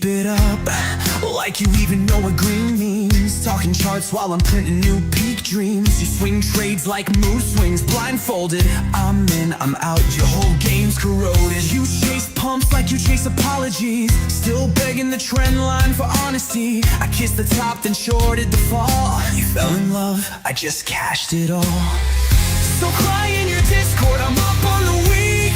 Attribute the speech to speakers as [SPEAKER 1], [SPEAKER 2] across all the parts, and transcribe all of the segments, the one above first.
[SPEAKER 1] keep it up, like you even know what green means. Talking charts while I'm printing new peak dreams. You swing trades like moose swings, blindfolded. I'm in, I'm out, your whole game's corroded. You chase pumps like you chase apologies, still begging the trend line for honesty. I kissed the top, then shorted the fall. You fell in love, I just cashed it all. So cry in your Discord, I'm up on the week.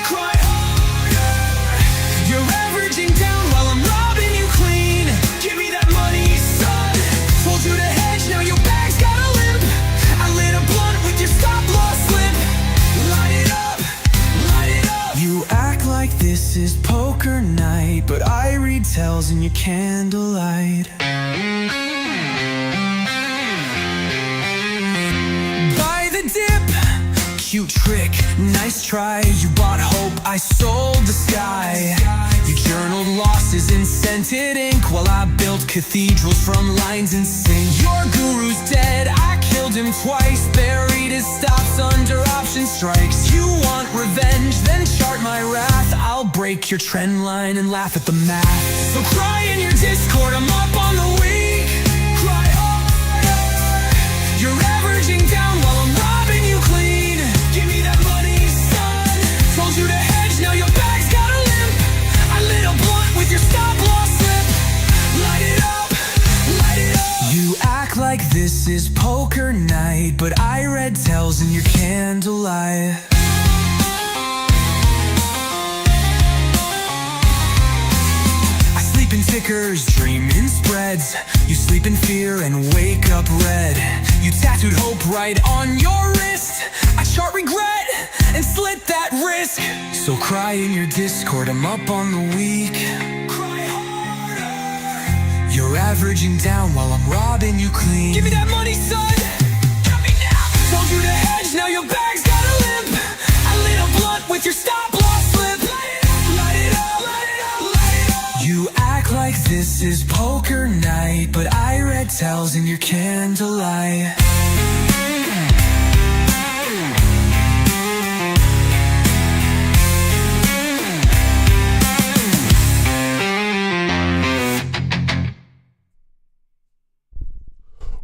[SPEAKER 1] Cry harder. You're averaging down while I'm robbing you clean. Give me that money, son. Told you to hedge, now your bag's got a limp. I lit a blunt with your stop loss slip. Light it up, light it up. You act like this is poker night, but I read tells in your candlelight. Buy the dip, cute trick, nice try. You bought hope, I sold the sky. You journaled losses in scented ink, while I built cathedrals from lines in sync. Your guru's dead, I killed him twice. Buried his stops under option strikes. You want revenge, then chart my wrath. I'll break your trend line and laugh at the math. So cry in your Discord, I'm up on the week. Cry harder. You're averaging down while I'm robbing you clean. Give me that money, son. Told you to hedge, now your bag's got a limp. I lit a blunt with your stop loss slip. Light it up, light it up. You act like this is poker night, but I read tells in your candlelight. I sleep in tickers, dream in spreads. You sleep in fear and wake up red. You tattooed hope right on your wrist. I chart regret and slit that risk. So cry in your Discord, I'm up on the week. Cry harder. You're averaging down while I'm robbing you clean. Give me that money, son. Got me now. Told you to hedge, now your bag's got a limp. I lit a blunt with your stop loss slip. Light it up, light it up, light it up. You act like this is poker night, but I read tells in your candlelight.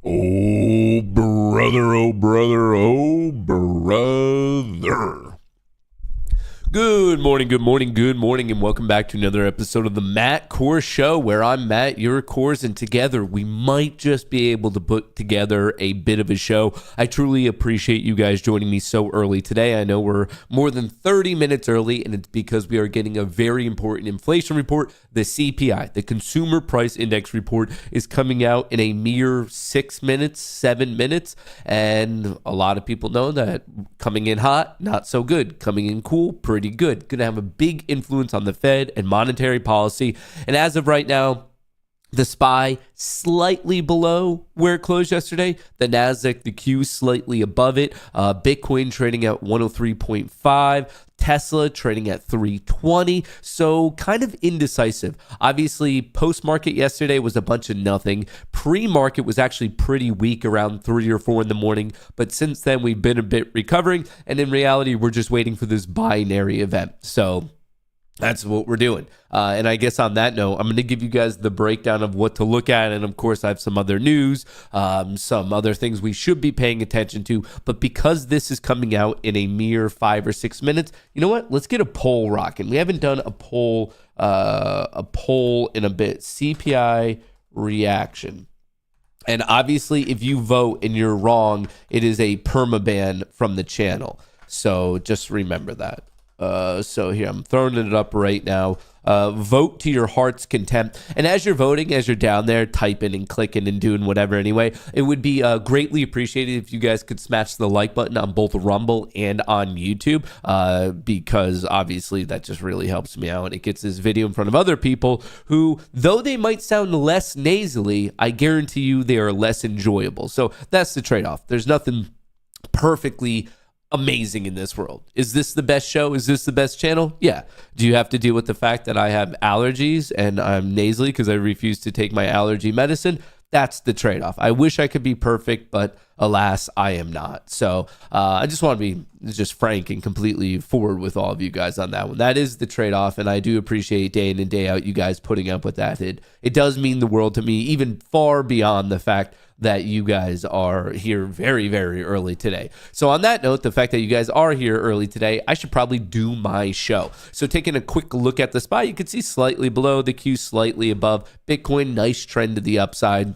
[SPEAKER 2] Oh, brother, oh, brother, oh, brother. Good morning, good morning, good morning, and welcome back to another episode of the Matt Kohrs Show, where I'm Matt, you're Kohrs, and together we might just be able to put together a bit of a show. I truly appreciate you guys joining me so early today. I know we're more than 30 minutes early, and it's because we are getting a very important inflation report. The CPI, the Consumer Price Index report, is coming out in a mere 6 minutes, 7 minutes, and a lot of people know that coming in hot, not so good. Coming in cool, pretty good. Going to have a big influence on the Fed and monetary policy. And as of right now, the SPY slightly below where it closed yesterday. The Nasdaq, the Q slightly above it. Bitcoin trading at 103.5. Tesla trading at 320. So kind of indecisive. Obviously, post-market yesterday was a bunch of nothing. Pre-market was actually pretty weak around 3 or 4 in the morning. But since then, we've been a bit recovering. And in reality, we're just waiting for this binary event. So that's what we're doing. And I guess on that note, I'm going to give you guys the breakdown of what to look at. And of course, I have some other news, some other things we should be paying attention to. But because this is coming out in a mere 5 or 6 minutes, you know what? Let's get a poll rocking. We haven't done a poll in a bit. CPI reaction. And obviously, if you vote and you're wrong, it is a permaban from the channel. So just remember that. So here, I'm throwing it up right now. Vote to your heart's content. And as you're voting, as you're down there typing and clicking and doing whatever anyway, it would be greatly appreciated if you guys could smash the like button on both Rumble and on YouTube, because obviously that just really helps me out. It gets this video in front of other people who, though they might sound less nasally, I guarantee you they are less enjoyable. So that's the trade-off. There's nothing perfectly amazing in this world. Is this the best show? Is this the best channel? Yeah. Do you have to deal with the fact that I have allergies and I'm nasally because I refuse to take my allergy medicine? That's the trade-off. I wish I could be perfect, but Alas, I am not. So I just want to be just frank and completely forward with all of you guys on that one. That is the trade-off, and I do appreciate day in and day out you guys putting up with that. It does mean the world to me, even far beyond the fact that you guys are here very, very early today. So on that note, the fact that you guys are here early today, I should probably do my show. So taking a quick look at the SPY, you can see slightly below, the Q slightly above. Bitcoin, nice trend to the upside.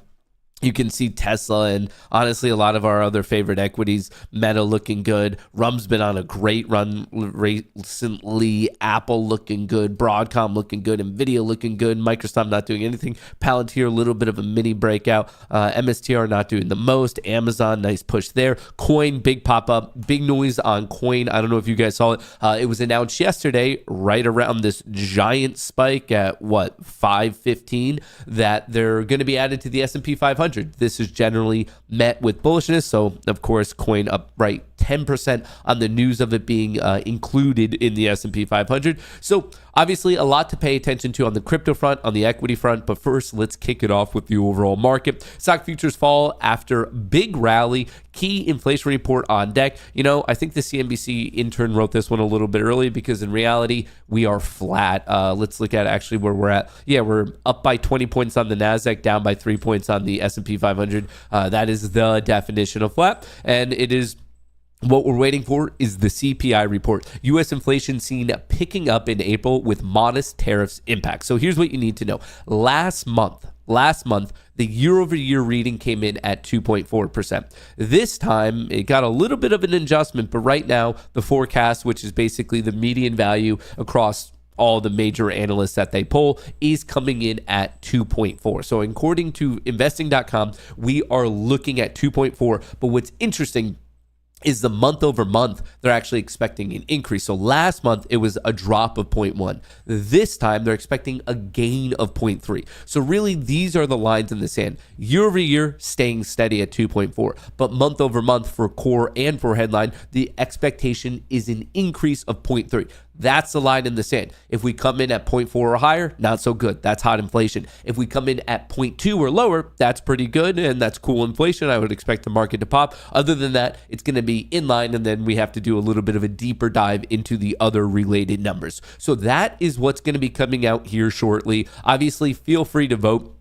[SPEAKER 2] You can see Tesla and honestly a lot of our other favorite equities, Meta looking good. Rum's been on a great run recently. Apple looking good. Broadcom looking good. Nvidia looking good. Microsoft not doing anything. Palantir, a little bit of a mini breakout. MSTR not doing the most. Amazon, nice push there. Coin, big pop up. Big noise on Coin. I don't know if you guys saw it. It was announced yesterday, right around this giant spike at 5:15, that they're going to be added to the S&P 500. This is generally met with bullishness. So, of course, Coin up right 10% on the news of it being included in the S&P 500. So, obviously, a lot to pay attention to on the crypto front, on the equity front. But first, let's kick it off with the overall market. Stock futures fall after big rally. Key inflation report on deck. I think the CNBC intern wrote this one a little bit early because in reality, we are flat. Let's look at actually where we're at. Yeah, we're up by 20 points on the NASDAQ, down by 3 points on the S&P 500. That is the definition of flat. And it is what we're waiting for is the CPI report. U.S. inflation seen picking up in April with modest tariffs impact. So here's what you need to know. Last month, the year-over-year reading came in at 2.4%. This time, it got a little bit of an adjustment, but right now, the forecast, which is basically the median value across all the major analysts that they poll, is coming in at 2.4. So according to investing.com, we are looking at 2.4. But what's interesting is the month over month, they're actually expecting an increase. So last month, it was a drop of 0.1. This time, they're expecting a gain of 0.3. So really, these are the lines in the sand. Year over year, staying steady at 2.4. But month over month for core and for headline, the expectation is an increase of 0.3. That's the line in the sand. If we come in at 0.4 or higher, not so good. That's hot inflation. If we come in at 0.2 or lower, that's pretty good, and that's cool inflation. I would expect the market to pop. Other than that, it's going to be in line, and then we have to do a little bit of a deeper dive into the other related numbers. So that is what's going to be coming out here shortly. Obviously, feel free to vote.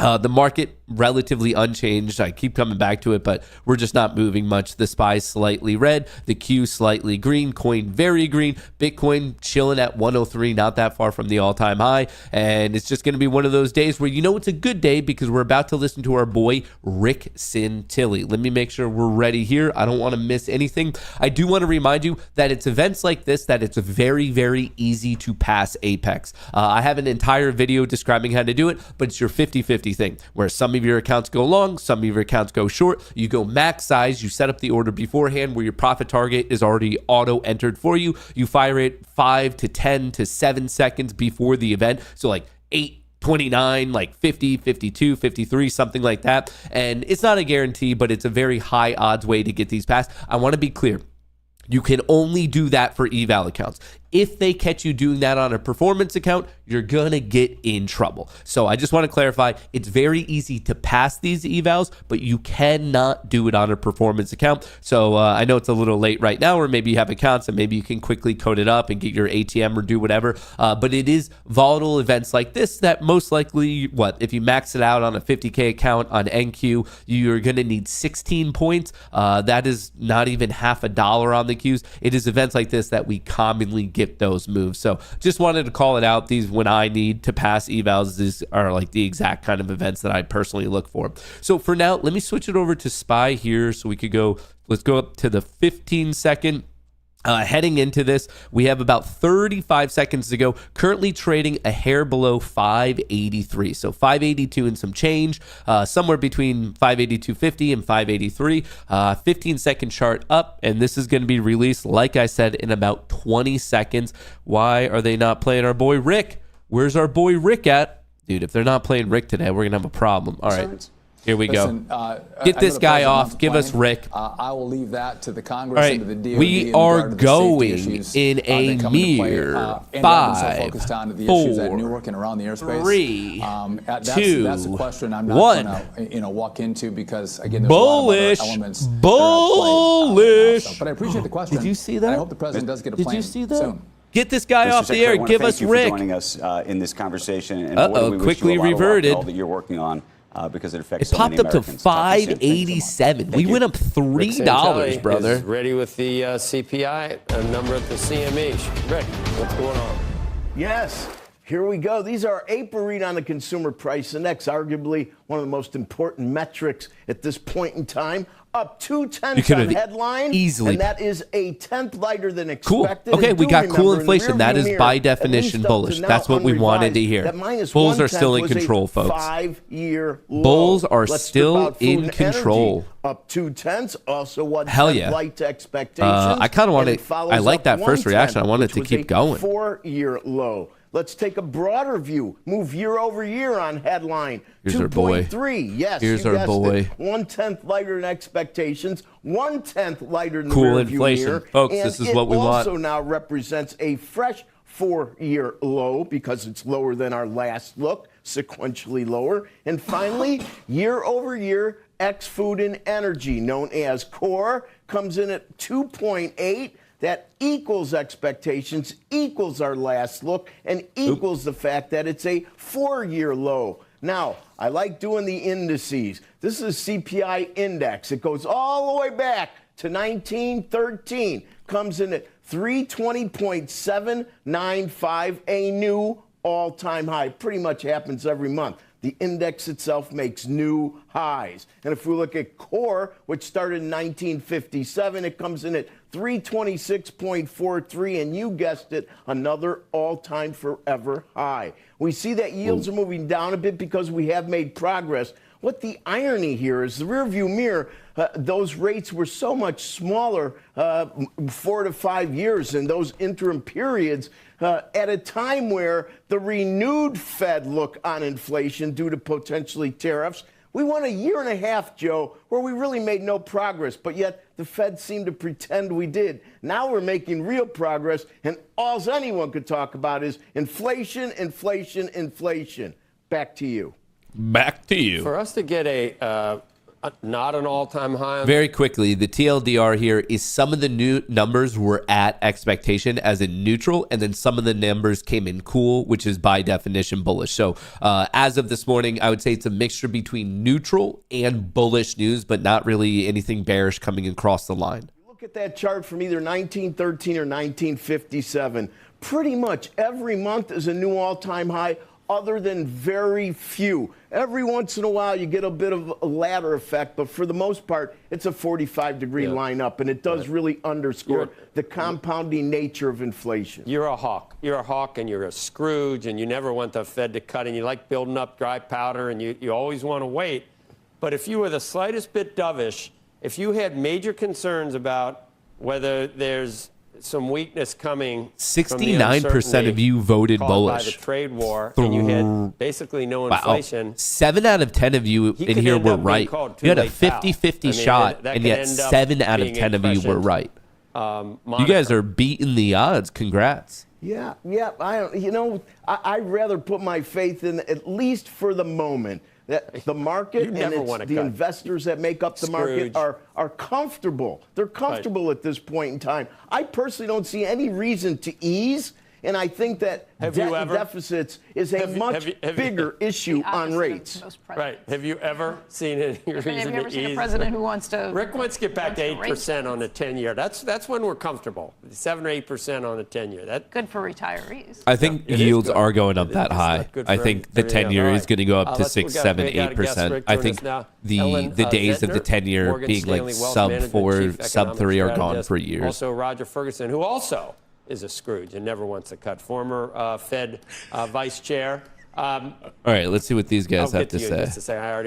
[SPEAKER 2] The market relatively unchanged. I keep coming back to it, but we're just not moving much. The SPY slightly red, the Q slightly green, Coin very green, Bitcoin chilling at 103, not that far from the all-time high. And it's just going to be one of those days where it's a good day because we're about to listen to our boy Rick Sintilli. Let me make sure we're ready here. I don't want to miss anything. I do want to remind you that it's events like this that it's very, very easy to pass Apex. I have an entire video describing how to do it, but it's your 50-50 thing where some of your accounts go long, some of your accounts go short. You go max size, you set up the order beforehand where your profit target is already auto entered for you. You fire it 5 to 10 to 7 seconds before the event. So like 8, 29, like 50, 52, 53, something like that. And it's not a guarantee, but it's a very high odds way to get these passed. I want to be clear. You can only do that for eval accounts. If they catch you doing that on a performance account, you're going to get in trouble. So I just want to clarify, it's very easy to pass these evals, but you cannot do it on a performance account. So I know it's a little late right now, or maybe you have accounts and maybe you can quickly code it up and get your ATM or do whatever. But it is volatile events like this that most likely, if you max it out on a 50K account on NQ, you're going to need 16 points. That is not even $50 on the Qs. It is events like this that we commonly get those moves. So just wanted to call it out. These, when I need to pass evals, these are like the exact kind of events that I personally look for. So for now, let me switch it over to SPY here so we could let's go up to the 15-second. Heading into this, we have about 35 seconds to go. Currently trading a hair below 583. So 582 and some change, somewhere between 582.50 and 583. 15-second chart up, and this is going to be released, like I said, in about 20 seconds. Why are they not playing our boy Rick? Where's our boy Rick at? Dude, if they're not playing Rick today, we're going to have a problem. All right. Here we
[SPEAKER 3] Listen,
[SPEAKER 2] go. Get this guy off. Give us Rick.
[SPEAKER 3] I will leave that to the Congress
[SPEAKER 2] All right,
[SPEAKER 3] and to the DOD.
[SPEAKER 2] we
[SPEAKER 3] in
[SPEAKER 2] are
[SPEAKER 3] regard to the
[SPEAKER 2] going
[SPEAKER 3] safety issues,
[SPEAKER 2] in a
[SPEAKER 3] that come into play.
[SPEAKER 2] mere
[SPEAKER 3] And I've been
[SPEAKER 2] 5,
[SPEAKER 3] so focused on the
[SPEAKER 2] 4,
[SPEAKER 3] issues at Newark and around the airspace.
[SPEAKER 2] 3,
[SPEAKER 3] That's a question I'm not
[SPEAKER 2] 1.
[SPEAKER 3] going to walk into because again, there's
[SPEAKER 2] Bullish.
[SPEAKER 3] a lot of other elements.
[SPEAKER 2] Bullish.
[SPEAKER 3] But I appreciate the question.
[SPEAKER 2] Did you see that?
[SPEAKER 3] And I hope the president does get a plane
[SPEAKER 2] Did you see that?
[SPEAKER 3] soon.
[SPEAKER 2] Get this guy
[SPEAKER 4] Mr.
[SPEAKER 2] off the
[SPEAKER 4] Secretary,
[SPEAKER 2] air.
[SPEAKER 4] I
[SPEAKER 2] Give
[SPEAKER 4] wanna
[SPEAKER 2] us
[SPEAKER 4] thank you
[SPEAKER 2] Rick.
[SPEAKER 4] for joining us in this conversation. And
[SPEAKER 2] Uh-oh,
[SPEAKER 4] boy, we wish
[SPEAKER 2] quickly
[SPEAKER 4] you a lot of luck
[SPEAKER 2] reverted.
[SPEAKER 4] in all that you're working on because it affects
[SPEAKER 2] It
[SPEAKER 4] so
[SPEAKER 2] popped
[SPEAKER 4] many
[SPEAKER 2] up to
[SPEAKER 4] Americans. Talk to you soon. Thank you so much.
[SPEAKER 2] $5.87. We went up $3, brother.
[SPEAKER 5] Is ready with the CPI number at the CME. Rick, what's going on?
[SPEAKER 6] Yes, here we go. These are April read on the Consumer Price Index, arguably one of the most important metrics at this point in time. Up 0.2 on headline,
[SPEAKER 2] easily.
[SPEAKER 6] and that is a tenth lighter than
[SPEAKER 2] Cool.
[SPEAKER 6] expected.
[SPEAKER 2] Okay,
[SPEAKER 6] And
[SPEAKER 2] we
[SPEAKER 6] do
[SPEAKER 2] got cool
[SPEAKER 6] remember, in the
[SPEAKER 2] inflation. That
[SPEAKER 6] rearview
[SPEAKER 2] is
[SPEAKER 6] mirror,
[SPEAKER 2] by
[SPEAKER 6] at
[SPEAKER 2] definition
[SPEAKER 6] least up to
[SPEAKER 2] bullish.
[SPEAKER 6] now
[SPEAKER 2] That's what we wanted to
[SPEAKER 6] unrevised,
[SPEAKER 2] hear.
[SPEAKER 6] that minus
[SPEAKER 2] Bulls are
[SPEAKER 6] 1/10
[SPEAKER 2] still in
[SPEAKER 6] was a
[SPEAKER 2] control, folks.
[SPEAKER 6] 5-year low.
[SPEAKER 2] Bulls are
[SPEAKER 6] Let's
[SPEAKER 2] still
[SPEAKER 6] strip out food
[SPEAKER 2] in
[SPEAKER 6] and
[SPEAKER 2] control.
[SPEAKER 6] energy. Up 0.2, also 1/10
[SPEAKER 2] Hell yeah.
[SPEAKER 6] light to expectations.
[SPEAKER 2] I kinda wanna-
[SPEAKER 6] and it follows
[SPEAKER 2] I like
[SPEAKER 6] up
[SPEAKER 2] that first
[SPEAKER 6] 1/10,
[SPEAKER 2] reaction. I want it
[SPEAKER 6] which
[SPEAKER 2] to
[SPEAKER 6] was
[SPEAKER 2] keep
[SPEAKER 6] a
[SPEAKER 2] going.
[SPEAKER 6] 4-year low. Let's take a broader view. Move year over year on headline.
[SPEAKER 2] Here's our boy.
[SPEAKER 6] 2.3. Yes,
[SPEAKER 2] Here's
[SPEAKER 6] you
[SPEAKER 2] our
[SPEAKER 6] guessed
[SPEAKER 2] boy.
[SPEAKER 6] it. 1/10 lighter than expectations. 1/10 lighter than
[SPEAKER 2] Cool
[SPEAKER 6] the rearview
[SPEAKER 2] inflation.
[SPEAKER 6] mirror.
[SPEAKER 2] Folks,
[SPEAKER 6] And
[SPEAKER 2] this is what we want.
[SPEAKER 6] It also now represents a fresh 4-year low because it's lower than our last look, sequentially lower. And finally, year over year, ex food and energy, known as core, comes in at 2.8. That equals expectations, equals our last look, and equals the fact that it's a 4-year low. Now, I like doing the indices. This is a CPI index. It goes all the way back to 1913. Comes in at 320.795, a new all-time high. Pretty much happens every month. The index itself makes new highs. And if we look at core, which started in 1957, it comes in at 326.43, and you guessed it, another all-time forever high. We see that yields are moving down a bit because we have made progress. What the irony here is the rearview mirror, those rates were so much smaller 4 to 5 years in those interim periods at a time where the renewed Fed look on inflation due to potentially tariffs. We went a year and a half, Joe, where we really made no progress, but yet the Fed seemed to pretend we did. Now we're making real progress, and all anyone could talk about is inflation, inflation, inflation. Back to you.
[SPEAKER 2] Back to you.
[SPEAKER 5] For us to get not an all-time high.
[SPEAKER 2] Very quickly, the TLDR here is some of the new numbers were at expectation as in neutral, and then some of the numbers came in cool, which is by definition bullish. So as of this morning, I would say it's a mixture between neutral and bullish news, but not really anything bearish coming across the line.
[SPEAKER 6] Look at that chart from either 1913 or 1957. Pretty much every month is a new all-time high, other than very few. Every once in a while, you get a bit of a ladder effect, but for the most part, it's a 45-degree line up, and it does really underscore the compounding nature of inflation.
[SPEAKER 5] You're a hawk. You're a hawk, and you're a Scrooge, and you never want the Fed to cut, and you like building up dry powder, and you always want to wait. But if you were the slightest bit dovish, if you had major concerns about whether there's some weakness coming.
[SPEAKER 2] 69% of you voted bullish.
[SPEAKER 5] By the trade war, and you had basically no inflation.
[SPEAKER 2] Wow. 7 out of 10 of you in here were right. You had a 50-50 shot, and yet 7 out of 10 of you were right. You guys are beating the odds. Congrats.
[SPEAKER 6] Yeah. I'd rather put my faith in, at least for the moment, that the market and the investors that make up the market are comfortable. They're comfortable at this point in time. I personally don't see any reason to ease, and I think that debt and deficits is a much bigger issue on rates.
[SPEAKER 5] Right. Have you ever seen any reason to ease?
[SPEAKER 7] Have you ever seen a president who wants to?
[SPEAKER 5] Rick wants to get back to 8% on the 10-year. That's when we're comfortable. 7 or 8% on the 10-year. That's
[SPEAKER 7] good for retarees.
[SPEAKER 2] I think yields are going up that high. I think the 10-year is going to go up to 6, 7, 8%. I think the days of the 10-year being like sub 4, sub 3 are gone for years.
[SPEAKER 5] Also, Roger Ferguson, who also is a Scrooge and never wants to cut. Former Fed vice chair.
[SPEAKER 2] All right, let's see what these guys have to say.
[SPEAKER 5] Just to say, I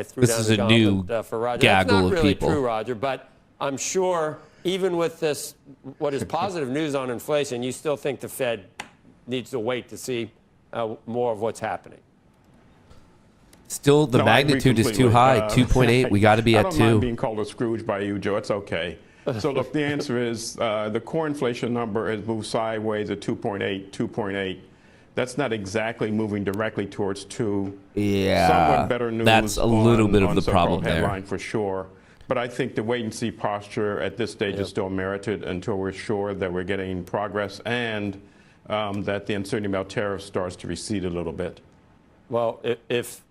[SPEAKER 5] threw
[SPEAKER 2] this
[SPEAKER 5] down
[SPEAKER 2] is
[SPEAKER 5] the
[SPEAKER 2] a new
[SPEAKER 5] for Roger.
[SPEAKER 2] gaggle
[SPEAKER 5] That's not
[SPEAKER 2] of
[SPEAKER 5] really
[SPEAKER 2] people.
[SPEAKER 5] True, Roger, but I'm sure even with this, what is positive news on inflation, you still think the Fed needs to wait to see more of what's happening.
[SPEAKER 2] Still, the
[SPEAKER 8] No, I agree
[SPEAKER 2] magnitude is too
[SPEAKER 8] completely.
[SPEAKER 2] high. 2.8. We got to be
[SPEAKER 8] I
[SPEAKER 2] at
[SPEAKER 8] don't mind
[SPEAKER 2] 2.
[SPEAKER 8] being called a Scrooge by you, Joe. It's okay. So look, the answer is the core inflation number has moved sideways at 2.8, 2.8. That's not exactly moving directly towards 2.
[SPEAKER 2] Yeah,
[SPEAKER 8] Somewhat better news.
[SPEAKER 2] that's a little bit of the
[SPEAKER 8] so-called
[SPEAKER 2] problem there.
[SPEAKER 8] headline for sure. But I think the wait and see posture at this stage is still merited until we're sure that we're getting progress and that the uncertainty about tariffs starts to recede a little bit.
[SPEAKER 5] Well, if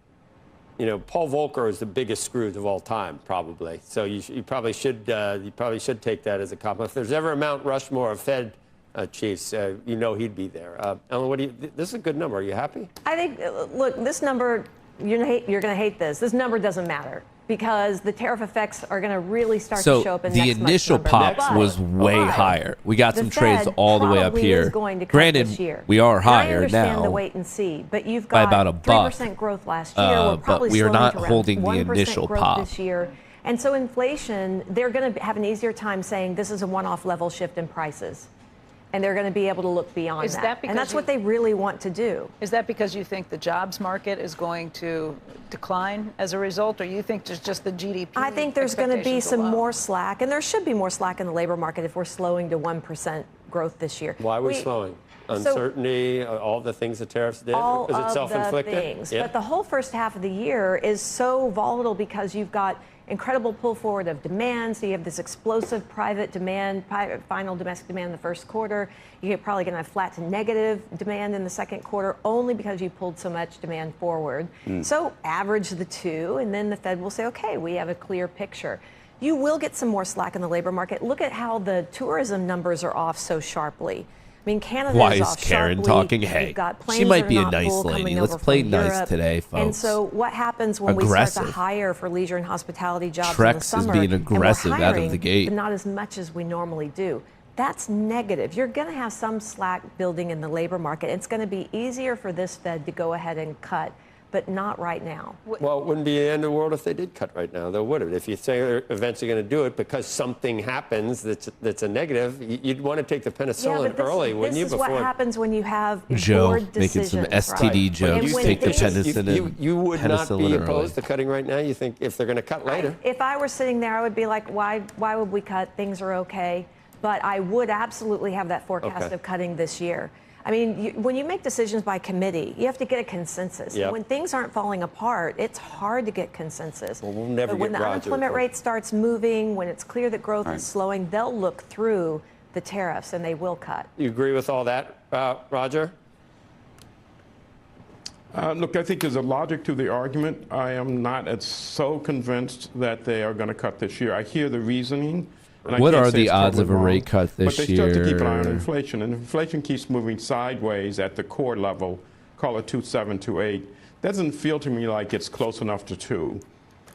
[SPEAKER 5] Paul Volcker is the biggest Scrooge of all time, probably. So you probably should take that as a compliment. If there's ever a Mount Rushmore of Fed chiefs, he'd be there. Ellen, this is a good number. Are you happy?
[SPEAKER 9] I think, look, this number, you're going to hate this. This number doesn't matter because the tariff effects are going to really start to show up in
[SPEAKER 2] the
[SPEAKER 9] next month's
[SPEAKER 2] initial
[SPEAKER 9] number.
[SPEAKER 2] pops
[SPEAKER 9] But-
[SPEAKER 2] was way
[SPEAKER 9] but
[SPEAKER 2] higher. We got
[SPEAKER 9] the
[SPEAKER 2] some trades
[SPEAKER 9] Fed
[SPEAKER 2] all the way up
[SPEAKER 9] probably
[SPEAKER 2] here.
[SPEAKER 9] is going to cut
[SPEAKER 2] Granted,
[SPEAKER 9] this year.
[SPEAKER 2] we are
[SPEAKER 9] And I
[SPEAKER 2] higher
[SPEAKER 9] understand
[SPEAKER 2] now.
[SPEAKER 9] the wait and see, but you've
[SPEAKER 2] by
[SPEAKER 9] got
[SPEAKER 2] about a buck.
[SPEAKER 9] 3% growth last year. We're
[SPEAKER 2] But
[SPEAKER 9] probably
[SPEAKER 2] we are
[SPEAKER 9] slowing
[SPEAKER 2] not
[SPEAKER 9] to around
[SPEAKER 2] holding the
[SPEAKER 9] 1%
[SPEAKER 2] initial
[SPEAKER 9] growth
[SPEAKER 2] pop.
[SPEAKER 9] this year. And so inflation, they're going to have an easier time saying this is a one-off level shift in prices. And they're going to be able to look beyond
[SPEAKER 7] Is that because
[SPEAKER 9] and that's what they really want to do.
[SPEAKER 7] Is that because you think the jobs market is going to decline as a result, or you think just the GDP?
[SPEAKER 9] I think there's going to be
[SPEAKER 7] expectations
[SPEAKER 9] some
[SPEAKER 7] alone?
[SPEAKER 9] more slack, and there should be more slack in the labor market if we're slowing to 1% growth this year.
[SPEAKER 5] Why are we slowing?
[SPEAKER 9] so-
[SPEAKER 5] Uncertainty, all the things the tariffs did?
[SPEAKER 9] All
[SPEAKER 5] Is it
[SPEAKER 9] of
[SPEAKER 5] self-inflicted?
[SPEAKER 9] the things.
[SPEAKER 5] Yeah.
[SPEAKER 9] But the whole first half of the year is so volatile because you've got incredible pull forward of demand. So you have this explosive private demand, final domestic demand in the first quarter. You're probably going to have flat to negative demand in the second quarter only because you pulled so much demand forward. So average the two, and then the Fed will say, okay, we have a clear picture. You will get some more slack in the labor market. Look at how the tourism numbers are off so sharply. I mean, Canada
[SPEAKER 2] Why
[SPEAKER 9] is
[SPEAKER 2] is
[SPEAKER 9] off
[SPEAKER 2] Karen
[SPEAKER 9] sharply.
[SPEAKER 2] talking?
[SPEAKER 9] You've
[SPEAKER 2] Hey,
[SPEAKER 9] got
[SPEAKER 2] she
[SPEAKER 9] planes
[SPEAKER 2] might
[SPEAKER 9] that are
[SPEAKER 2] be a
[SPEAKER 9] not
[SPEAKER 2] nice
[SPEAKER 9] full
[SPEAKER 2] lady.
[SPEAKER 9] coming
[SPEAKER 2] Let's
[SPEAKER 9] over
[SPEAKER 2] play
[SPEAKER 9] from
[SPEAKER 2] nice
[SPEAKER 9] Europe.
[SPEAKER 2] today, folks.
[SPEAKER 9] And so what happens when we
[SPEAKER 2] Aggressive.
[SPEAKER 9] start to hire for leisure and hospitality jobs in the
[SPEAKER 2] Trex is
[SPEAKER 9] summer?
[SPEAKER 2] being
[SPEAKER 9] and we're
[SPEAKER 2] aggressive out of
[SPEAKER 9] hiring,
[SPEAKER 2] the gate.
[SPEAKER 9] but not as much as we normally do. That's negative. You're going to have some slack building in the labor market. It's going to be easier for this Fed to go ahead and cut, but not right now.
[SPEAKER 5] Well, it wouldn't be the end of the world if they did cut right now, though, would it? If you say they're eventually going to do it because something happens that's a negative, you'd want to take the penicillin early, wouldn't you?
[SPEAKER 9] This is what happens when you have
[SPEAKER 2] Joe
[SPEAKER 9] board
[SPEAKER 2] making
[SPEAKER 9] decisions.
[SPEAKER 2] some STD
[SPEAKER 9] right?
[SPEAKER 2] jokes.
[SPEAKER 9] And when
[SPEAKER 2] Take the
[SPEAKER 9] things-
[SPEAKER 2] penicillin.
[SPEAKER 5] You would not
[SPEAKER 2] penicillin
[SPEAKER 5] be
[SPEAKER 2] early.
[SPEAKER 5] opposed to cutting right now? You think if they're going to cut later?
[SPEAKER 9] If I were sitting there, I would be like, why would we cut? Things are okay. But I would absolutely have that forecast
[SPEAKER 5] Okay.
[SPEAKER 9] of cutting this year. I mean, when you make decisions by committee, you have to get a consensus.
[SPEAKER 5] Yep.
[SPEAKER 9] When things aren't falling apart, it's hard to get consensus.
[SPEAKER 5] Well, we'll never
[SPEAKER 9] but when
[SPEAKER 5] get
[SPEAKER 9] the
[SPEAKER 5] Roger
[SPEAKER 9] unemployment
[SPEAKER 5] to-
[SPEAKER 9] rate starts moving, when it's clear that growth is slowing, they'll look through the tariffs and they will cut.
[SPEAKER 5] You agree with all that, Roger?
[SPEAKER 8] Look, I think there's a logic to the argument. I am not so convinced that they are going to cut this year. I hear the reasoning. And I
[SPEAKER 2] What
[SPEAKER 8] can't
[SPEAKER 2] are
[SPEAKER 8] say
[SPEAKER 2] the
[SPEAKER 8] it's
[SPEAKER 2] odds
[SPEAKER 8] totally
[SPEAKER 2] of a
[SPEAKER 8] wrong,
[SPEAKER 2] rate cut this
[SPEAKER 8] But they still have to keep an eye on
[SPEAKER 2] year?
[SPEAKER 8] inflation. And if inflation keeps moving sideways at the core level, call it 2.7, 2.8, doesn't feel to me like it's close enough to 2.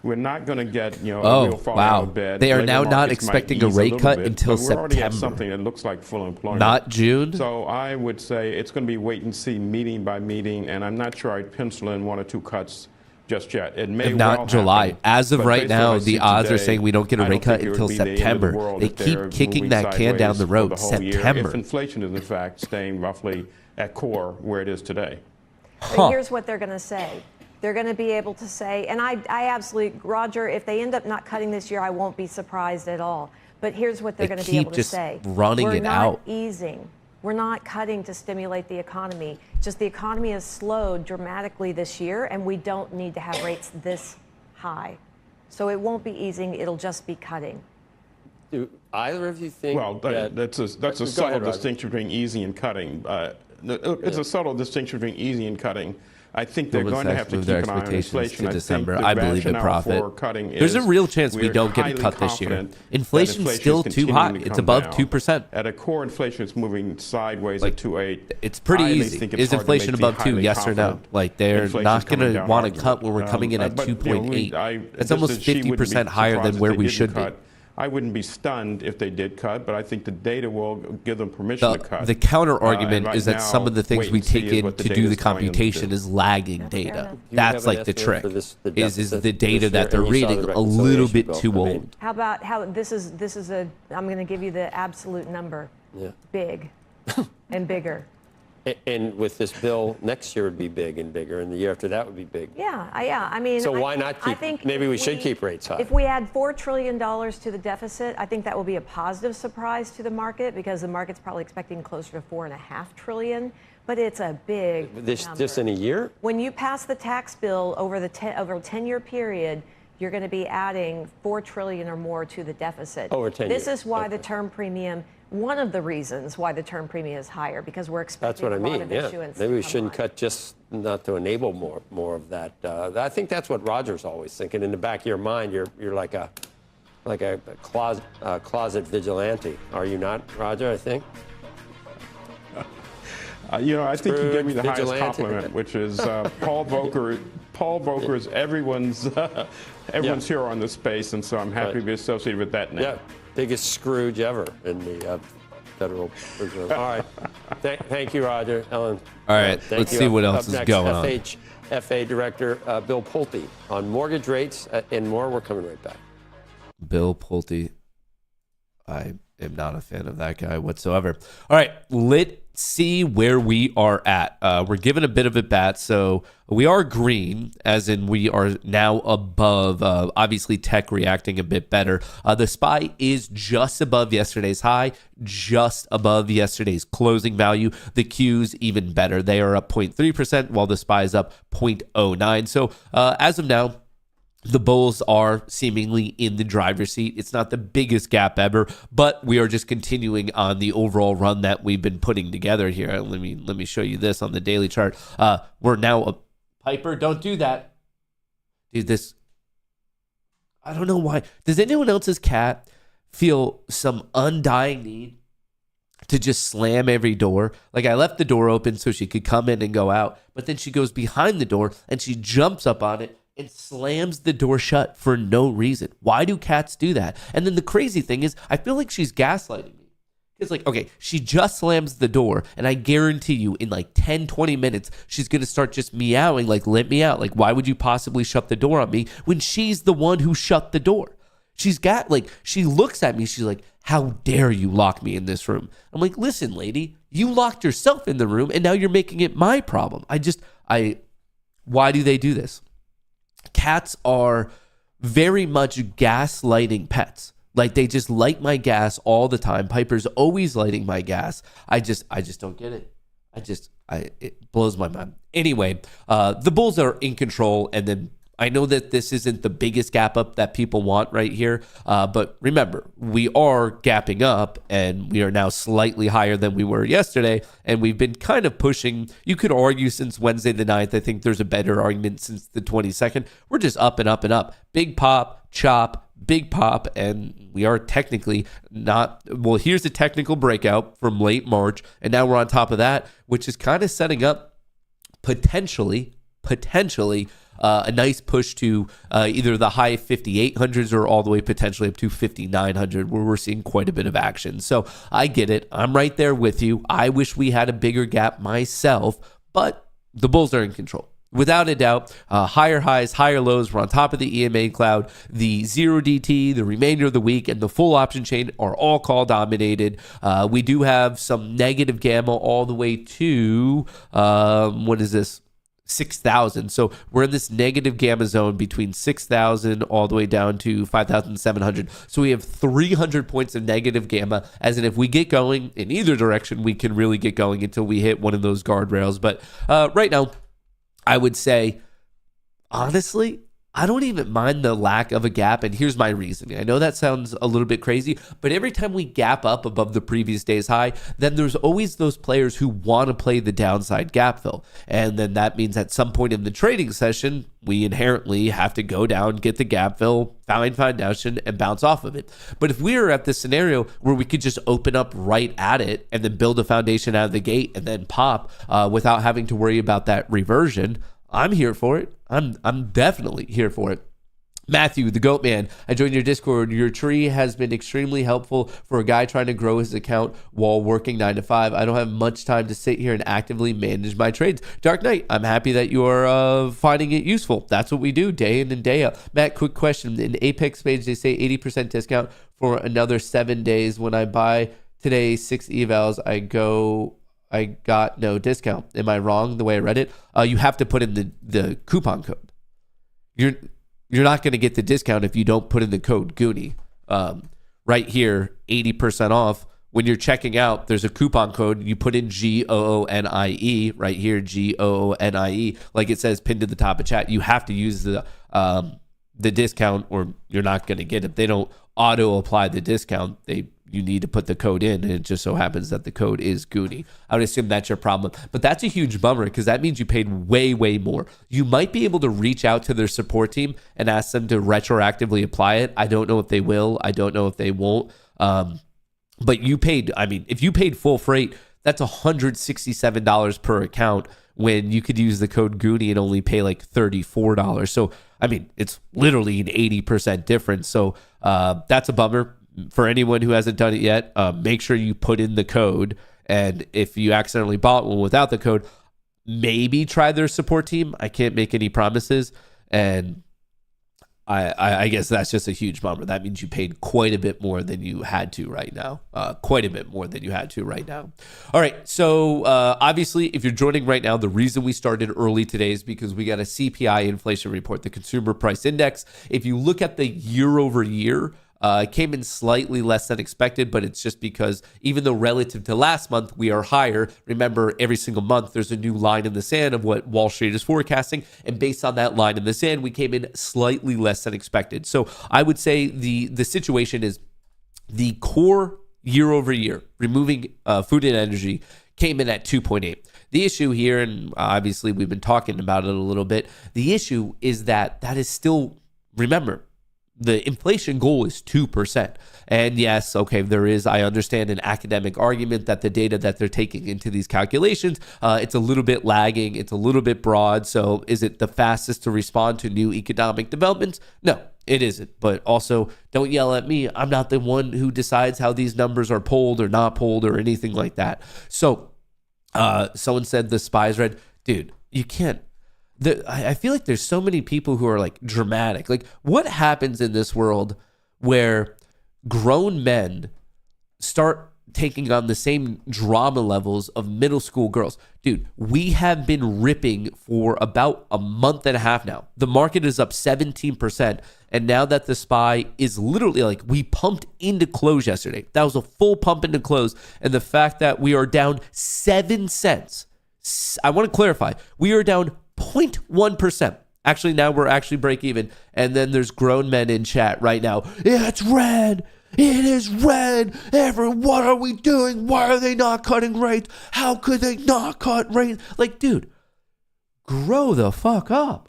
[SPEAKER 8] We're not going to get, a real fall out of bed.
[SPEAKER 2] They are
[SPEAKER 8] Labor
[SPEAKER 2] now not
[SPEAKER 8] markets might
[SPEAKER 2] expecting a
[SPEAKER 8] ease
[SPEAKER 2] rate
[SPEAKER 8] little
[SPEAKER 2] cut
[SPEAKER 8] bit,
[SPEAKER 2] until
[SPEAKER 8] but we're already at
[SPEAKER 2] September.
[SPEAKER 8] something that looks like full employment.
[SPEAKER 2] Not June?
[SPEAKER 8] So I would say it's going to be wait and see, meeting by meeting, and I'm not sure I'd pencil in 1 or 2 cuts just yet. It may
[SPEAKER 2] If not
[SPEAKER 8] well
[SPEAKER 2] July.
[SPEAKER 8] happen,
[SPEAKER 2] As of
[SPEAKER 8] but
[SPEAKER 2] right
[SPEAKER 8] based on what
[SPEAKER 2] now,
[SPEAKER 8] I
[SPEAKER 2] the
[SPEAKER 8] see
[SPEAKER 2] odds are
[SPEAKER 8] today,
[SPEAKER 2] saying we don't get a
[SPEAKER 8] I
[SPEAKER 2] rate cut
[SPEAKER 8] think it would
[SPEAKER 2] until
[SPEAKER 8] be the end of the
[SPEAKER 2] September.
[SPEAKER 8] world
[SPEAKER 2] They
[SPEAKER 8] if
[SPEAKER 2] keep
[SPEAKER 8] they're
[SPEAKER 2] kicking
[SPEAKER 8] moving
[SPEAKER 2] that can down
[SPEAKER 8] sideways
[SPEAKER 2] the
[SPEAKER 8] for
[SPEAKER 2] road.
[SPEAKER 8] the whole year,
[SPEAKER 2] September.
[SPEAKER 8] if inflation is in fact staying roughly at core where it is today.
[SPEAKER 9] But here's what they're going to say. They're going to be able to say, and I absolutely, Roger, if they end up not cutting this year, I won't be surprised at all. But here's what they're
[SPEAKER 2] They
[SPEAKER 9] going to be able
[SPEAKER 2] keep
[SPEAKER 9] to
[SPEAKER 2] just
[SPEAKER 9] say.
[SPEAKER 2] running
[SPEAKER 9] We're
[SPEAKER 2] it
[SPEAKER 9] not
[SPEAKER 2] out.
[SPEAKER 9] easing. We're not cutting to stimulate the economy. Just the economy has slowed dramatically this year, and we don't need to have rates this high. So it won't be easing. It'll just be cutting.
[SPEAKER 5] Do either of you think
[SPEAKER 8] Well, that's a
[SPEAKER 5] Go
[SPEAKER 8] subtle
[SPEAKER 5] ahead, Roger.
[SPEAKER 8] distinction between easy and cutting. It's a subtle distinction between easy and cutting. I think they're
[SPEAKER 2] Goldman
[SPEAKER 8] going to
[SPEAKER 2] Sachs
[SPEAKER 8] have to
[SPEAKER 2] moved
[SPEAKER 8] keep
[SPEAKER 2] their
[SPEAKER 8] an eye on
[SPEAKER 2] expectations
[SPEAKER 8] inflation.
[SPEAKER 2] to
[SPEAKER 8] I think
[SPEAKER 2] December.
[SPEAKER 8] the
[SPEAKER 2] I believe in
[SPEAKER 8] rationale
[SPEAKER 2] profit.
[SPEAKER 8] for cutting
[SPEAKER 2] There's a
[SPEAKER 8] is
[SPEAKER 2] real chance we
[SPEAKER 8] we're
[SPEAKER 2] don't get a
[SPEAKER 8] highly
[SPEAKER 2] cut this year.
[SPEAKER 8] confident that
[SPEAKER 2] Inflation's
[SPEAKER 8] inflation
[SPEAKER 2] still
[SPEAKER 8] is
[SPEAKER 2] too
[SPEAKER 8] continuing
[SPEAKER 2] high.
[SPEAKER 8] to
[SPEAKER 2] It's
[SPEAKER 8] come
[SPEAKER 2] above
[SPEAKER 8] down.
[SPEAKER 2] 2%.
[SPEAKER 8] At a core, inflation is moving sideways
[SPEAKER 2] Like,
[SPEAKER 8] at 2.8.
[SPEAKER 2] It's pretty
[SPEAKER 8] I
[SPEAKER 2] easy.
[SPEAKER 8] think it's
[SPEAKER 2] Is
[SPEAKER 8] hard to
[SPEAKER 2] inflation
[SPEAKER 8] make the
[SPEAKER 2] above 2?
[SPEAKER 8] highly
[SPEAKER 2] Yes or no?
[SPEAKER 8] confident
[SPEAKER 2] Like, they're
[SPEAKER 8] inflation's
[SPEAKER 2] not going
[SPEAKER 8] coming
[SPEAKER 2] to
[SPEAKER 8] down
[SPEAKER 2] want to
[SPEAKER 8] argument.
[SPEAKER 2] cut when we're coming in at
[SPEAKER 8] But,
[SPEAKER 2] 2.8. That's
[SPEAKER 8] just
[SPEAKER 2] almost
[SPEAKER 8] as she wouldn't be
[SPEAKER 2] 50% higher
[SPEAKER 8] surprised
[SPEAKER 2] than
[SPEAKER 8] if
[SPEAKER 2] where
[SPEAKER 8] they
[SPEAKER 2] we
[SPEAKER 8] didn't
[SPEAKER 2] should be.
[SPEAKER 8] cut. I wouldn't be stunned if they did cut, but I think the data will give them permission to cut.
[SPEAKER 2] The counter argument
[SPEAKER 8] And right
[SPEAKER 2] is that
[SPEAKER 8] now,
[SPEAKER 2] some of the things
[SPEAKER 8] wait
[SPEAKER 2] we
[SPEAKER 8] and see
[SPEAKER 2] take
[SPEAKER 8] is
[SPEAKER 2] in
[SPEAKER 8] what
[SPEAKER 2] to
[SPEAKER 8] the
[SPEAKER 2] do the
[SPEAKER 8] data's telling them to
[SPEAKER 2] computation
[SPEAKER 8] do.
[SPEAKER 2] is lagging data.
[SPEAKER 5] Do you
[SPEAKER 2] That's
[SPEAKER 5] have an
[SPEAKER 2] like the
[SPEAKER 5] estimate
[SPEAKER 2] trick.
[SPEAKER 5] for this- the
[SPEAKER 2] Is
[SPEAKER 5] deficit
[SPEAKER 2] the data
[SPEAKER 5] this
[SPEAKER 2] that
[SPEAKER 5] year?
[SPEAKER 2] they're
[SPEAKER 5] And you saw the
[SPEAKER 2] reading a little bit
[SPEAKER 5] reconciliation
[SPEAKER 2] too
[SPEAKER 5] bill. I
[SPEAKER 2] old.
[SPEAKER 5] mean,
[SPEAKER 9] How about how this is a, I'm going to give you the absolute number.
[SPEAKER 5] Yeah.
[SPEAKER 9] Big and bigger.
[SPEAKER 5] And with this bill, next year would be big and bigger, and the year after that would be big.
[SPEAKER 9] Yeah. I mean,
[SPEAKER 5] So why not
[SPEAKER 9] I
[SPEAKER 5] keep?
[SPEAKER 9] think
[SPEAKER 5] Maybe we
[SPEAKER 9] if
[SPEAKER 5] should keep rates high.
[SPEAKER 9] If we add $4 trillion to the deficit, I think that will be a positive surprise to the market because the market's probably expecting closer to $4.5 trillion. But it's a big number.
[SPEAKER 5] This in a year?
[SPEAKER 9] When you pass the tax bill over a 10-year period, you're going to be adding $4 trillion or more to the deficit.
[SPEAKER 5] Over 10 years.
[SPEAKER 9] This is why the term premium. One of the reasons why the term premium is higher because we're expecting
[SPEAKER 5] That's what I
[SPEAKER 9] a lot
[SPEAKER 5] mean.
[SPEAKER 9] of
[SPEAKER 5] Yeah.
[SPEAKER 9] issuance.
[SPEAKER 5] Maybe we
[SPEAKER 9] to come
[SPEAKER 5] shouldn't
[SPEAKER 9] on.
[SPEAKER 5] cut just not to enable more of that. I think that's what Roger's always thinking. In the back of your mind, you're like a closet vigilante. Are you not, Roger? I think.
[SPEAKER 8] I think you gave me the highest
[SPEAKER 5] Vigilante.
[SPEAKER 8] compliment, which is Paul Volcker. Paul Volcker is everyone's hero on this space, and so I'm happy to be associated with that name.
[SPEAKER 5] Yeah, biggest Scrooge ever in the Federal Reserve. All right. Thank you, Roger. Ellen.
[SPEAKER 2] All right,
[SPEAKER 5] Thank
[SPEAKER 2] let's
[SPEAKER 5] you.
[SPEAKER 2] see what
[SPEAKER 5] Up
[SPEAKER 2] else is
[SPEAKER 5] next,
[SPEAKER 2] going on.
[SPEAKER 5] FA Director Bill Pulte on mortgage rates and more. We're coming right back.
[SPEAKER 2] Bill Pulte. I am not a fan of that guy whatsoever. All right, let's see where we are at. We're giving a bit of a bat, so we are green, as in we are now above, obviously tech reacting a bit better. The SPY is just above yesterday's high, just above yesterday's closing value. The Qs even better. They are up 0.3%, while the SPY is up 0.09. So as of now, the bulls are seemingly in the driver's seat. It's not the biggest gap ever, but we are just continuing on the overall run that we've been putting together here. Let me show you this on the daily chart. We're now Piper, don't do that. Dude, this, I don't know why. Does anyone else's cat feel some undying need to just slam every door? Like, I left the door open so she could come in and go out, but then she goes behind the door and she jumps up on it and slams the door shut for no reason. Why do cats do that? And then the crazy thing is, I feel like she's gaslighting me. It's like, okay, she just slams the door, and I guarantee you in like 10, 20 minutes, she's going to start just meowing like, let me out. Like, why would you possibly shut the door on me when she's the one who shut the door? She's got, like, she looks at me, she's like, how dare you lock me in this room? I'm like, listen, lady, you locked yourself in the room, and now you're making it my problem. Why do they do this? Cats are very much gaslighting pets. Like, they just light my gas all the time. Piper's always lighting my gas. I just don't get it. It blows my mind. Anyway, the bulls are in control, and then I know that this isn't the biggest gap up that people want right here, but remember, we are gapping up, and we are now slightly higher than we were yesterday, and we've been kind of pushing. You could argue since Wednesday the 9th. I think there's a better argument since the 22nd. We're just up and up and up. Big pop, chop, big pop, and we are technically not. Well, here's a technical breakout from late March, and now we're on top of that, which is kind of setting up potentially a nice push to either the high 5,800s or all the way potentially up to 5,900, where we're seeing quite a bit of action. So I get it. I'm right there with you. I wish we had a bigger gap myself, but the bulls are in control. Without a doubt, higher highs, higher lows. We're on top of the EMA cloud. The 0DT, the remainder of the week, and the full option chain are all call dominated. We do have some negative gamma all the way to, what is this? 6,000. So we're in this negative gamma zone between 6,000 all the way down to 5,700. So we have 300 points of negative gamma, as in if we get going in either direction, we can really get going until we hit one of those guardrails. But right now, I would say, honestly, I don't even mind the lack of a gap, and here's my reasoning. I know that sounds a little bit crazy, but every time we gap up above the previous day's high, then there's always those players who want to play the downside gap fill. And then that means at some point in the trading session, we inherently have to go down, get the gap fill, find foundation, and bounce off of it. But if we are at this scenario where we could just open up right at it and then build a foundation out of the gate and then pop without having to worry about that reversion, I'm here for it. I'm definitely here for it. Matthew, the Goat Man, I joined your Discord. Your tree has been extremely helpful for a guy trying to grow his account while working 9 to 5. I don't have much time to sit here and actively manage my trades. Dark Knight, I'm happy that you are finding it useful. That's what we do day in and day out. Matt, quick question. In Apex page, they say 80% discount for another 7 days. When I buy today 6 evals, I go I got no discount. Am I wrong the way I read it? You have to put in the coupon code. You're not going to get the discount if you don't put in the code Goonie. Right here, 80% off. When you're checking out, there's a coupon code. You put in GOONIE right here, GOONIE, like it says pinned to the top of chat. You have to use the discount, or you're not going to get it. They don't auto apply the discount. You need to put the code in, and it just so happens that the code is Goonie. I would assume that's your problem, but that's a huge bummer because that means you paid way, way more. You might be able to reach out to their support team and ask them to retroactively apply it. I don't know if they will. I don't know if they won't. But you paid, I mean, if you paid full freight, that's $167 per account when you could use the code Goonie and only pay like $34. So, I mean, it's literally an 80% difference. So that's a bummer. For anyone who hasn't done it yet, make sure you put in the code. And if you accidentally bought one without the code, maybe try their support team. I can't make any promises. And I guess that's just a huge bummer. That means you paid quite a bit more than you had to right now. Quite a bit more than you had to right now. All right. So obviously, if you're joining right now, the reason we started early today is because we got a CPI inflation report, the Consumer Price Index. If you look at the year over year, it came in slightly less than expected, but it's just because even though relative to last month, we are higher. Remember, every single month, there's a new line in the sand of what Wall Street is forecasting. And based on that line in the sand, we came in slightly less than expected. So I would say the situation is the core year over year, removing food and energy, came in at 2.8. The issue here, and obviously we've been talking about it a little bit, the issue is that is still, remember, the inflation goal is 2%. And yes, okay, there is, I understand, an academic argument that the data that they're taking into these calculations, it's a little bit lagging, it's a little bit broad. So is it the fastest to respond to new economic developments? No, it isn't. But also, don't yell at me. I'm not the one who decides how these numbers are pulled or not pulled or anything like that. So someone said the SPY's read. Dude, you can't. I feel like there's so many people who are like dramatic. Like, what happens in this world where grown men start taking on the same drama levels of middle school girls? Dude, we have been ripping for about a month and a half now. The market is up 17%. And now that the SPY is literally like, we pumped into close yesterday. That was a full pump into close. And the fact that we are down 7 cents. I want to clarify. We are down 0.1%. Actually, now we're actually break even. And then there's grown men in chat right now. It's red. It is red. What are we doing? Why are they not cutting rates? How could they not cut rates? Like, dude, grow the fuck up.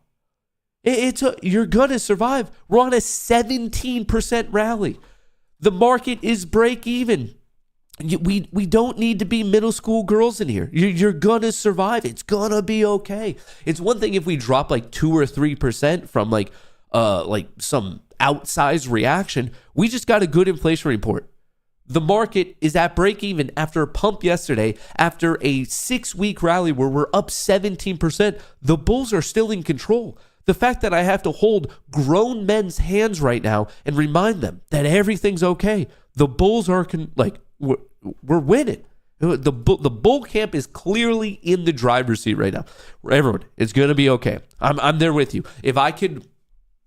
[SPEAKER 2] You're going to survive. We're on a 17% rally. The market is break even. We don't need to be middle school girls in here. You're gonna survive. It's gonna be okay. It's one thing if we drop like 2 or 3% from like some outsized reaction. We just got a good inflation report. The market is at break even after a pump yesterday, after a 6-week rally where we're up 17%. The bulls are still in control. The fact that I have to hold grown men's hands right now and remind them that everything's okay. The bulls are we're winning. The bull camp is clearly in the driver's seat right now. Everyone, it's going to be okay. I'm there with you. If I could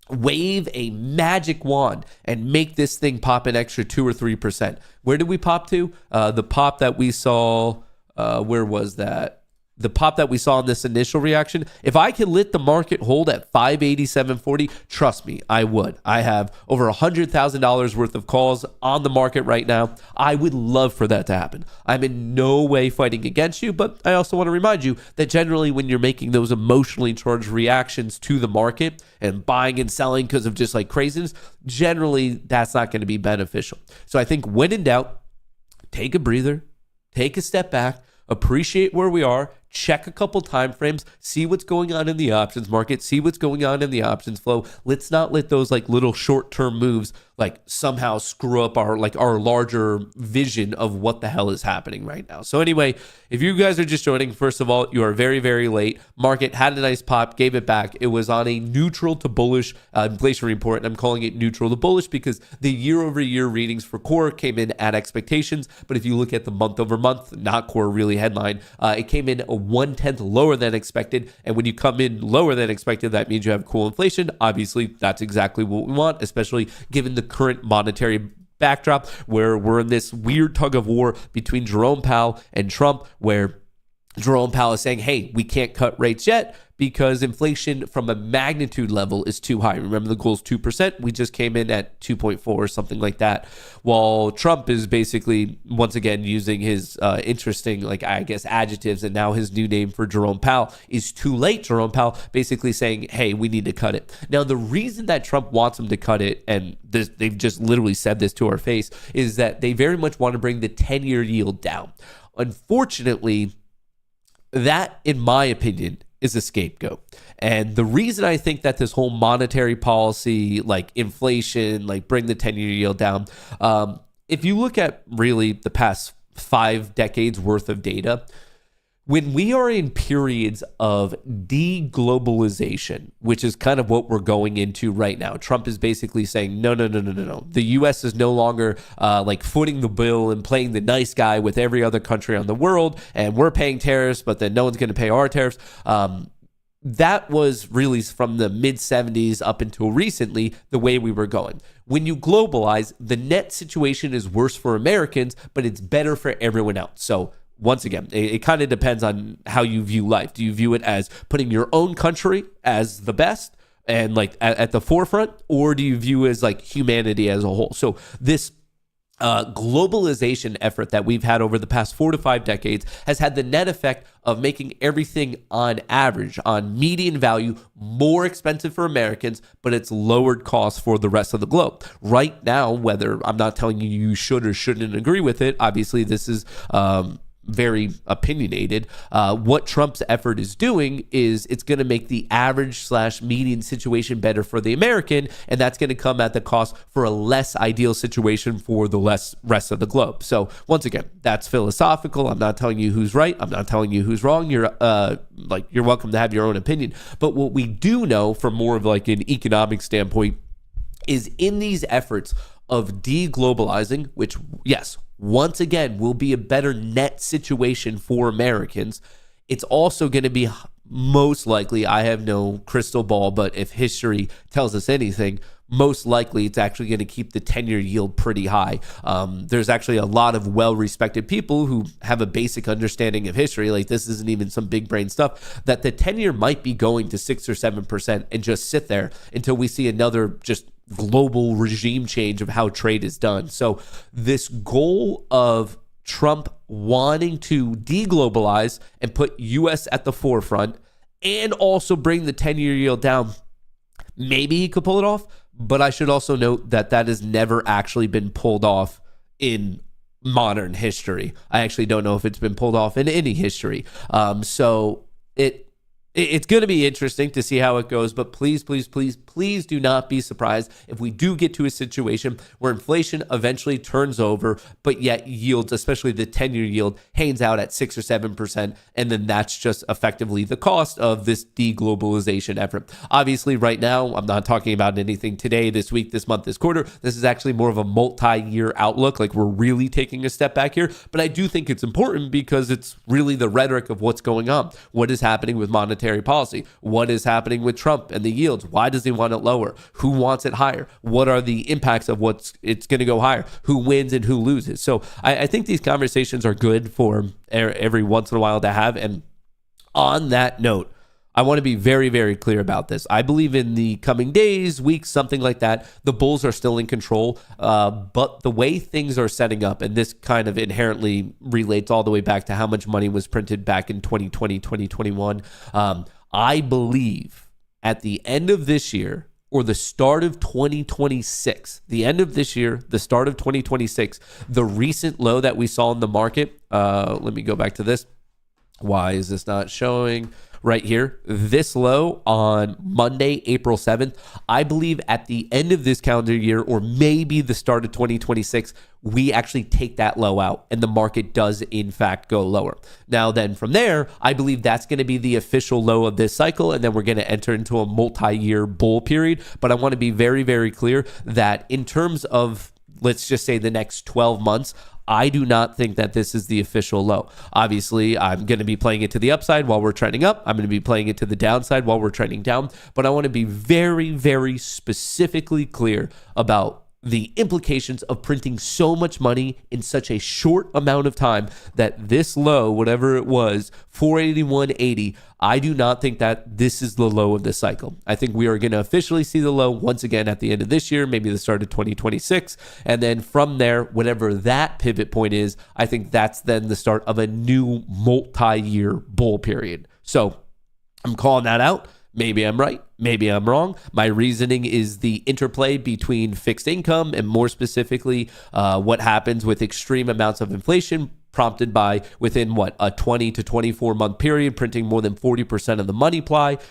[SPEAKER 2] wave a magic wand and make this thing pop an extra 2 or 3%, where did we pop to? The pop that we saw, where was that? The pop that we saw in this initial reaction, if I could let the market hold at 587.40, trust me, I would. I have over $100,000 worth of calls on the market right now. I would love for that to happen. I'm in no way fighting against you, but I also want to remind you that generally when you're making those emotionally charged reactions to the market and buying and selling because of just like craziness, generally that's not going to be beneficial. So I think when in doubt, take a breather, take a step back, appreciate where we are, check a couple time frames, see what's going on in the options market, see what's going on in the options flow. Let's not let those like little short-term moves like somehow screw up our larger vision of what the hell is happening right now. So anyway, if you guys are just joining, first of all, you are very, very late. Market had a nice pop, gave it back. It was on a neutral to bullish inflation report, and I'm calling it neutral to bullish because the year-over-year readings for core came in at expectations. But if you look at the month-over-month, not core really headline, it came in a 1/10 lower than expected. And when you come in lower than expected, that means you have cool inflation. Obviously, that's exactly what we want, especially given the current monetary backdrop where we're in this weird tug of war between Jerome Powell and Trump, where Jerome Powell is saying, hey, we can't cut rates yet because inflation from a magnitude level is too high. Remember, the goal is 2%. We just came in at 2.4 or something like that. While Trump is basically, once again, using his interesting, adjectives, and now his new name for Jerome Powell is too late. Jerome Powell basically saying, hey, we need to cut it. Now, the reason that Trump wants him to cut it, and they've just literally said this to our face, is that they very much want to bring the 10-year yield down. Unfortunately, that, in my opinion, is a scapegoat. And the reason I think that this whole monetary policy, like inflation, like bring the 10-year yield down, if you look at really the past 5 decades worth of data, when we are in periods of deglobalization, which is kind of what we're going into right now, Trump is basically saying, no. The U.S. is no longer footing the bill and playing the nice guy with every other country on the world, and we're paying tariffs, but then no one's going to pay our tariffs. That was really from the mid-70s up until recently the way we were going. When you globalize, the net situation is worse for Americans, but it's better for everyone else. So once again, it kind of depends on how you view life. Do you view it as putting your own country as the best and like at the forefront, or do you view it as like humanity as a whole? So this globalization effort that we've had over the past 4 to 5 decades has had the net effect of making everything on average, on median value, more expensive for Americans, but it's lowered costs for the rest of the globe. Right now, whether I'm not telling you should or shouldn't agree with it, obviously this is very opinionated. What Trump's effort is doing is it's going to make the average / median situation better for the American, and that's going to come at the cost for a less ideal situation for the rest of the globe. So once again, that's philosophical. I'm not telling you who's right. I'm not telling you who's wrong. You're welcome to have your own opinion. But what we do know from more of like an economic standpoint is in these efforts of deglobalizing, which, yes, once again, will be a better net situation for Americans. It's also going to be most likely, I have no crystal ball, but if history tells us anything, most likely it's actually going to keep the 10-year yield pretty high. There's actually a lot of well-respected people who have a basic understanding of history, like this isn't even some big brain stuff, that the 10-year might be going to 6 or 7% and just sit there until we see another just global regime change of how trade is done. So this goal of Trump wanting to deglobalize and put U.S. at the forefront and also bring the 10-year yield down, maybe he could pull it off, but I should also note that that has never actually been pulled off in modern history. I actually don't know if it's been pulled off in any history. So it's going to be interesting to see how it goes, but please do not be surprised if we do get to a situation where inflation eventually turns over, but yet yields, especially the 10-year yield, hangs out at 6 or 7%, and then that's just effectively the cost of this deglobalization effort. Obviously, right now, I'm not talking about anything today, this week, this month, this quarter. This is actually more of a multi-year outlook, like we're really taking a step back here, but I do think it's important because it's really the rhetoric of what's going on. What is happening with monetary policy? What is happening with Trump and the yields? Why does he want it lower? Who wants it higher? What are the impacts of it's going to go higher? Who wins and who loses? So I think these conversations are good for every once in a while to have. And on that note, I want to be very, very clear about this. I believe in the coming days, weeks, something like that, the bulls are still in control. But the way things are setting up, and this kind of inherently relates all the way back to how much money was printed back in 2020, 2021. I believe at the end of this year or the start of 2026, the end of this year, the start of 2026, the recent low that we saw in the market, let me go back to this. Why is this not showing? Right here, this low on Monday, April 7th. I believe at the end of this calendar year, or maybe the start of 2026, we actually take that low out and the market does in fact go lower. Now then from there, I believe that's going to be the official low of this cycle, and then we're going to enter into a multi-year bull period. But I want to be very, very clear that in terms of, let's just say, the next 12 months, I do not think that this is the official low. Obviously, I'm going to be playing it to the upside while we're trending up. I'm going to be playing it to the downside while we're trending down. But I want to be very, very specifically clear about the implications of printing so much money in such a short amount of time, that this low, whatever it was, 481.80, I do not think that this is the low of this cycle. I think we are going to officially see the low once again at the end of this year, maybe the start of 2026. And then from there, whatever that pivot point is, I think that's then the start of a new multi-year bull period. So I'm calling that out. Maybe I'm right. Maybe I'm wrong. My reasoning is the interplay between fixed income and more specifically what happens with extreme amounts of inflation prompted by within a 20 to 24 month period, printing more than 40% of the money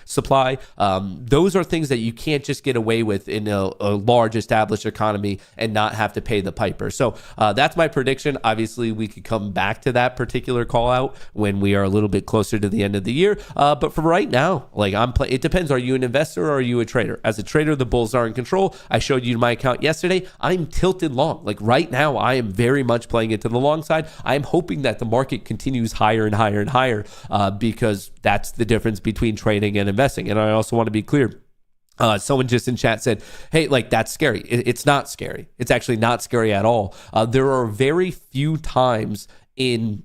[SPEAKER 2] supply. Those are things that you can't just get away with in a large established economy and not have to pay the piper. So that's my prediction. Obviously, we could come back to that particular call out when we are a little bit closer to the end of the year. But for right now, it depends. Are you an investor or are you a trader? As a trader, the bulls are in control. I showed you my account yesterday. I'm tilted long. Right now, I am very much playing it to the long side. I'm hoping that the market continues higher and higher and higher because that's the difference between trading and investing. And I also want to be clear. Someone just in chat said, hey, that's scary. It's not scary. It's actually not scary at all. There are very few times in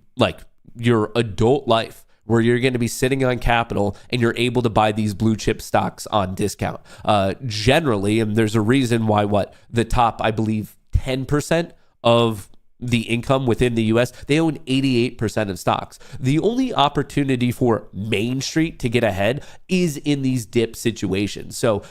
[SPEAKER 2] your adult life where you're going to be sitting on capital and you're able to buy these blue chip stocks on discount. Generally, and there's a reason why the top, I believe, 10% of the income within the US, they own 88% of stocks. The only opportunity for Main Street to get ahead is in these dip situations. So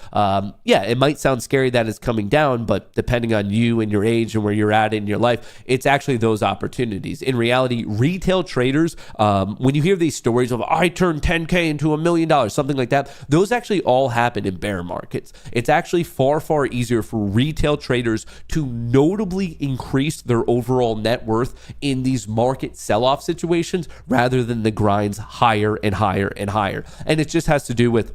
[SPEAKER 2] it might sound scary that it's coming down, but depending on you and your age and where you're at in your life, it's actually those opportunities. In reality, retail traders, when you hear these stories of I turned 10K into $1 million, something like that, those actually all happen in bear markets. It's actually far, far easier for retail traders to notably increase their overall net worth in these market sell-off situations rather than the grinds higher and higher and higher. And it just has to do with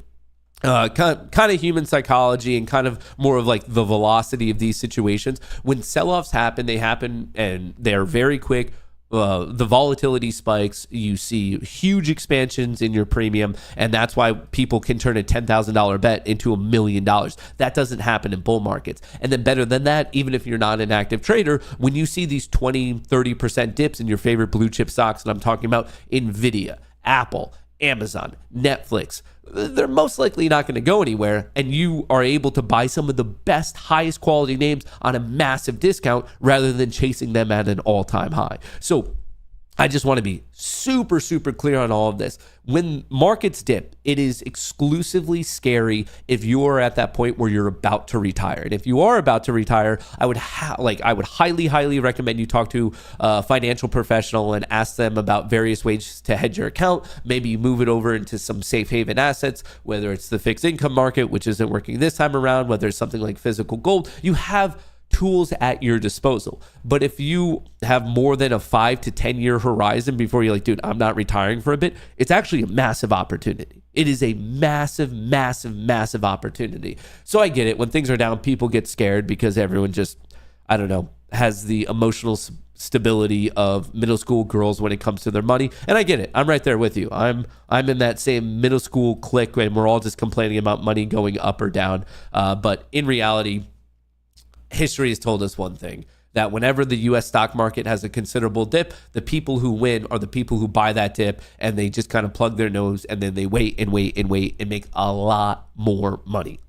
[SPEAKER 2] kind of human psychology and kind of more of the velocity of these situations. When sell-offs happen, they happen and they're very quick. The volatility spikes, you see huge expansions in your premium, and that's why people can turn a $10,000 bet into $1 million. That doesn't happen in bull markets. And then better than that, even if you're not an active trader, when you see these 20, 30% dips in your favorite blue chip stocks, and I'm talking about Nvidia, Apple, Amazon, Netflix, they're most likely not going to go anywhere, and you are able to buy some of the best, highest quality names on a massive discount rather than chasing them at an all-time high. So I just want to be super, super clear on all of this. When markets dip, it is exclusively scary if you are at that point where you're about to retire. And if you are about to retire, I would highly, highly recommend you talk to a financial professional and ask them about various ways to hedge your account. Maybe you move it over into some safe haven assets, whether it's the fixed income market, which isn't working this time around, whether it's something like physical gold. You have tools at your disposal. But if you have more than a 5 to 10 year horizon before you're like, dude, I'm not retiring for a bit, it's actually a massive opportunity. It is a massive, massive, massive opportunity. So I get it. When things are down, people get scared because everyone just, I don't know, has the emotional stability of middle school girls when it comes to their money. And I get it. I'm right there with you. I'm in that same middle school clique and we're all just complaining about money going up or down. But in reality, history has told us one thing, that whenever the U.S. stock market has a considerable dip, the people who win are the people who buy that dip and they just kind of plug their nose and then they wait and wait and wait and make a lot more money.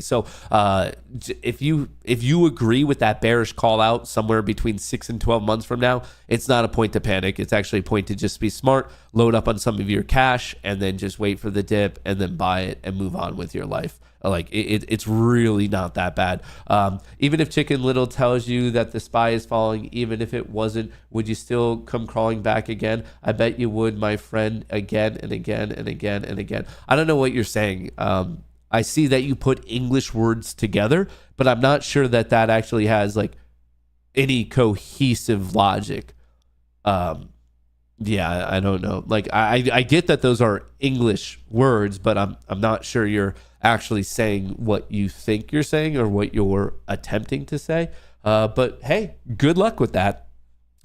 [SPEAKER 2] So if you agree with that bearish call out somewhere between 6 and 12 months from now, it's not a point to panic. It's actually a point to just be smart, load up on some of your cash and then just wait for the dip and then buy it and move on with your life. Like it's really not that bad. Even if Chicken Little tells you that the SPY is falling, even if it wasn't, would you still come crawling back again? I bet you would, my friend, again and again and again and again. I don't know what you're saying. I see that you put English words together, but I'm not sure that actually has like any cohesive logic. Yeah, I don't know. Like I get that those are English words, but I'm not sure you're actually saying what you think you're saying or what you're attempting to say. But hey, good luck with that.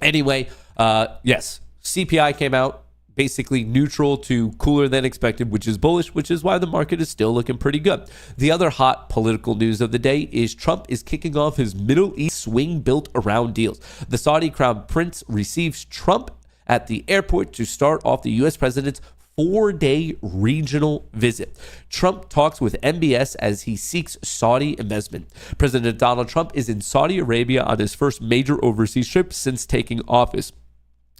[SPEAKER 2] Anyway, yes, CPI came out basically neutral to cooler than expected, which is bullish, which is why the market is still looking pretty good. The other hot political news of the day is Trump is kicking off his Middle East swing built around deals. The Saudi crown prince receives Trump at the airport to start off the U.S. president's 4-day regional visit. Trump talks with MBS as he seeks Saudi investment. President Donald Trump is in Saudi Arabia on his first major overseas trip since taking office.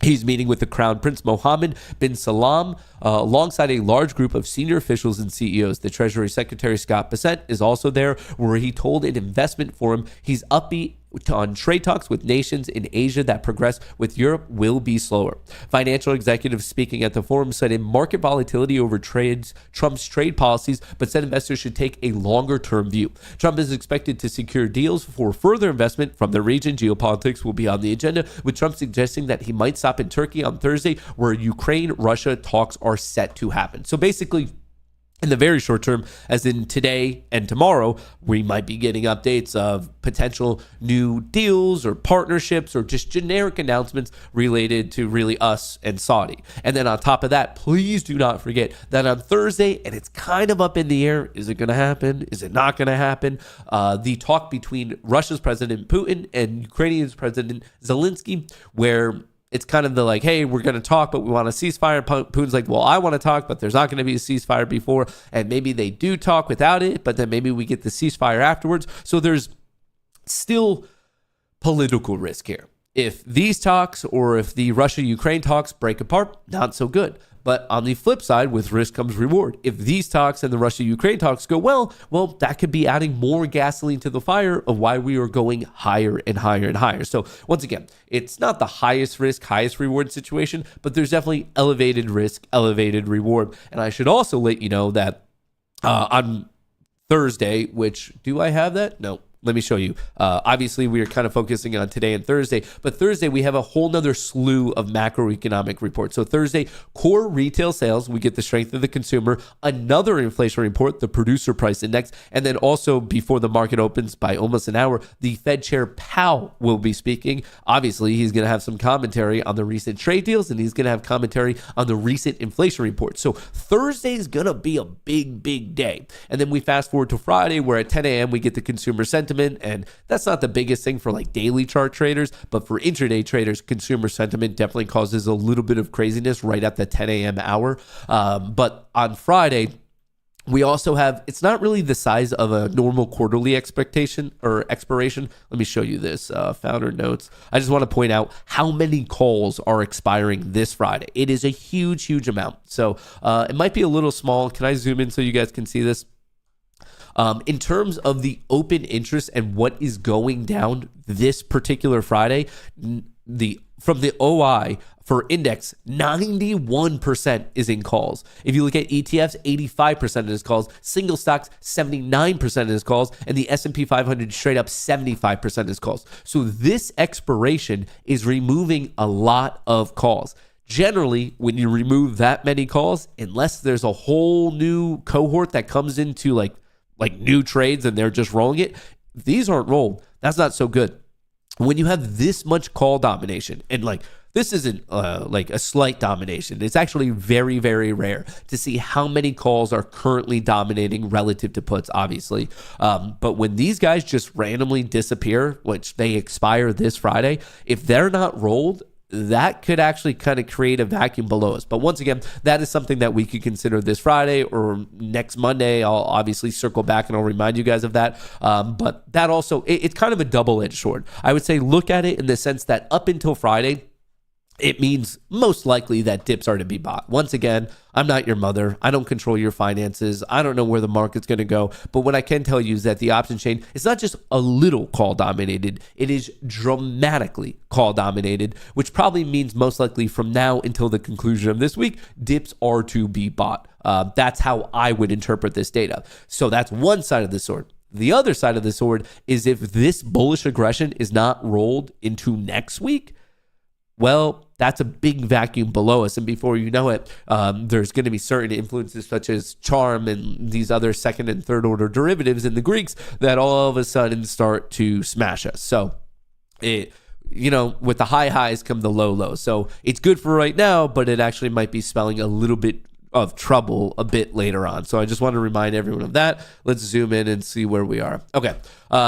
[SPEAKER 2] He's meeting with the Crown Prince Mohammed bin Salman alongside a large group of senior officials and CEOs. The Treasury Secretary Scott Bessent is also there, where he told an investment forum he's upbeat on trade talks with nations in Asia that progress with Europe will be slower. Financial executives speaking at the forum cited market volatility over Trump's trade policies, but said investors should take a longer-term view. Trump is expected to secure deals for further investment from the region. Geopolitics will be on the agenda, with Trump suggesting that he might stop in Turkey on Thursday, where Ukraine-Russia talks are set to happen. So basically, in the very short term, as in today and tomorrow, we might be getting updates of potential new deals or partnerships or just generic announcements related to really us and Saudi. And then on top of that, please do not forget that on Thursday, and it's kind of up in the air, is it going to happen? Is it not going to happen? The talk between Russia's President Putin and Ukrainian's President Zelensky, where it's kind of the like, hey, we're going to talk, but we want a ceasefire. Putin's like, well, I want to talk, but there's not going to be a ceasefire before. And maybe they do talk without it, but then maybe we get the ceasefire afterwards. So there's still political risk here. If these talks or if the Russia-Ukraine talks break apart, not so good. But on the flip side, with risk comes reward. If these talks and the Russia-Ukraine talks go well, that could be adding more gasoline to the fire of why we are going higher and higher and higher. So once again, it's not the highest risk, highest reward situation, but there's definitely elevated risk, elevated reward. And I should also let you know that on Thursday, which, do I have that? No. Let me show you. Obviously, we are kind of focusing on today and Thursday, but Thursday we have a whole nother slew of macroeconomic reports. So Thursday, core retail sales, we get the strength of the consumer, another inflation report, the producer price index, and then also before the market opens by almost an hour, the Fed Chair Powell will be speaking. Obviously, he's going to have some commentary on the recent trade deals, and he's going to have commentary on the recent inflation report. So Thursday is going to be a big, big day. And then we fast forward to Friday, where at 10 a.m. we get the consumer sentiment. And that's not the biggest thing for like daily chart traders, but for intraday traders, consumer sentiment definitely causes a little bit of craziness right at the 10 a.m. hour. But on Friday, we also have, it's not really the size of a normal quarterly expectation or expiration. Let me show you this founder notes. I just want to point out how many calls are expiring this Friday. It is a huge, huge amount. So it might be a little small. Can I zoom in so you guys can see this? In terms of the open interest and what is going down this particular Friday, from the OI for index, 91% is in calls. If you look at ETFs, 85% is calls. Single stocks, 79% is calls. And the S&P 500 straight up 75% is calls. So this expiration is removing a lot of calls. Generally, when you remove that many calls, unless there's a whole new cohort that comes into like new trades and they're just rolling it, if these aren't rolled, that's not so good. When you have this much call domination, and like this isn't like a slight domination, it's actually very, very rare to see how many calls are currently dominating relative to puts, obviously. But when these guys just randomly disappear, which they expire this Friday, if they're not rolled, that could actually kind of create a vacuum below us. But once again, that is something that we could consider this Friday or next Monday. I'll obviously circle back and I'll remind you guys of that. But that also, it's kind of a double-edged sword. I would say look at it in the sense that up until Friday, it means most likely that dips are to be bought. Once again, I'm not your mother. I don't control your finances. I don't know where the market's going to go. But what I can tell you is that the option chain is not just a little call dominated. It is dramatically call dominated, which probably means most likely from now until the conclusion of this week, dips are to be bought. That's how I would interpret this data. So that's one side of the sword. The other side of the sword is if this bullish aggression is not rolled into next week, well, that's a big vacuum below us. And before you know it, there's going to be certain influences such as charm and these other second and third order derivatives in the Greeks that all of a sudden start to smash us. So with the high highs come the low lows. So it's good for right now, but it actually might be spelling a little bit of trouble a bit later on. So I just want to remind everyone of that. Let's zoom in and see where we are. Okay.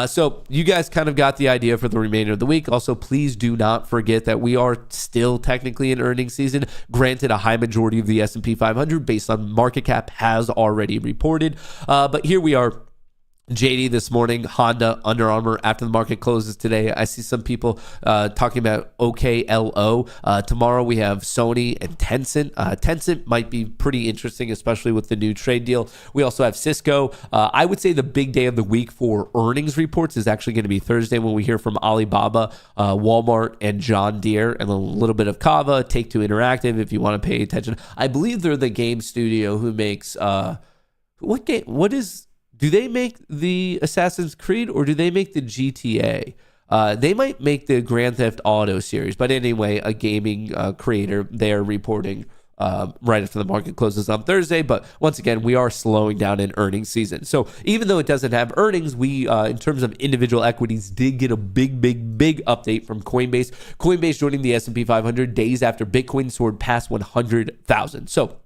[SPEAKER 2] So you guys kind of got the idea for the remainder of the week. Also, please do not forget that we are still technically in earnings season. Granted, a high majority of the S&P 500 based on market cap has already reported. But here we are. JD this morning, Honda, Under Armour, after the market closes today. I see some people talking about OKLO. Tomorrow we have Sony and Tencent. Tencent might be pretty interesting, especially with the new trade deal. We also have Cisco. I would say the big day of the week for earnings reports is actually going to be Thursday when we hear from Alibaba, Walmart, and John Deere, and a little bit of Kava, Take-Two Interactive if you want to pay attention. I believe they're the game studio who makes... Do they make the Assassin's Creed or do they make the GTA? They might make the Grand Theft Auto series, but anyway, a gaming creator, they're reporting right after the market closes on Thursday. But once again, we are slowing down in earnings season. So even though it doesn't have earnings, we, in terms of individual equities, did get a big update from Coinbase. Coinbase joining the S&P 500 days after Bitcoin soared past 100,000. So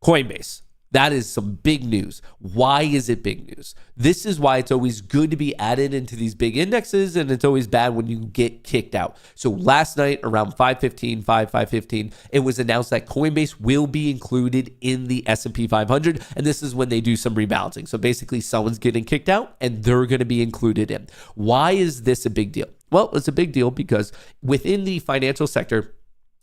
[SPEAKER 2] Coinbase. That is some big news. Why is it big news? This is why it's always good to be added into these big indexes, and it's always bad when you get kicked out. So last night around 5:15, it was announced that Coinbase will be included in the S&P 500, and this is when they do some rebalancing. So basically someone's getting kicked out, and they're going to be included in. Why is this a big deal? Well, it's a big deal because within the financial sector,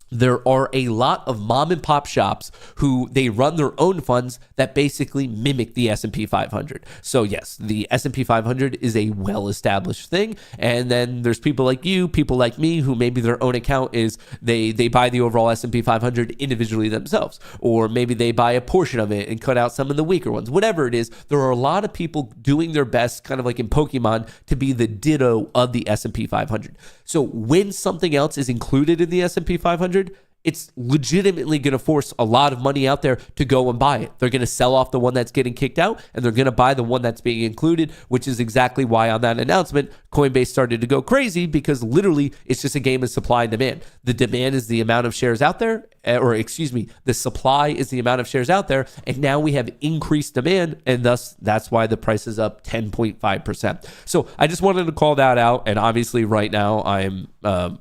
[SPEAKER 2] there are a lot of mom and pop shops who they run their own funds that basically mimic the S&P 500. So yes, the S&P 500 is a well-established thing. And then there's people like you, people like me, who maybe their own account is they buy the overall S&P 500 individually themselves. Or maybe they buy a portion of it and cut out some of the weaker ones. Whatever it is, there are a lot of people doing their best, kind of like in Pokemon, to be the ditto of the S&P 500. So when something else is included in the S&P 500, it's legitimately going to force a lot of money out there to go and buy it. They're going to sell off the one that's getting kicked out, and they're going to buy the one that's being included, which is exactly why on that announcement, Coinbase started to go crazy, because literally it's just a game of supply and demand. The demand is the amount of shares out there, the supply is the amount of shares out there, and now we have increased demand, and thus that's why the price is up 10.5%. So I just wanted to call that out, and obviously right now I'm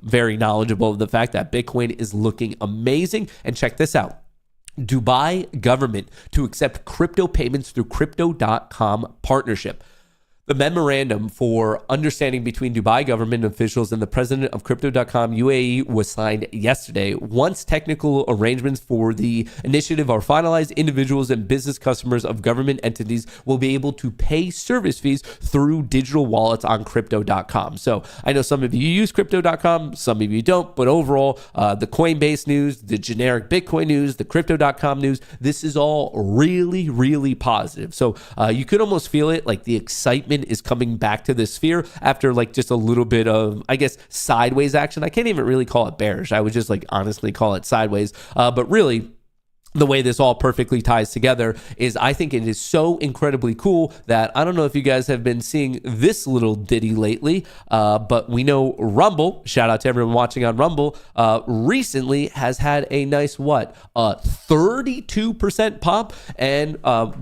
[SPEAKER 2] very knowledgeable of the fact that Bitcoin is looking amazing. And check this out. Dubai government to accept crypto payments through Crypto.com partnership. The memorandum for understanding between Dubai government officials and the president of Crypto.com UAE was signed yesterday. Once technical arrangements for the initiative are finalized, individuals and business customers of government entities will be able to pay service fees through digital wallets on Crypto.com. So I know some of you use Crypto.com, some of you don't, but overall, the Coinbase news, the generic Bitcoin news, the Crypto.com news, this is all really, really positive. So you could almost feel it, like the excitement is coming back to the sphere after like just a little bit of, I guess, sideways action. I can't even really call it bearish. I would just like honestly call it sideways. But really, the way this all perfectly ties together is I think it is so incredibly cool that I don't know if you guys have been seeing this little ditty lately, but we know Rumble, shout out to everyone watching on Rumble, recently has had a nice 32% pop. And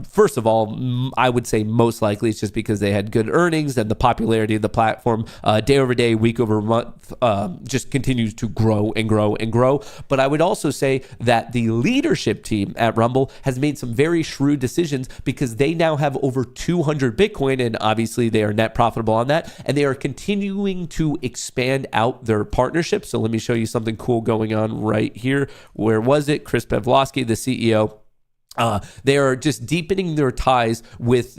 [SPEAKER 2] first of all, I would say most likely it's just because they had good earnings and the popularity of the platform day over day, week over month just continues to grow and grow and grow. But I would also say that the leadership team at Rumble has made some very shrewd decisions because they now have over 200 Bitcoin, and obviously they are net profitable on that, and they are continuing to expand out their partnership. So let me show you something cool going on right here. Where was it? Chris Pavlovsky, the CEO. They are just deepening their ties with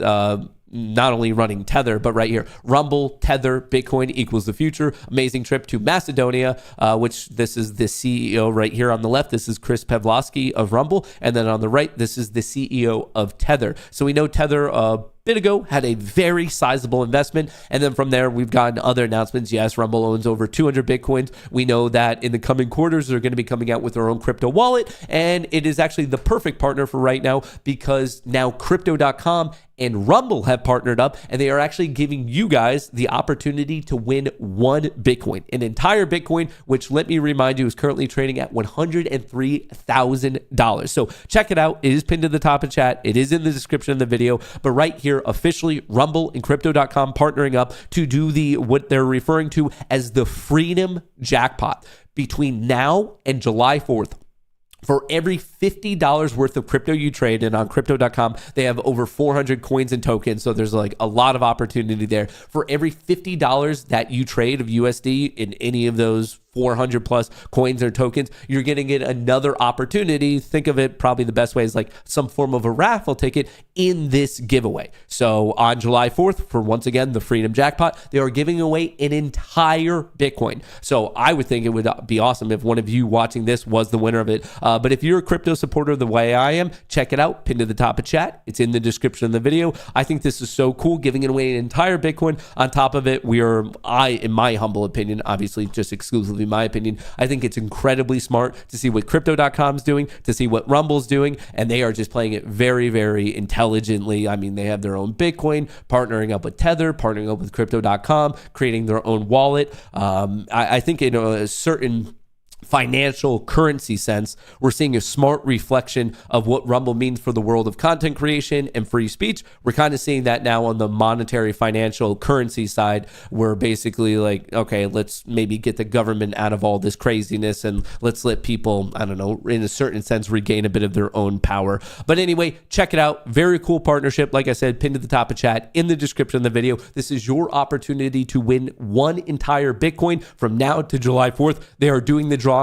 [SPEAKER 2] not only running Tether, but right here, Rumble, Tether, Bitcoin equals the future. Amazing trip to Macedonia, which this is the CEO right here on the left. This is Chris Pavlovsky of Rumble. And then on the right, this is the CEO of Tether. So we know Tether bit ago had a very sizable investment, and then from there we've gotten other announcements. Yes, Rumble owns over 200 Bitcoins. We know that in the coming quarters they're going to be coming out with their own crypto wallet, and it is actually the perfect partner for right now because now Crypto.com and Rumble have partnered up, and they are actually giving you guys the opportunity to win one Bitcoin, an entire Bitcoin, which, let me remind you, is currently trading at $103,000. So check it out. It is pinned to the top of chat. It is in the description of the video, but right here, officially, Rumble and Crypto.com partnering up to do what they're referring to as the Freedom Jackpot between now and July 4th. For every $50 worth of crypto you trade, and on Crypto.com, they have over 400 coins and tokens, so there's like a lot of opportunity there. For every $50 that you trade of USD in any of those 400 plus coins or tokens, you're going to get another opportunity. Think of it, probably the best way is like some form of a raffle ticket in this giveaway. So on July 4th, for once again, the Freedom Jackpot, they are giving away an entire Bitcoin. So I would think it would be awesome if one of you watching this was the winner of it. But if you're a crypto supporter the way I am, check it out, pinned to the top of chat. It's in the description of the video. I think this is so cool, giving it away an entire Bitcoin. On top of it, in my humble opinion, obviously just exclusively my opinion, I think it's incredibly smart to see what Crypto.com is doing, to see what Rumble's doing, and they are just playing it very, very intelligently. I mean, they have their own Bitcoin, partnering up with Tether, partnering up with Crypto.com, creating their own wallet. I think in a certain financial currency sense, we're seeing a smart reflection of what Rumble means for the world of content creation and free speech. We're kind of seeing that now on the monetary financial currency side. We're basically like, okay, let's maybe get the government out of all this craziness and let's let people, I don't know, in a certain sense, regain a bit of their own power. But anyway, check it out. Very cool partnership. Like I said, pinned to the top of chat in the description of the video. This is your opportunity to win one entire Bitcoin from now to July 4th. They are doing the drawing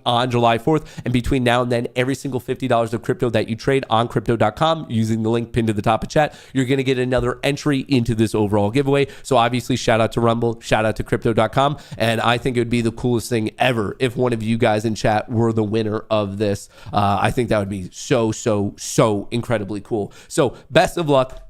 [SPEAKER 2] on July 4th. And between now and then, every single $50 of crypto that you trade on Crypto.com using the link pinned to the top of chat, you're going to get another entry into this overall giveaway. So obviously, shout out to Rumble, shout out to Crypto.com. And I think it would be the coolest thing ever if one of you guys in chat were the winner of this. I think that would be so incredibly cool. So best of luck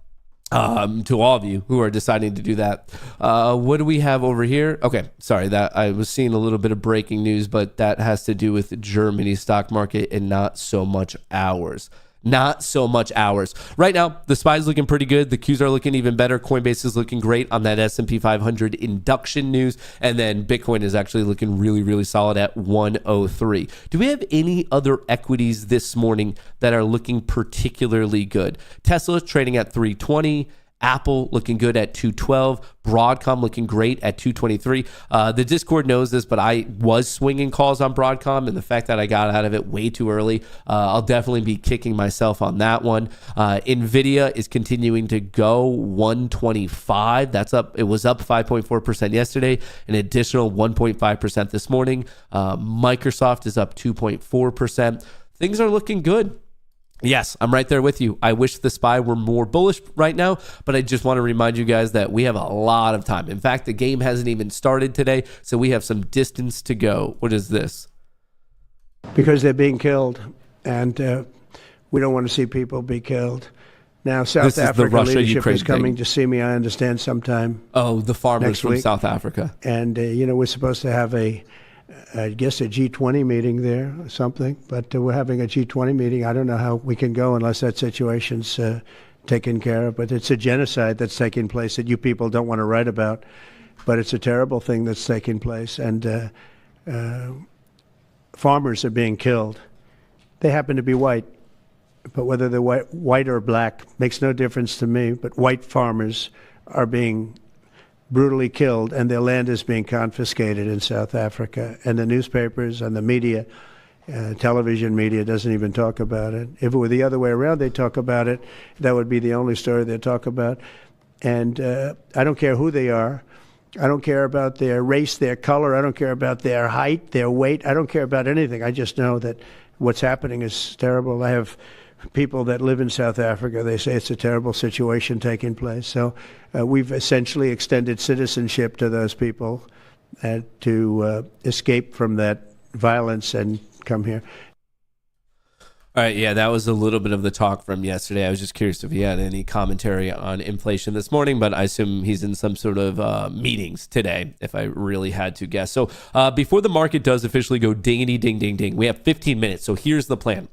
[SPEAKER 2] to all of you who are deciding to do that. What do we have over here? Okay, sorry, that I was seeing a little bit of breaking news, but that has to do with Germany's stock market and not so much ours. Not so much ours. Right now, the SPY is looking pretty good. The Qs are looking even better. Coinbase is looking great on that S&P 500 induction news. And then Bitcoin is actually looking really, really solid at 103. Do we have any other equities this morning that are looking particularly good? Tesla trading at 320. Apple looking good at 212. Broadcom looking great at 223. The Discord knows this, but I was swinging calls on Broadcom, and the fact that I got out of it way too early, I'll definitely be kicking myself on that one. Nvidia is continuing to go 125. That's up. It was up 5.4% yesterday, an additional 1.5% this morning. Microsoft is up 2.4%. Things are looking good. Yes, I'm right there with you. I wish the SPY were more bullish right now, but I just want to remind you guys that we have a lot of time. In fact, the game hasn't even started today, so we have some distance to go. What is this?
[SPEAKER 10] Because they're being killed, and we don't want to see people be killed. Now, South Africa leadership is coming to see me, I understand, sometime.
[SPEAKER 2] Oh, the farmers from
[SPEAKER 10] week.
[SPEAKER 2] South Africa.
[SPEAKER 10] And, we're supposed to have I guess a G20 meeting there or something, but we're having a G20 meeting. I don't know how we can go unless that situation's taken care of, but it's a genocide that's taking place that you people don't want to write about, but it's a terrible thing that's taking place, and farmers are being killed. They happen to be white, but whether they're white or black makes no difference to me, but white farmers are being brutally killed, and their land is being confiscated in South Africa. And the newspapers and the media Television media doesn't even talk about it. If it were the other way around, they talk about it. That would be the only story they talk about. And I don't care who they are. I don't care about their race, their color. I don't care about their height, their weight. I don't care about anything. I just know that what's happening is terrible. I have people that live in South Africa. They say it's a terrible situation taking place. So we've essentially extended citizenship to those people to escape from that violence and come here.
[SPEAKER 2] All right, yeah, that was a little bit of the talk from yesterday. I was just curious if he had any commentary on inflation this morning, but I assume he's in some sort of meetings today, if I really had to guess. So before the market does officially go dingity ding ding ding, we have 15 minutes. So here's the plan.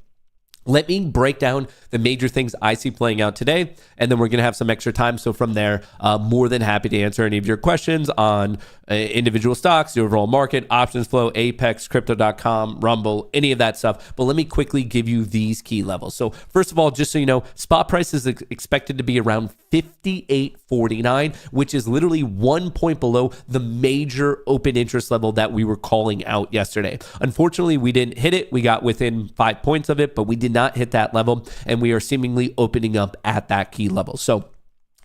[SPEAKER 2] Let me break down the major things I see playing out today, and then we're going to have some extra time. So from there, more than happy to answer any of your questions on individual stocks, the overall market, options flow, Apex, Crypto.com, Rumble, any of that stuff. But let me quickly give you these key levels. So first of all, just so you know, spot price is expected to be around 58.49, which is literally 1 point below the major open interest level that we were calling out yesterday. Unfortunately, we didn't hit it. We got within 5 points of it, but we did not hit that level, and we are seemingly opening up at that key level. So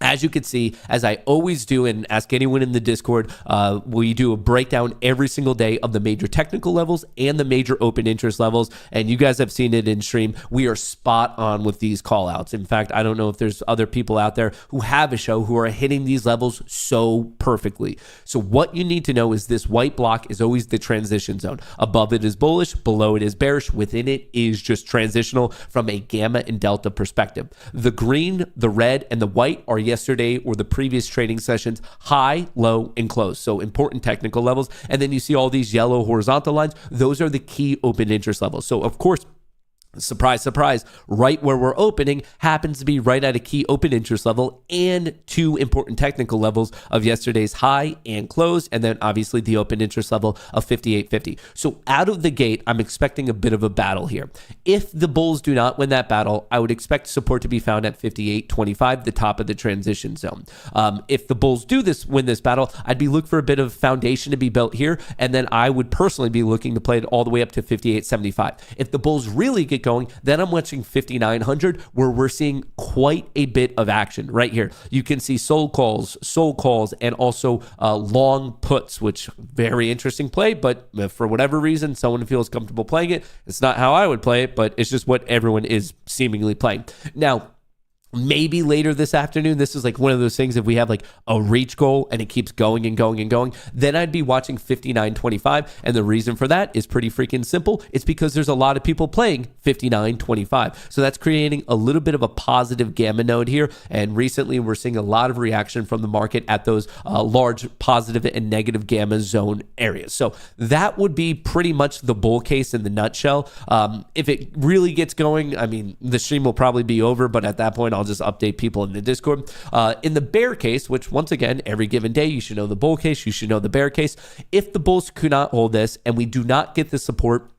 [SPEAKER 2] as you can see, as I always do, and ask anyone in the Discord, we do a breakdown every single day of the major technical levels and the major open interest levels. And you guys have seen it in stream. We are spot on with these call outs. In fact, I don't know if there's other people out there who have a show who are hitting these levels so perfectly. So what you need to know is this white block is always the transition zone. Above it is bullish, below it is bearish, within it is just transitional from a gamma and delta perspective. The green, the red, and the white are yesterday or the previous trading sessions high, low, and close. So important technical levels. And then you see all these yellow horizontal lines. Those are the key open interest levels. So of course, surprise, surprise, right where we're opening happens to be right at a key open interest level and two important technical levels of yesterday's high and close, and then obviously the open interest level of 58.50. So out of the gate, I'm expecting a bit of a battle here. If the bulls do not win that battle, I would expect support to be found at 58.25, the top of the transition zone. If the bulls do win this battle, I'd be looking for a bit of foundation to be built here, and then I would personally be looking to play it all the way up to 58.75. If the bulls really get going, then I'm watching 5,900 where we're seeing quite a bit of action right here. You can see sold calls, and also long puts, which very interesting play, but for whatever reason, someone feels comfortable playing it. It's not how I would play it, but it's just what everyone is seemingly playing. Now, maybe later this afternoon, this is like one of those things, if we have like a reach goal and it keeps going and going and going, then I'd be watching 59.25. And the reason for that is pretty freaking simple. It's because there's a lot of people playing 59.25. So that's creating a little bit of a positive gamma node here. And recently we're seeing a lot of reaction from the market at those large positive and negative gamma zone areas. So that would be pretty much the bull case in the nutshell. If it really gets going, I mean, the stream will probably be over, but at that point, I'll just update people in the Discord. In the bear case, which once again, every given day, you should know the bull case, you should know the bear case. If the bulls could not hold this and we do not get the support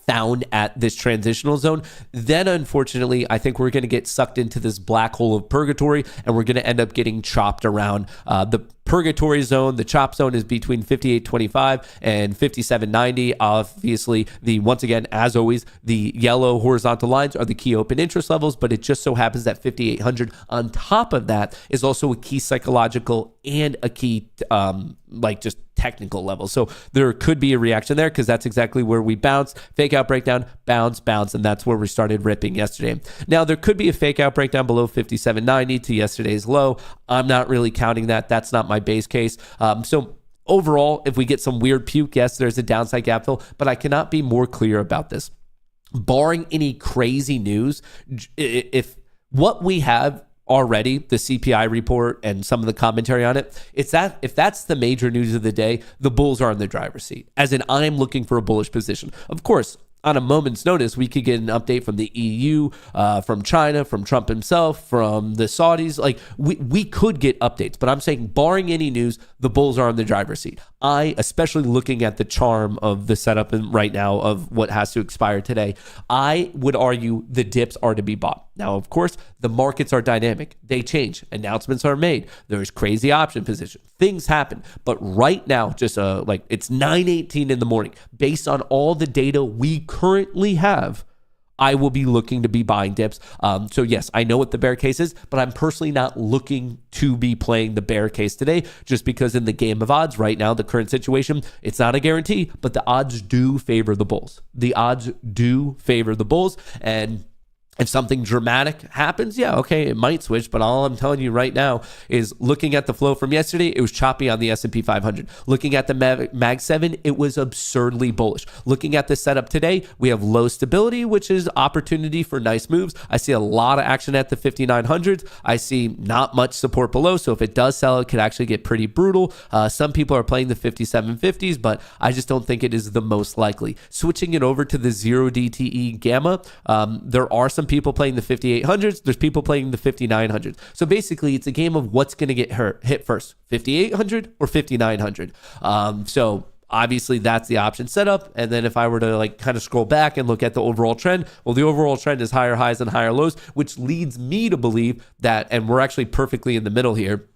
[SPEAKER 2] found at this transitional zone, then unfortunately, I think we're going to get sucked into this black hole of purgatory and we're going to end up getting chopped around. The purgatory zone, the chop zone, is between 58.25 and 57.90. Obviously, once again, as always, the yellow horizontal lines are the key open interest levels, but it just so happens that 5800 on top of that is also a key psychological and a key just technical level. So there could be a reaction there because that's exactly where we bounce, fake out breakdown, bounce, and that's where we started ripping yesterday. Now, there could be a fake out breakdown below 57.90 to yesterday's low. I'm not really counting that. That's not my base case. So overall, if we get some weird puke, yes, there's a downside gap fill, but I cannot be more clear about this. Barring any crazy news, if what we have already, the CPI report and some of the commentary on it, it's that if that's the major news of the day, the bulls are in the driver's seat. As in, I'm looking for a bullish position. Of course, on a moment's notice, we could get an update from the EU, from China, from Trump himself, from the Saudis. Like we could get updates, but I'm saying barring any news, the bulls are in the driver's seat. Especially looking at the charm of the setup right now of what has to expire today, I would argue the dips are to be bought. Now, of course, the markets are dynamic. They change. Announcements are made. There's crazy option position. Things happen. But right now, just it's 9:18 in the morning. Based on all the data we currently have, I will be looking to be buying dips. So yes, I know what the bear case is, but I'm personally not looking to be playing the bear case today, just because in the game of odds right now, the current situation, it's not a guarantee, but the odds do favor the bulls. The odds do favor the bulls. And if something dramatic happens, yeah, okay, it might switch. But all I'm telling you right now is, looking at the flow from yesterday, it was choppy on the S&P 500. Looking at the Mag 7, it was absurdly bullish. Looking at the setup today, we have low stability, which is opportunity for nice moves. I see a lot of action at the 5900s. I see not much support below. So if it does sell, it could actually get pretty brutal. Some people are playing the 5750s, but I just don't think it is the most likely. Switching it over to the 0 DTE Gamma, there are some people playing the 5800s. There's people playing the 5900s. So basically, it's a game of what's going to get hit first, 5800 or 5900. So obviously, that's the option setup. And then if I were to like kind of scroll back and look at the overall trend, well, the overall trend is higher highs and higher lows, which leads me to believe that, and we're actually perfectly in the middle here,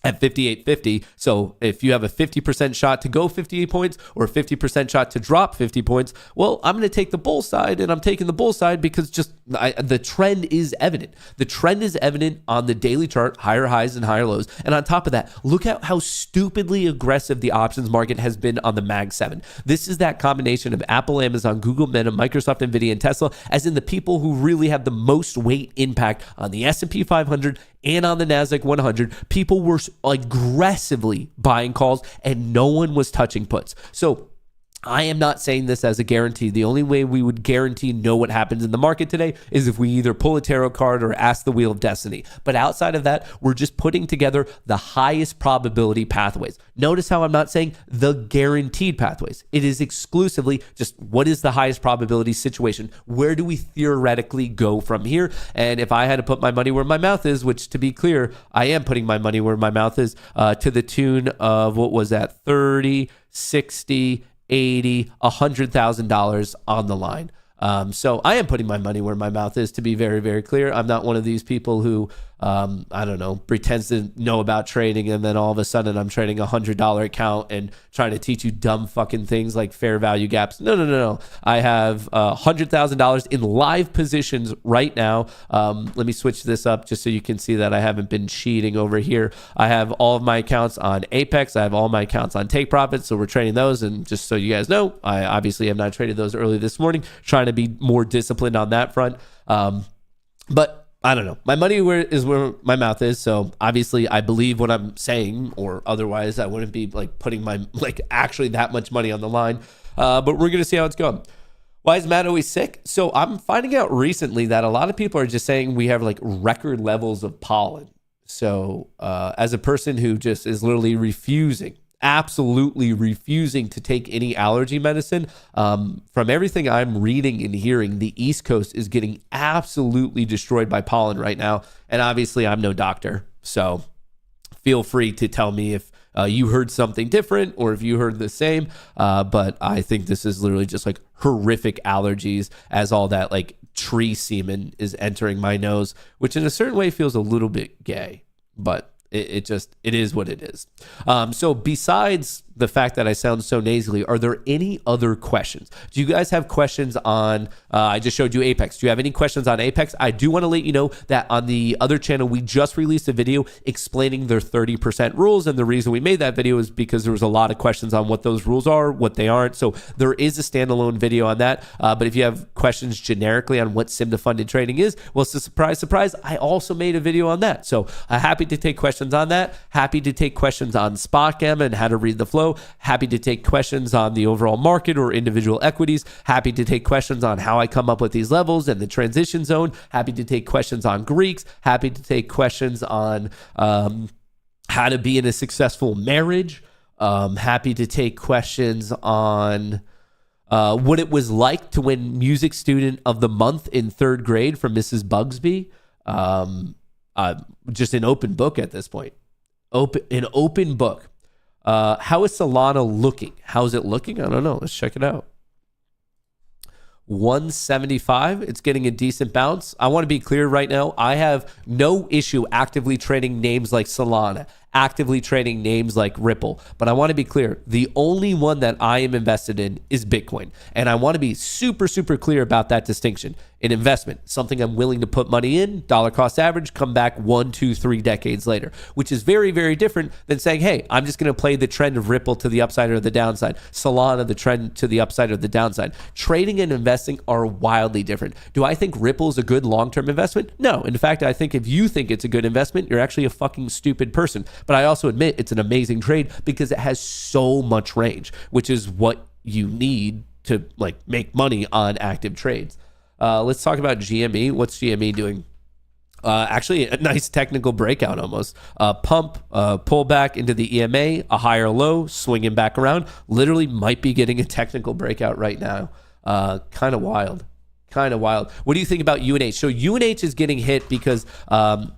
[SPEAKER 2] at 58.50. So if you have a 50% shot to go 58 points or a 50% shot to drop 50 points, well, I'm going to take the bull side, and I'm taking the bull side because the trend is evident. The trend is evident on the daily chart, higher highs and higher lows. And on top of that, look at how stupidly aggressive the options market has been on the Mag 7. This is that combination of Apple, Amazon, Google, Meta, Microsoft, Nvidia, and Tesla, as in the people who really have the most weight impact on the S&P 500 and on the NASDAQ 100. People were aggressively buying calls and no one was touching puts. So I am not saying this as a guarantee. The only way we would guarantee know what happens in the market today is if we either pull a tarot card or ask the Wheel of Destiny. But outside of that, we're just putting together the highest probability pathways. Notice how I'm not saying the guaranteed pathways. It is exclusively just what is the highest probability situation? Where do we theoretically go from here? And if I had to put my money where my mouth is, which to be clear, I am putting my money where my mouth is, to the tune of, what was that, 30, 60, 80, $100,000 on the line. So I am putting my money where my mouth is, to be very, very clear. I'm not one of these people who, I don't know, pretends to know about trading and then all of a sudden I'm trading a $100 account and trying to teach you dumb fucking things like fair value gaps. No. I have $100,000 in live positions right now. Let me switch this up just so you can see that I haven't been cheating over here. I have all of my accounts on Apex. I have all my accounts on Take Profit. So we're trading those. And just so you guys know, I obviously have not traded those early this morning, trying to be more disciplined on that front. But I don't know. My money is where my mouth is. So obviously I believe what I'm saying, or otherwise I wouldn't be like putting my actually that much money on the line. But we're going to see how it's going. Why is Matt always sick? So I'm finding out recently that a lot of people are just saying we have like record levels of pollen. So as a person who just is literally absolutely refusing to take any allergy medicine. From everything I'm reading and hearing, the East Coast is getting absolutely destroyed by pollen right now. And obviously I'm no doctor, so feel free to tell me if you heard something different or if you heard the same. But I think this is literally just like horrific allergies, as all that like tree semen is entering my nose, which in a certain way feels a little bit gay, but it is what it is. So besides the fact that I sound so nasally, are there any other questions? Do you guys have questions on, I just showed you Apex. Do you have any questions on Apex? I do want to let you know that on the other channel, we just released a video explaining their 30% rules. And the reason we made that video is because there was a lot of questions on what those rules are, what they aren't. So there is a standalone video on that. But if you have questions generically on what SIM-to-funded trading is, well, it's a surprise, surprise. I also made a video on that. So happy to take questions on that. Happy to take questions on spot gamma and how to read the flow. Happy to take questions on the overall market or individual equities. Happy to take questions on how I come up with these levels and the transition zone. Happy to take questions on Greeks. Happy to take questions on how to be in a successful marriage. Happy to take questions on what it was like to win Music Student of the Month in 3rd grade from Mrs. Bugsby. Just an open book at this point. An open book. How is Solana looking? How's it looking? I don't know. Let's check it out. 175. It's getting a decent bounce. I want to be clear right now. I have no issue actively trading names like Solana, actively trading names like Ripple. But I want to be clear, the only one that I am invested in is Bitcoin. And I want to be super, super clear about that distinction. An investment, something I'm willing to put money in, dollar cost average, come back 1, 2, 3 decades later, which is very, very different than saying, hey, I'm just going to play the trend of Ripple to the upside or the downside, Solana, the trend to the upside or the downside. Trading and investing are wildly different. Do I think Ripple is a good long-term investment? No. In fact, I think if you think it's a good investment, you're actually a fucking stupid person. But I also admit it's an amazing trade because it has so much range, which is what you need to like make money on active trades. Let's talk about GME. What's GME doing? Actually, a nice technical breakout almost. Pump, pull back into the EMA, a higher low, swinging back around. Literally might be getting a technical breakout right now. Kind of wild. What do you think about UNH? So UNH is getting hit because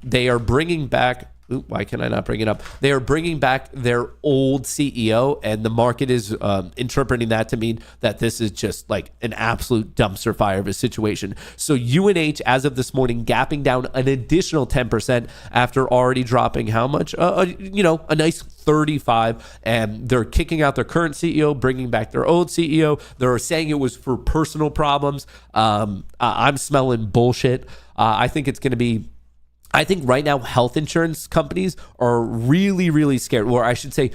[SPEAKER 2] they are bringing back, why can I not bring it up? They are bringing back their old CEO, and the market is interpreting that to mean that this is just like an absolute dumpster fire of a situation. So UNH, as of this morning, gapping down an additional 10% after already dropping how much? A nice 35, and they're kicking out their current CEO, bringing back their old CEO. They're saying it was for personal problems. I'm smelling bullshit. I think it's going to be. I think right now health insurance companies are really, really scared, or I should say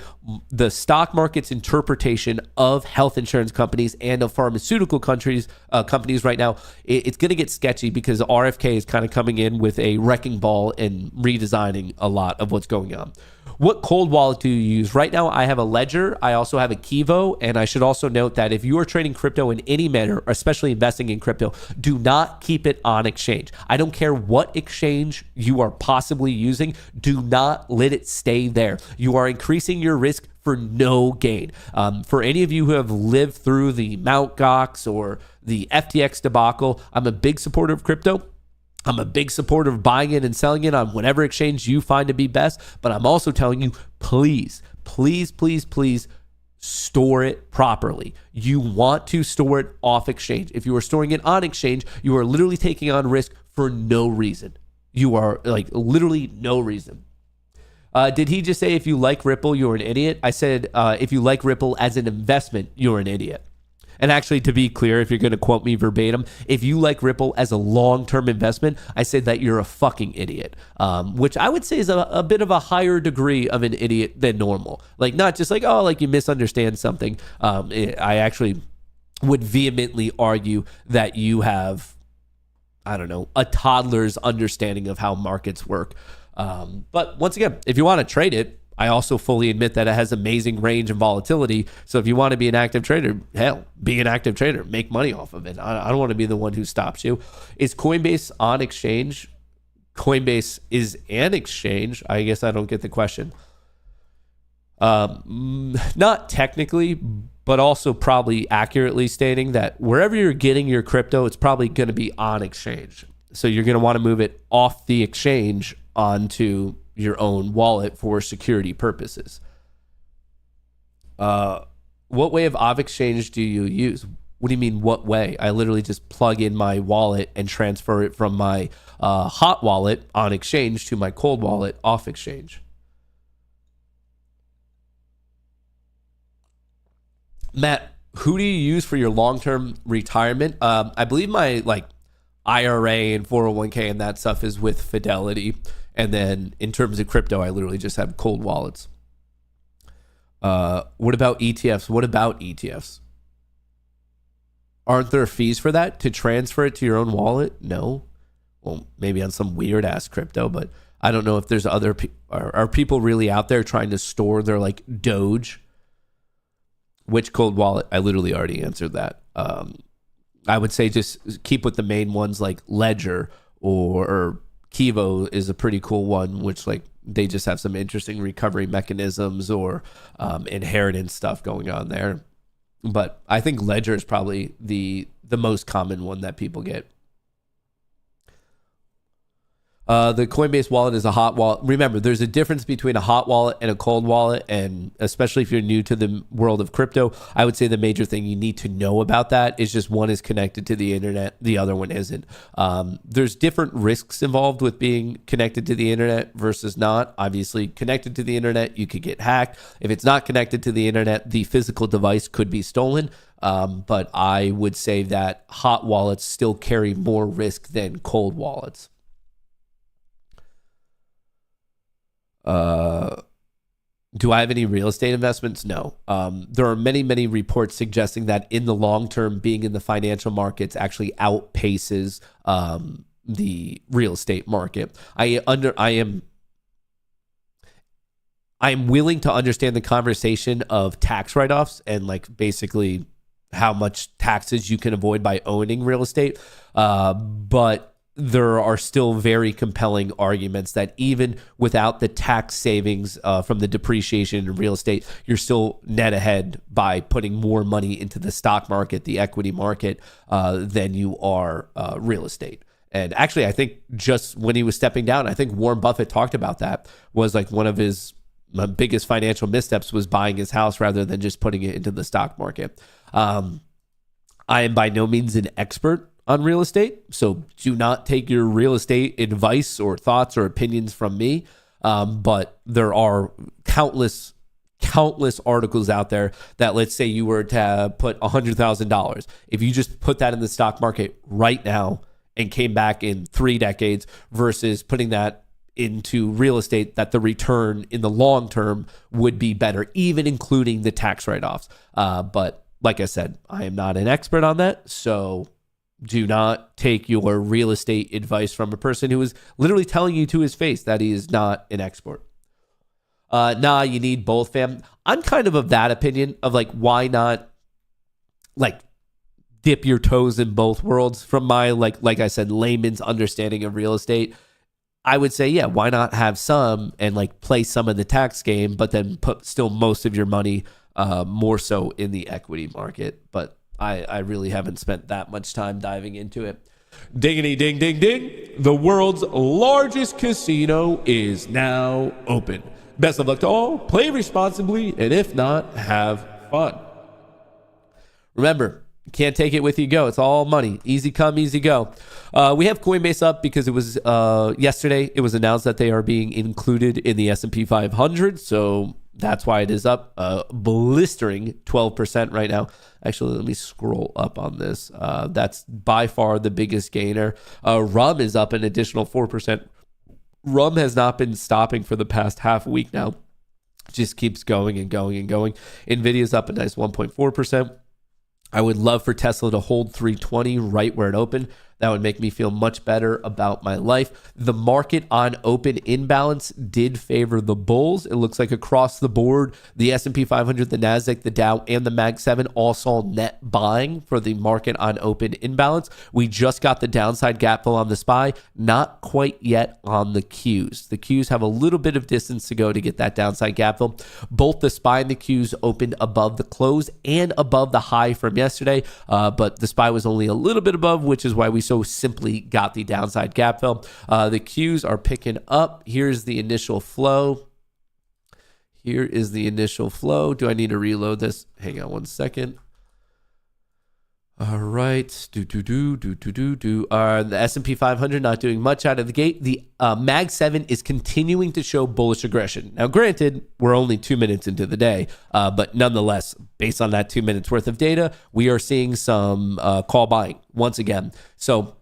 [SPEAKER 2] the stock market's interpretation of health insurance companies and of pharmaceutical companies right now, it's going to get sketchy because RFK is kind of coming in with a wrecking ball and redesigning a lot of what's going on. What cold wallet do you use? Right now, I have a Ledger. I also have a Kivo. And I should also note that if you are trading crypto in any manner, especially investing in crypto, do not keep it on exchange. I don't care what exchange you are possibly using. Do not let it stay there. You are increasing your risk for no gain. For any of you who have lived through the Mt. Gox or the FTX debacle, I'm a big supporter of crypto. I'm a big supporter of buying it and selling it on whatever exchange you find to be best. But I'm also telling you, please, please, please, please store it properly. You want to store it off exchange. If you are storing it on exchange, you are literally taking on risk for no reason. You are like literally no reason. Did he just say if you like Ripple, you're an idiot? I said if you like Ripple as an investment, you're an idiot. And actually, to be clear, if you're going to quote me verbatim, if you like Ripple as a long-term investment, I say that you're a fucking idiot, which I would say is a bit of a higher degree of an idiot than normal. Like, not just like, oh, like you misunderstand something. I actually would vehemently argue that you have, I don't know, a toddler's understanding of how markets work. But once again, if you want to trade it, I also fully admit that it has amazing range and volatility. So if you want to be an active trader, hell, be an active trader. Make money off of it. I don't want to be the one who stops you. Is Coinbase on exchange? Coinbase is an exchange. I guess I don't get the question. Not technically, but also probably accurately stating that wherever you're getting your crypto, it's probably going to be on exchange. So you're going to want to move it off the exchange onto your own wallet for security purposes. What way of off exchange do you use? What do you mean, what way? I literally just plug in my wallet and transfer it from my hot wallet on exchange to my cold wallet off exchange. Matt, who do you use for your long-term retirement? I believe my IRA and 401k and that stuff is with Fidelity. And then in terms of crypto, I literally just have cold wallets. What about ETFs? What about ETFs? Aren't there fees for that to transfer it to your own wallet? No. Well, maybe on some weird ass crypto, but I don't know if there's other are people really out there trying to store their Doge? Which cold wallet? I literally already answered that. I would say just keep with the main ones like Ledger or Kivo is a pretty cool one, which they just have some interesting recovery mechanisms or inheritance stuff going on there. But I think Ledger is probably the most common one that people get. The Coinbase wallet is a hot wallet. Remember, there's a difference between a hot wallet and a cold wallet, and especially if you're new to the world of crypto, I would say the major thing you need to know about that is just one is connected to the internet, the other one isn't. There's different risks involved with being connected to the internet versus not. Obviously, connected to the internet, you could get hacked. If it's not connected to the internet, the physical device could be stolen. But I would say that hot wallets still carry more risk than cold wallets. Do I have any real estate investments? No. There are many, many reports suggesting that in the long term, being in the financial markets actually outpaces the real estate market. I am willing to understand the conversation of tax write-offs and like basically how much taxes you can avoid by owning real estate. But there are still very compelling arguments that even without the tax savings from the depreciation in real estate, you're still net ahead by putting more money into the stock market, the equity market, than you are real estate. And actually, I think just when he was stepping down, I think Warren Buffett talked about that, was like one of his biggest financial missteps was buying his house rather than just putting it into the stock market. I am by no means an expert on real estate, so do not take your real estate advice or thoughts or opinions from me. But there are countless articles out there that, let's say you were to put $100,000. If you just put that in the stock market right now and came back in 3 decades versus putting that into real estate, that the return in the long term would be better, even including the tax write-offs. But like I said, I am not an expert on that, so do not take your real estate advice from a person who is literally telling you to his face that he is not an expert. Nah, you need both, fam. I'm kind of that opinion of like, why not like dip your toes in both worlds? From my like I said, layman's understanding of real estate, I would say, yeah, why not have some and like play some of the tax game, but then put still most of your money more so in the equity market. But I really haven't spent that much time diving into it. Dingity ding ding ding. The world's largest casino is now open. Best of luck to all. Play responsibly, and if not, have fun. Remember, you can't take it with you go. It's all money. Easy come, easy go. We have Coinbase up because it was yesterday. It was announced that they are being included in the S&P 500. So that's why it is up blistering 12% right now. Actually, let me scroll up on this. That's by far the biggest gainer. Rum is up an additional 4%. Rum has not been stopping for the past half a week now. Just keeps going and going and going. Nvidia's up a nice 1.4%. I would love for Tesla to hold 320 right where it opened. That would make me feel much better about my life. The market on open imbalance did favor the bulls. It looks like across the board, the S&P 500, the NASDAQ, the Dow, and the Mag 7 all saw net buying for the market on open imbalance. We just got the downside gap fill on the SPY, not quite yet on the Qs. The Qs have a little bit of distance to go to get that downside gap fill. Both the SPY and the Qs opened above the close and above the high from yesterday, but the SPY was only a little bit above, which is why we so simply got the downside gap fill. The Qs are picking up. Here's the initial flow. Here is the initial flow. Do I need to reload this? Hang on one second. All right. The S&P 500 not doing much out of the gate. The Mag 7 is continuing to show bullish aggression. Now, granted, we're only 2 minutes into the day, but nonetheless, based on that 2 minutes worth of data, we are seeing some call buying once again. So,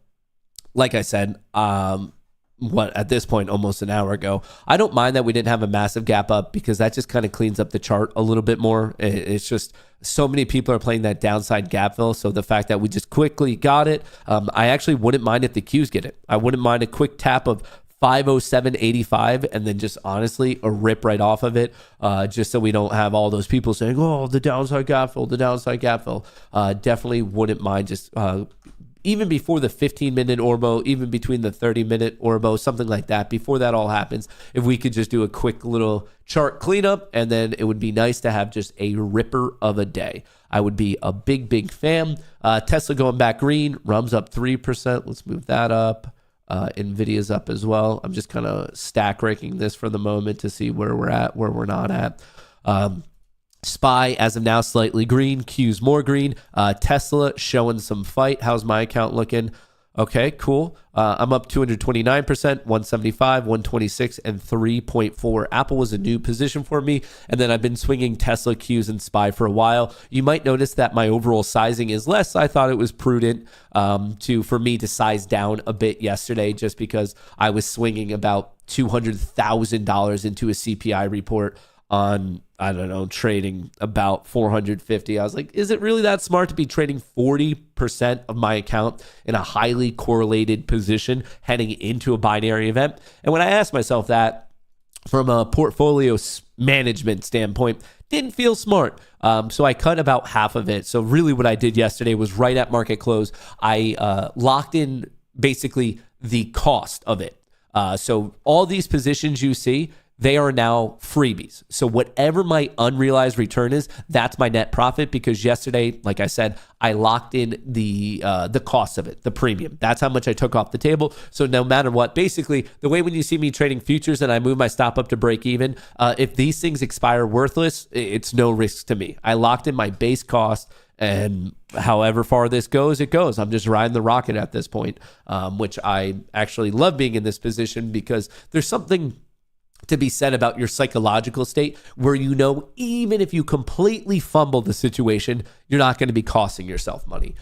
[SPEAKER 2] like I said, at this point, almost an hour ago, I don't mind that we didn't have a massive gap up because that just kind of cleans up the chart a little bit more. It's just so many people are playing that downside gap fill. So the fact that we just quickly got it, I actually wouldn't mind if the Qs get it. I wouldn't mind a quick tap of 507.85 and then just honestly a rip right off of it, just so we don't have all those people saying, oh, the downside gap fill, the downside gap fill. Definitely wouldn't mind just even before the 15-minute Orbo, even between the 30-minute Orbo, something like that, before that all happens, if we could just do a quick little chart cleanup, and then it would be nice to have just a ripper of a day. I would be a big, big fan. Tesla going back green. Rum's up 3%. Let's move that up. NVIDIA's up as well. I'm just kind of stack ranking this for the moment to see where we're at, where we're not at. SPY as of now slightly green, Q's more green. Tesla showing some fight. How's my account looking? Okay, cool. I'm up 229%, 175, 126, and 3.4. Apple was a new position for me, and then I've been swinging Tesla, Qs, and SPY for a while. You might notice that my overall sizing is less. I thought it was prudent for me to size down a bit yesterday just because I was swinging about $200,000 into a CPI report on, I don't know, trading about 450. I was like, is it really that smart to be trading 40% of my account in a highly correlated position heading into a binary event? And when I asked myself that from a portfolio management standpoint, didn't feel smart. So I cut about half of it. So really what I did yesterday was right at market close, I locked in basically the cost of it. So all these positions you see, they are now freebies. So whatever my unrealized return is, that's my net profit, because yesterday, like I said, I locked in the cost of it, the premium. That's how much I took off the table. So no matter what, basically the way when you see me trading futures and I move my stop up to break even, if these things expire worthless, it's no risk to me. I locked in my base cost, and however far this goes, it goes. I'm just riding the rocket at this point, which I actually love being in this position because there's something to be said about your psychological state where you know even if you completely fumble the situation, you're not going to be costing yourself money.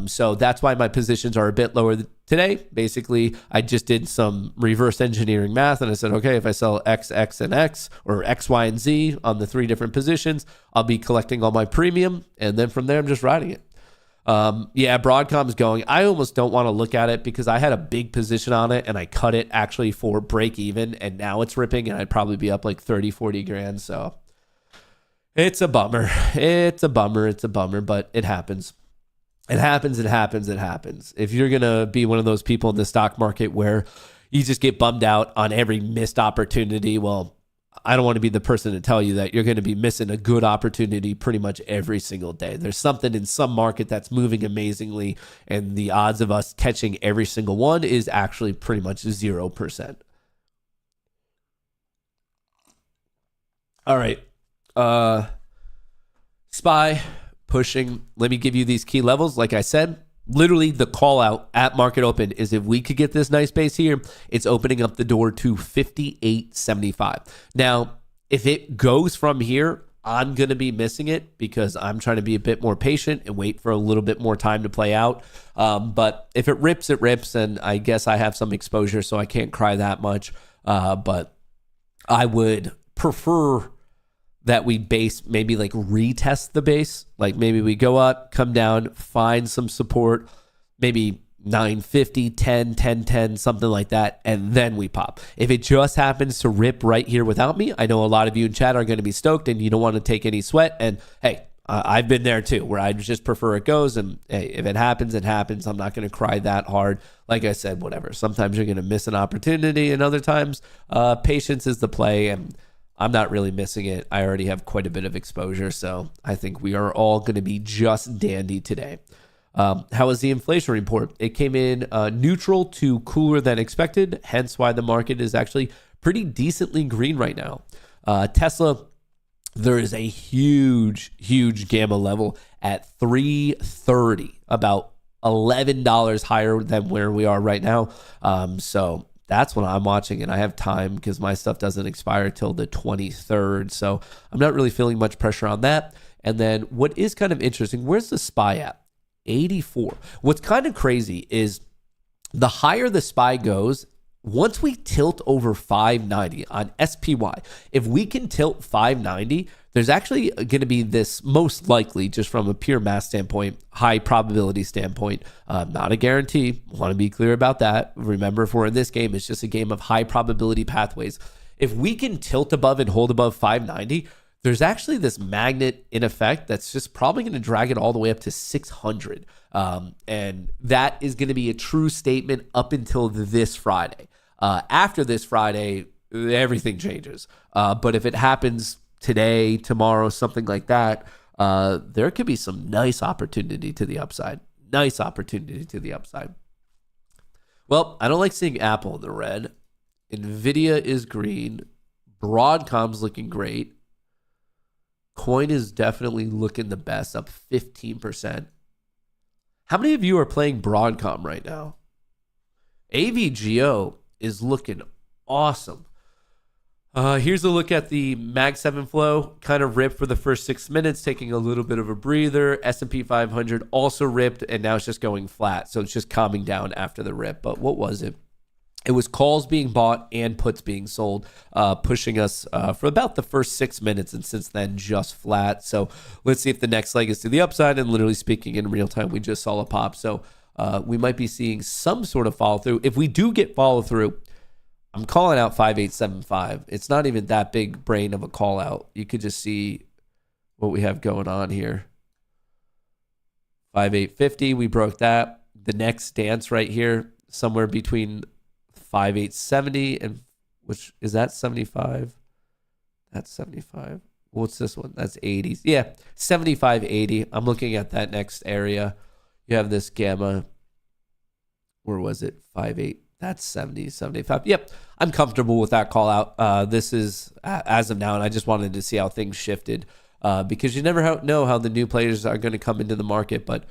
[SPEAKER 2] So that's why my positions are a bit lower today. Basically, I just did some reverse engineering math and I said, okay, if I sell X, X, and X, or X, Y, and Z on the 3 different positions, I'll be collecting all my premium, and then from there, I'm just riding it. Yeah, Broadcom's going. I almost don't want to look at it because I had a big position on it and I cut it actually for break even, and now it's ripping and I'd probably be up like 30, 40 grand. So it's a bummer. It's a bummer, but it happens. It happens. If you're going to be one of those people in the stock market where you just get bummed out on every missed opportunity, well, I don't want to be the person to tell you that you're going to be missing a good opportunity pretty much every single day. There's something in some market that's moving amazingly, and the odds of us catching every single one is actually pretty much 0%. All right. SPY pushing. Let me give you these key levels. Like I said, literally the call out at market open is if we could get this nice base here, it's opening up the door to 58.75. Now, if it goes from here, I'm going to be missing it because I'm trying to be a bit more patient and wait for a little bit more time to play out. But if it rips, it rips. And I guess I have some exposure, so I can't cry that much. But I would prefer that we maybe like retest the base. Like maybe we go up, come down, find some support, maybe 950, 10, 10, 10, something like that, and then we pop. If it just happens to rip right here without me, I know a lot of you in chat are going to be stoked and you don't want to take any sweat. And hey, I've been there too, where I just prefer it goes. And hey, if it happens, it happens. I'm not going to cry that hard. Like I said, whatever. Sometimes you're going to miss an opportunity, and other times patience is the play. And I'm not really missing it. I already have quite a bit of exposure, so I think we are all going to be just dandy today. How was the inflation report? It came in neutral to cooler than expected, hence why the market is actually pretty decently green right now. Tesla, there is a huge gamma level at 330, about $11 higher than where we are right now. So that's what I'm watching, and I have time because my stuff doesn't expire till the 23rd. So I'm not really feeling much pressure on that. And then what is kind of interesting, where's the SPY at? 84. What's kind of crazy is the higher the SPY goes, once we tilt over 590 on SPY, if we can tilt 590, there's actually going to be this, most likely, just from a pure math standpoint, high probability standpoint, not a guarantee. Want to be clear about that. Remember, if we're in this game, it's just a game of high probability pathways. If we can tilt above and hold above 590, there's actually this magnet in effect that's just probably going to drag it all the way up to 600. And that is going to be a true statement up until this Friday. After this Friday, everything changes. But if it happens today, tomorrow, something like that, there could be some nice opportunity to the upside. Well, I don't like seeing Apple in the red. Nvidia is green. Broadcom's looking great. Coin is definitely looking the best, up 15%. How many of you are playing Broadcom right now? AVGO is looking awesome. Here's a look at the Mag 7 flow. Kind of ripped for the first 6 minutes, taking a little bit of a breather. S&P 500 also ripped, and now it's just going flat. So it's just calming down after the rip. But what was it? It was calls being bought and puts being sold, pushing us for about the first 6 minutes, and since then just flat. So let's see if the next leg is to the upside. And literally speaking, in real time, we just saw a pop. So we might be seeing some sort of follow through. If we do get follow through, I'm calling out 5875. It's not even that big brain of a call out. You could just see what we have going on here. 5850, we broke that. The next dance right here, somewhere between 5870 and which is that 75? That's 75. What's this one? That's 80s. Yeah, 7580. I'm looking at that next area. You have this gamma. Where was it? 58. That's 70, 75. Yep, I'm comfortable with that call out. This is as of now, and I just wanted to see how things shifted because you never know how the new players are going to come into the market. But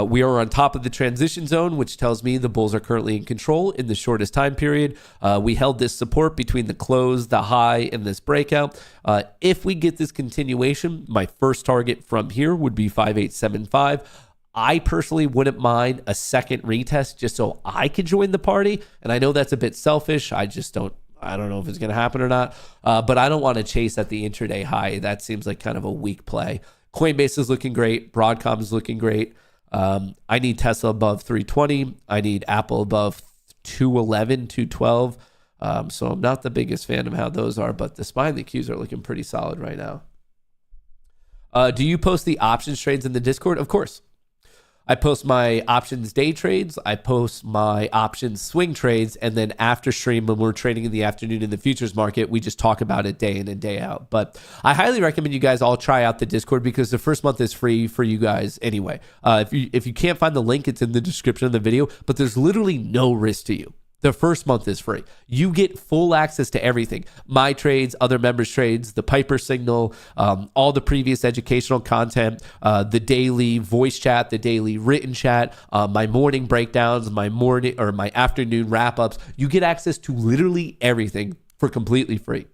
[SPEAKER 2] we are on top of the transition zone, which tells me the bulls are currently in control in the shortest time period. We held this support between the close, the high, and this breakout. If we get this continuation, my first target from here would be 5875. I personally wouldn't mind a second retest just so I could join the party. And I know that's a bit selfish. I don't know if it's going to happen or not. But I don't want to chase at the intraday high. That seems like kind of a weak play. Coinbase is looking great. Broadcom is looking great. I need Tesla above 320. I need Apple above 211, 212. So I'm not the biggest fan of how those are, but the SPY and the Qs are looking pretty solid right now. Do you post the options trades in the Discord? Of course. I post my options day trades, I post my options swing trades, and then after stream, when we're trading in the afternoon in the futures market, we just talk about it day in and day out. But I highly recommend you guys all try out the Discord because the first month is free for you guys anyway. If you can't find the link, it's in the description of the video, but there's literally no risk to you. The first month is free. You get full access to everything. My trades, other members' trades, the Piper signal, all the previous educational content, the daily voice chat, the daily written chat, my morning breakdowns, my afternoon wrap-ups. You get access to literally everything for completely free.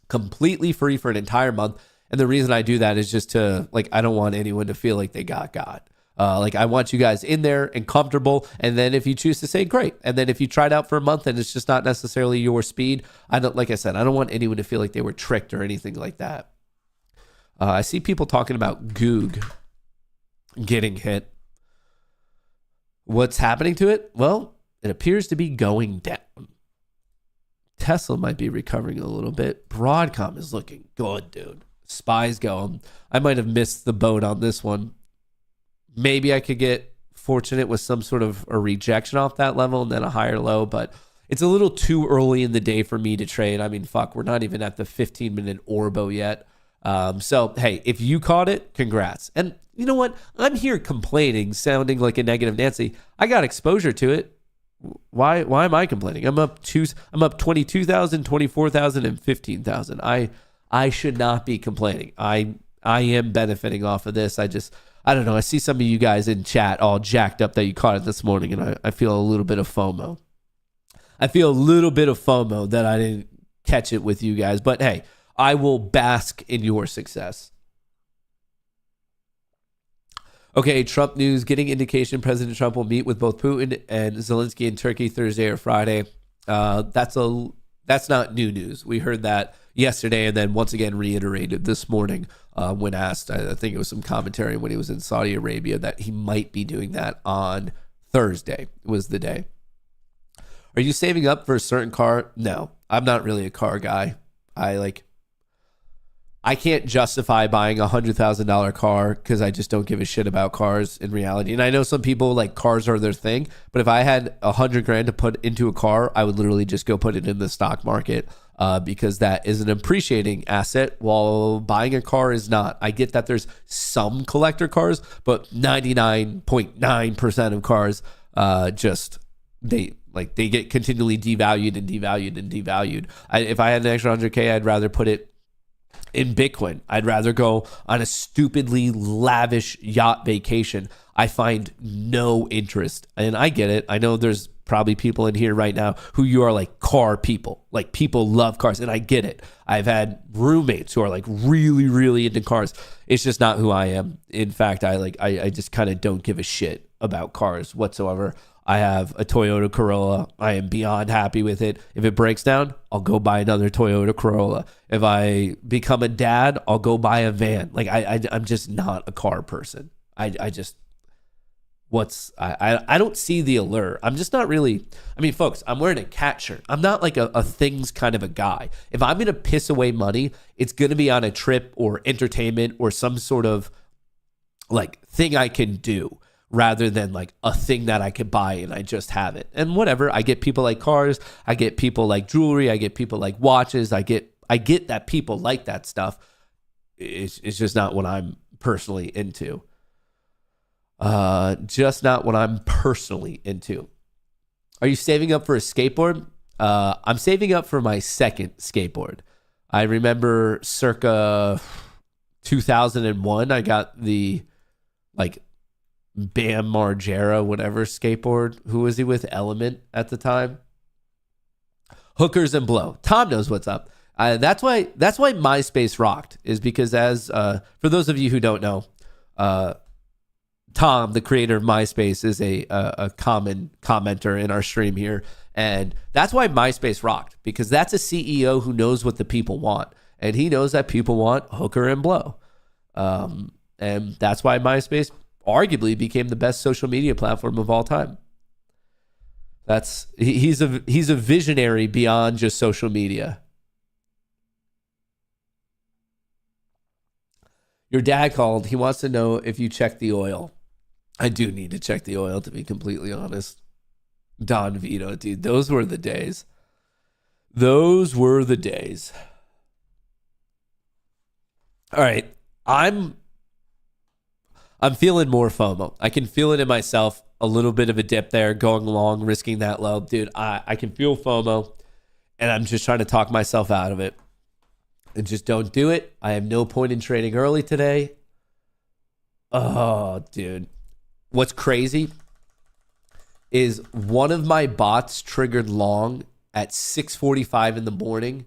[SPEAKER 2] Completely free for an entire month. And the reason I do that is just to, I don't want anyone to feel like they got God. I want you guys in there and comfortable. And then if you choose to say, great. And then if you try it out for a month and it's just not necessarily your speed, like I said, I don't want anyone to feel like they were tricked or anything like that. I see people talking about Goog getting hit. What's happening to it? Well, it appears to be going down. Tesla might be recovering a little bit. Broadcom is looking good, dude. SPY's going. I might have missed the boat on this one. Maybe I could get fortunate with some sort of a rejection off that level and then a higher low, but it's a little too early in the day for me to trade. I mean, we're not even at the 15-minute Orbo yet. So, hey, if you caught it, congrats. And you know what? I'm here complaining, sounding like a negative Nancy. I got exposure to it. Why am I complaining? I'm up 22,000, 24,000, and 15,000. I should not be complaining. I am benefiting off of this. I don't know. I see some of you guys in chat all jacked up that you caught it this morning, and I feel a little bit of FOMO. I feel a little bit of FOMO that I didn't catch it with you guys. But hey, I will bask in your success. Okay, Trump news. Getting indication President Trump will meet with both Putin and Zelensky in Turkey Thursday or Friday. That's not new news. We heard that yesterday and then once again reiterated this morning when asked. I think it was some commentary when he was in Saudi Arabia that he might be doing that on Thursday was the day. Are you saving up for a certain car? No, I'm not really a car guy. I can't justify buying a $100,000 car because I just don't give a shit about cars in reality. And I know some people cars are their thing, but if I had $100,000 to put into a car, I would literally just go put it in the stock market because that is an appreciating asset while buying a car is not. I get that there's some collector cars, but 99.9% of cars Like they get continually devalued and devalued and devalued. If I had an extra 100K, I'd rather put it in Bitcoin. I'd rather go on a stupidly lavish yacht vacation. I find no interest. And I get it. I know there's probably people in here right now who you are like car people. Like people love cars, and I get it. I've had roommates who are like really, really into cars. It's just not who I am. In fact, I just kind of don't give a shit about cars whatsoever. I have a Toyota Corolla. I am beyond happy with it. If it breaks down, I'll go buy another Toyota Corolla. If I become a dad, I'll go buy a van. Like I'm just not a car person. I don't see the allure. I'm just not really, I mean, folks, I'm wearing a cat shirt. I'm not like a things kind of a guy. If I'm going to piss away money, it's going to be on a trip or entertainment or some sort of like thing I can do, rather than like a thing that I could buy and I just have it. And whatever, I get people like cars, I get people like jewelry, I get people like watches, I get that people like that stuff. It's just not what I'm personally into. Just not what I'm personally into. Are you saving up for a skateboard? I'm saving up for my second skateboard. I remember circa 2001, I got the like Bam Margera, whatever skateboard. Who was he with? Element at the time. Hookers and Blow. Tom knows what's up. That's why MySpace rocked, is because as for those of you who don't know, Tom, the creator of MySpace, is a common commenter in our stream here, and that's why MySpace rocked, because that's a CEO who knows what the people want, and he knows that people want hooker and blow, and that's why MySpace arguably became the best social media platform of all time. He's a visionary beyond just social media. Your dad called. He wants to know if you check the oil. I do need to check the oil, to be completely honest. Don Vito, dude, those were the days. Those were the days. All right, I'm feeling more FOMO. I can feel it in myself. A little bit of a dip there, going long, risking that low. Dude, I can feel FOMO, and I'm just trying to talk myself out of it. And just don't do it. I have no point in trading early today. Oh, dude. What's crazy is one of my bots triggered long at 6:45 in the morning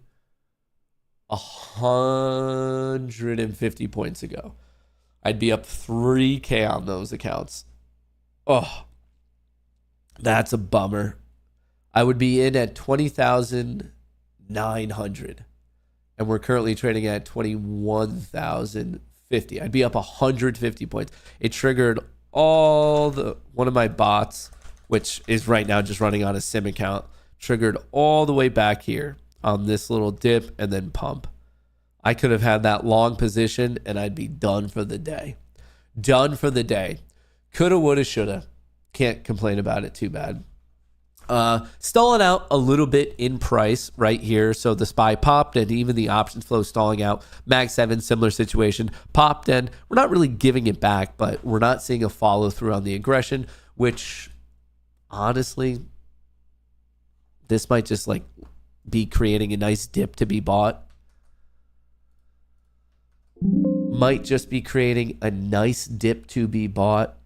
[SPEAKER 2] 150 points ago. I'd be up 3K on those accounts. Oh, that's a bummer. I would be in at 20,900. And we're currently trading at 21,050. I'd be up 150 points. It triggered one of my bots, which is right now just running on a sim account, triggered all the way back here on this little dip and then pump. I could have had that long position and I'd be done for the day. Done for the day. Coulda, woulda, shoulda. Can't complain about it too bad. Stalling out a little bit in price right here. So the SPY popped and even the options flow stalling out. Mag 7, similar situation. Popped and we're not really giving it back, but we're not seeing a follow through on the aggression, which honestly, this might just like be creating a nice dip to be bought. Might just be creating a nice dip to be bought.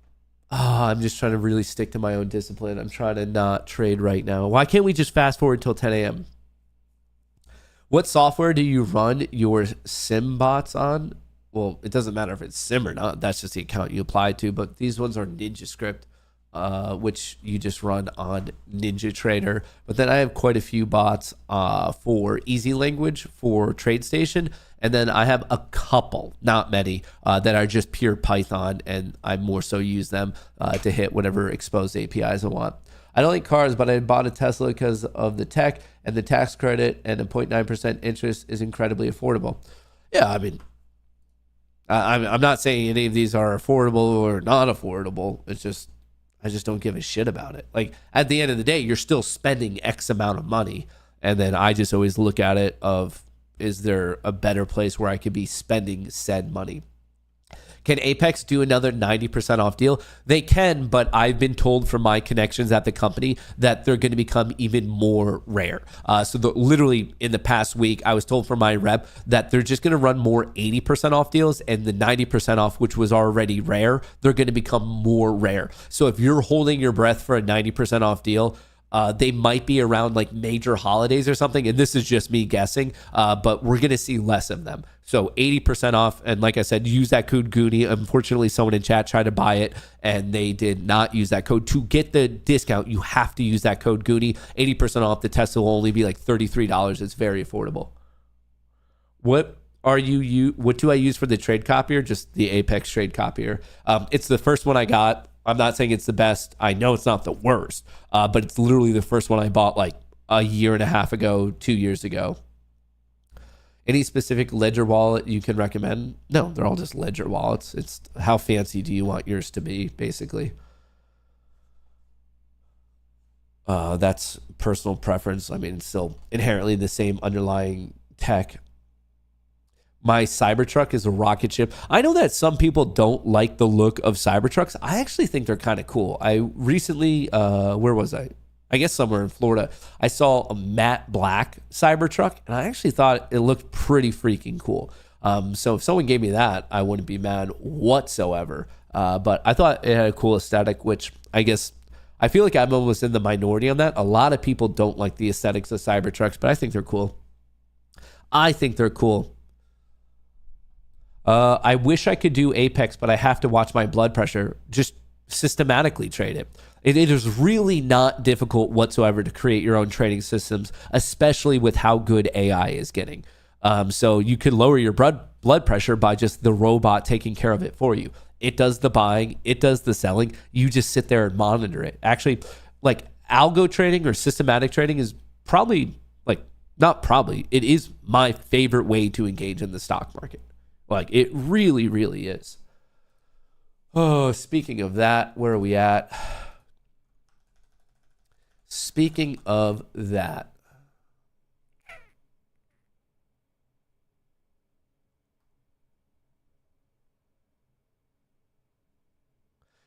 [SPEAKER 2] I'm just trying to really stick to my own discipline. I'm trying to not trade right now. Why can't we just fast forward till 10 a.m.? What software do you run your sim bots on? Well, it doesn't matter if it's sim or not. That's just the account you apply to. But these ones are NinjaScript, which you just run on NinjaTrader. But then I have quite a few bots for Easy Language for TradeStation. And then I have a couple, not many, that are just pure Python, and I more so use them to hit whatever exposed APIs I want. I don't like cars, but I bought a Tesla because of the tech and the tax credit, and the 0.9% interest is incredibly affordable. Yeah, I mean, I'm not saying any of these are affordable or not affordable. It's just, I just don't give a shit about it. Like, at the end of the day, you're still spending X amount of money, and then I just always look at it of, is there a better place where I could be spending said money? Can Apex do another 90% off deal? They can, but I've been told from my connections at the company that they're going to become even more rare. Literally in the past week, I was told from my rep that they're just going to run more 80% off deals, and the 90% off, which was already rare, they're going to become more rare. So if you're holding your breath for a 90% off deal, they might be around like major holidays or something. And this is just me guessing, but we're going to see less of them. So 80% off. And like I said, use that code Goonie. Unfortunately, someone in chat tried to buy it and they did not use that code. To get the discount, you have to use that code Goonie. 80% off. The Tesla will only be like $33. It's very affordable. What do I use for the trade copier? Just the Apex trade copier. It's the first one I got. I'm not saying it's the best. I know it's not the worst, but it's literally the first one I bought like a year and a half ago, 2 years ago. Any specific Ledger wallet you can recommend? No, they're all just Ledger wallets. It's how fancy do you want yours to be, basically. That's personal preference. I mean, it's still inherently the same underlying tech. My Cybertruck is a rocket ship. I know that some people don't like the look of Cybertrucks. I actually think they're kind of cool. I recently, where was I? I guess somewhere in Florida, I saw a matte black Cybertruck, and I actually thought it looked pretty freaking cool. So if someone gave me that, I wouldn't be mad whatsoever. But I thought it had a cool aesthetic, which I guess I feel like I'm almost in the minority on that. A lot of people don't like the aesthetics of Cybertrucks, but I think they're cool. I think they're cool. I wish I could do Apex, but I have to watch my blood pressure. Just systematically trade it. It is really not difficult whatsoever to create your own trading systems, especially with how good AI is getting. So you can lower your blood pressure by just the robot taking care of it for you. It does the buying, it does the selling. You just sit there and monitor it. Actually, like algo trading or systematic trading is probably it is my favorite way to engage in the stock market. Like it really, really is. Oh, speaking of that, where are we at? Speaking of that.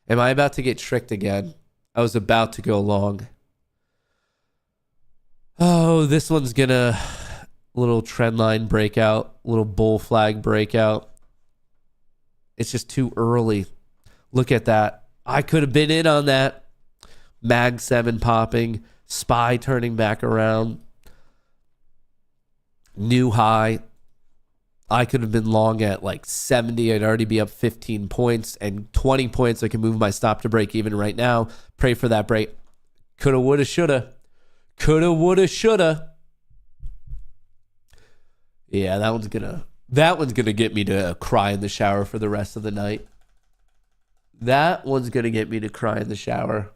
[SPEAKER 2] Am I about to get tricked again? I was about to go long. Oh, this one's gonna little trend line breakout, little bull flag breakout. It's just too early. Look at that. I could have been in on that. Mag 7 popping, SPY turning back around. New high. I could have been long at like 70. I'd already be up 15 points and 20 points. I can move my stop to break even right now. Pray for that break. Coulda, woulda, shoulda. Coulda, woulda, shoulda. Yeah, that one's gonna get me to cry in the shower for the rest of the night. That one's gonna get me to cry in the shower.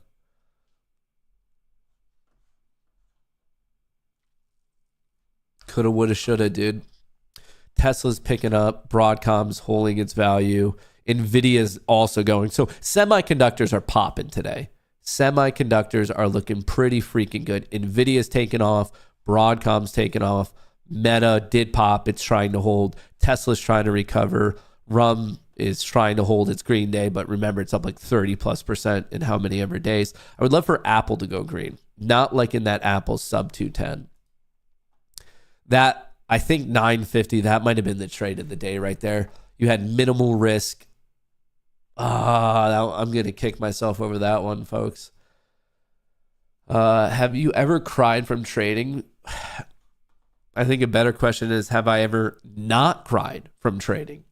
[SPEAKER 2] Coulda, woulda, shoulda, dude. Tesla's picking up. Broadcom's holding its value. Nvidia's also going. So semiconductors are popping today. Semiconductors are looking pretty freaking good. Nvidia's taking off. Broadcom's taking off. Meta did pop. It's trying to hold. Tesla's trying to recover. RUM is trying to hold its green day, but remember, it's up like 30+% in how many ever days. I would love for Apple to go green. Not like in that Apple sub 210. That, I think 950, that might have been the trade of the day right there. You had minimal risk. I'm going to kick myself over that one, folks. Have you ever cried from trading? I think a better question is, have I ever not cried from trading?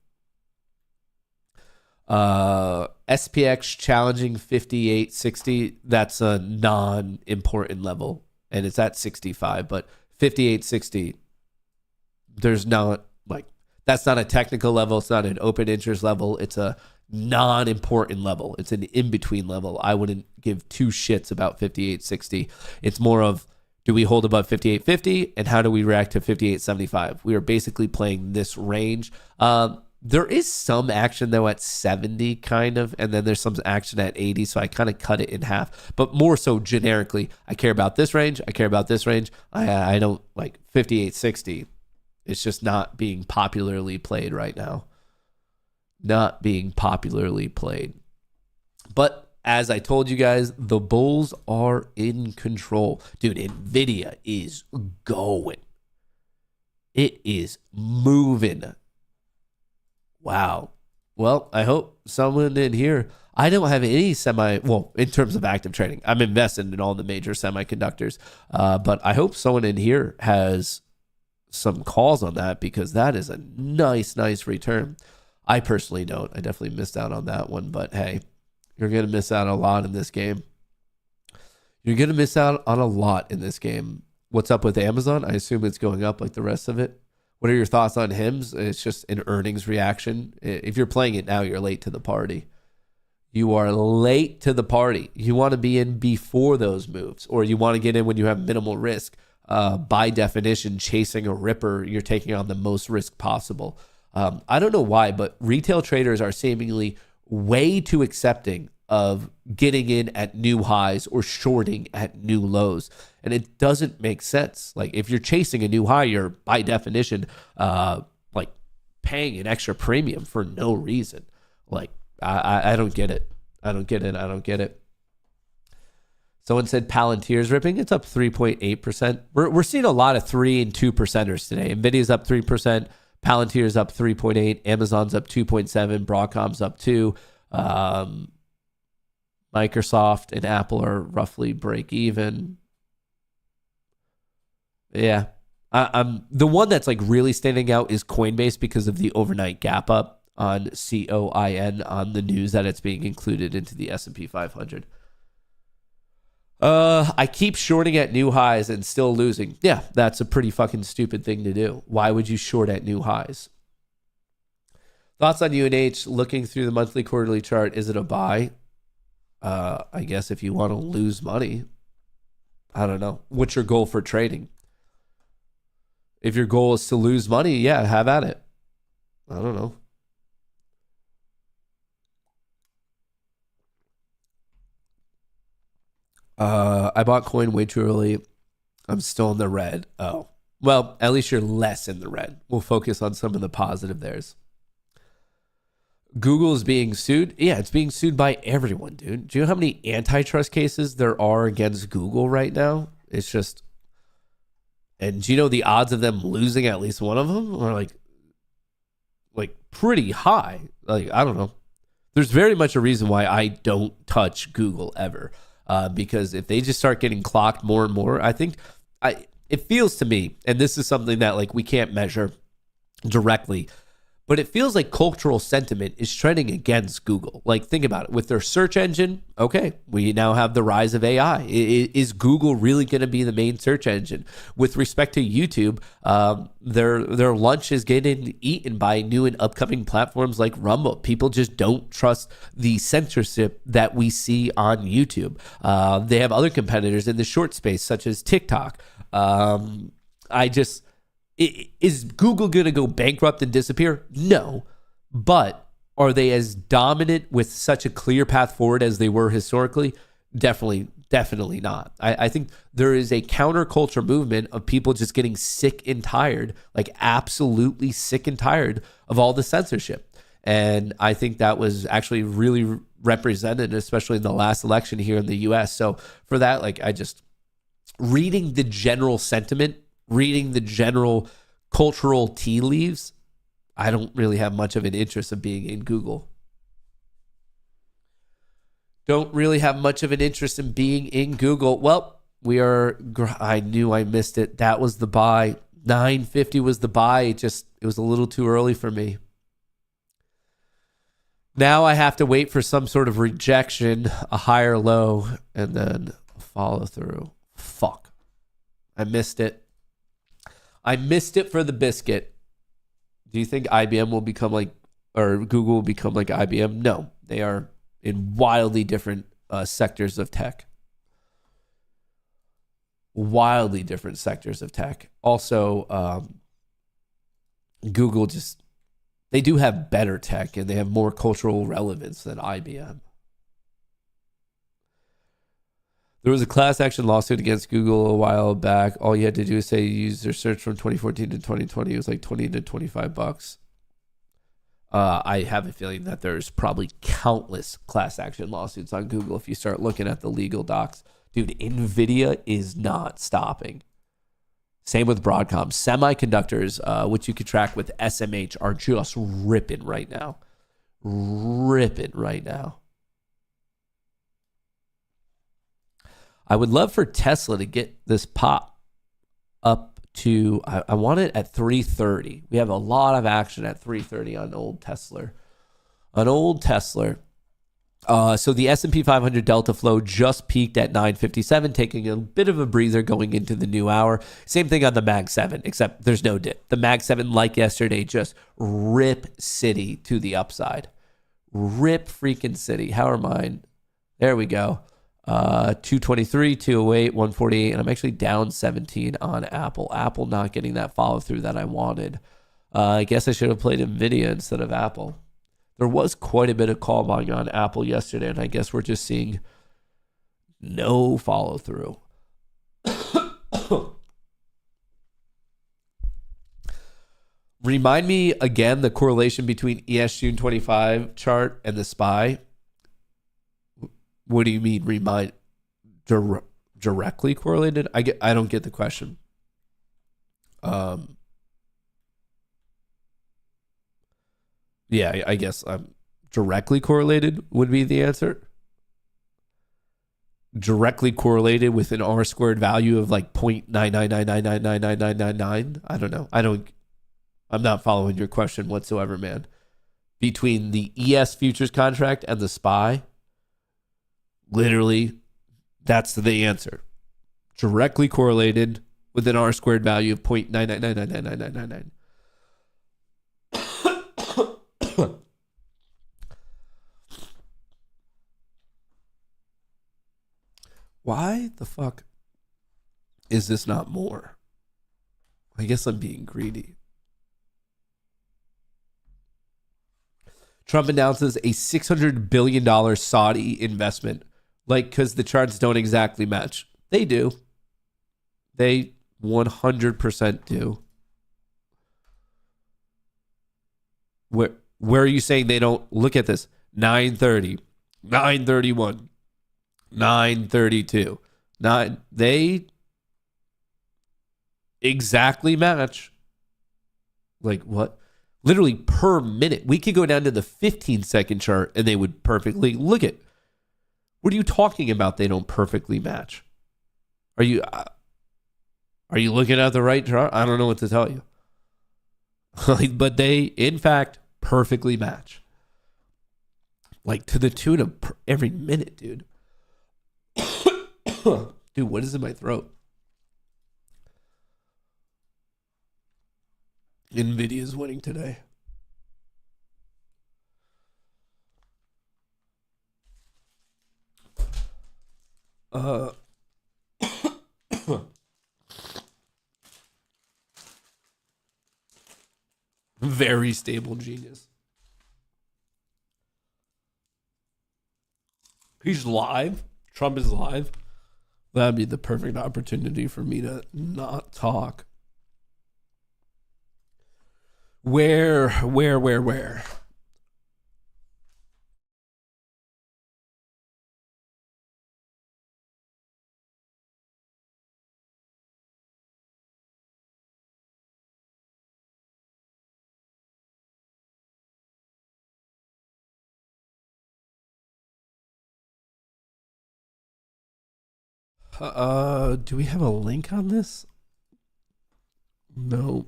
[SPEAKER 2] SPX challenging 5860, that's a non-important level, and it's at 65, but 5860, there's not, like, that's not a technical level, it's not an open interest level, it's a non-important level, it's an in-between level. I wouldn't give two shits about 5860. It's more of, do we hold above 5850, and how do we react to 5875? We are basically playing this range. There is some action, though, at 70, kind of, and then there's some action at 80, so I kind of cut it in half. But more so generically, I care about this range, I care about this range. I don't like 5860. It's just not being popularly played right now. not being popularly played. But as I told you guys, the bulls are in control. Dude, Nvidia is going. It is moving. Wow. Well, I hope someone in here, I don't have any in terms of active trading, I'm invested in all the major semiconductors. But I hope someone in here has some calls on that, because that is a nice return. I personally don't. I definitely missed out on that one, but hey, you're going to miss out a lot in this game. You're going to miss out on a lot in this game. What's up with Amazon? I assume it's going up like the rest of it. What are your thoughts on HIMS? It's just an earnings reaction. If you're playing it now, you're late to the party. You are late to the party. You want to be in before those moves, or you want to get in when you have minimal risk. By definition, chasing a ripper, you're taking on the most risk possible. I don't know why, but retail traders are seemingly way too accepting of getting in at new highs or shorting at new lows. And it doesn't make sense. Like, if you're chasing a new high, you're by definition like paying an extra premium for no reason. Like, I don't get it. I don't get it. Someone said Palantir's ripping. It's up 3.8%. We're seeing a lot of 3 and 2%ers today. Nvidia's up 3%. Palantir's up 3.8%. Amazon's up 2.7%. Broadcom's up 2%. Microsoft and Apple are roughly break even. Yeah. I'm the one that's like really standing out is Coinbase, because of the overnight gap up on COIN on the news that it's being included into the S&P 500. I keep shorting at new highs and still losing. Yeah, that's a pretty fucking stupid thing to do. Why would you short at new highs? Thoughts on UNH looking through the monthly quarterly chart. Is it a buy? I guess if you want to lose money. I don't know. What's your goal for trading? If your goal is to lose money, yeah, have at it. I don't know. I bought coin way too early. I'm still in the red. Oh, well, at least you're less in the red. We'll focus on some of the positive there's. Google is being sued. Yeah, it's being sued by everyone, dude. Do you know how many antitrust cases there are against Google right now? It's just, and do you know the odds of them losing at least one of them are like pretty high. Like, I don't know. There's very much a reason why I don't touch Google ever. Because if they just start getting clocked more and more, I think it feels to me, and this is something that like we can't measure directly, but it feels like cultural sentiment is trending against Google. Like, think about it. With their search engine, okay, we now have the rise of AI. Is Google really going to be the main search engine? With respect to YouTube, their lunch is getting eaten by new and upcoming platforms like Rumble. People just don't trust the censorship that we see on YouTube. They have other competitors in the short space, such as TikTok. Is Google going to go bankrupt and disappear? No. But are they as dominant with such a clear path forward as they were historically? Definitely not. I think there is a counterculture movement of people just getting sick and tired, like absolutely sick and tired of all the censorship. And I think that was actually really represented, especially in the last election here in the US. So for that, like, I just reading the general sentiment, reading the general cultural tea leaves, I don't really have much of an interest of being in Google. Don't really have much of an interest in being in Google. Well, I knew I missed it. That was the buy. 950 was the buy. It was a little too early for me. Now I have to wait for some sort of rejection, a higher low, and then a follow through. Fuck. I missed it. I missed it for the biscuit. Do you think IBM will become like, or Google will become like IBM? No, they are in wildly different sectors of tech. Wildly different sectors of tech. Also, Google they do have better tech and they have more cultural relevance than IBM. There was a class action lawsuit against Google a while back. All you had to do is say you used their search from 2014 to 2020. It was like $20 to $25. I have a feeling that there's probably countless class action lawsuits on Google if you start looking at the legal docs. Dude, NVIDIA is not stopping. Same with Broadcom. Semiconductors, which you could track with SMH, are just ripping right now. Ripping right now. I would love for Tesla to get this pop up to, I want it at 330. We have a lot of action at 330 on old Tesla. So the S&P 500 Delta Flow just peaked at 957, taking a bit of a breather going into the new hour. Same thing on the Mag 7, except there's no dip. The Mag 7, like yesterday, just rip city to the upside. Rip freaking city. How are mine? There we go. 223, 208, 148, and I'm actually down 17 on Apple. Apple not getting that follow through that I wanted. I guess I should have played NVIDIA instead of Apple. There was quite a bit of call buying on Apple yesterday, and I guess we're just seeing no follow through. Remind me again the correlation between ES June 25 chart and the SPY. What do you mean remind? Directly correlated? I don't get the question. Yeah, I guess directly correlated would be the answer. Directly correlated with an R squared value of like 0.999999999. I don't know. I'm not following your question whatsoever, man. Between the ES futures contract and the SPY, literally, that's the answer. Directly correlated with an R squared value of 0.999999999. Why the fuck is this not more? I guess I'm being greedy. Trump announces a $600 billion Saudi investment. Like, because the charts don't exactly match. They do. They 100% do. Where are you saying they don't? Look at this. 930, 931, 932. They exactly match. Like what? Literally per minute. We could go down to the 15-second chart and they would perfectly look at. What are you talking about? They don't perfectly match. Are you looking at the right chart? I don't know what to tell you. But they, in fact, perfectly match. Like to the tune of every minute, dude. Dude, what is in my throat? NVIDIA's winning today. Very stable genius. He's live. Trump is live. That'd be the perfect opportunity for me to not talk. Where? Do we have a link on this? No.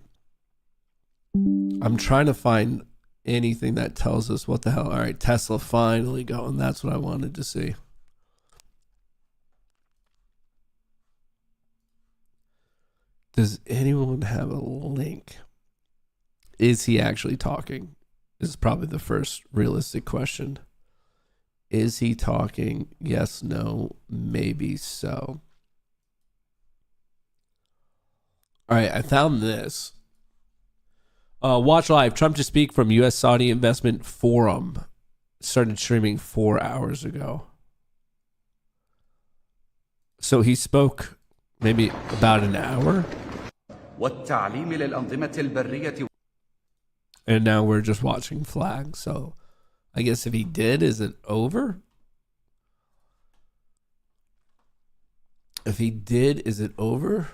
[SPEAKER 2] I'm trying to find anything that tells us what the hell. All right, Tesla finally going. That's what I wanted to see. Does anyone have a link? Is he actually talking? This is probably the first realistic question. Is he talking? Yes, no, maybe so. All right, I found this. Watch live. Trump to speak from U.S. Saudi Investment Forum. Started streaming 4 hours ago. So he spoke maybe about an hour. And now we're just watching flags. So I guess if he did, is it over? If he did, is it over?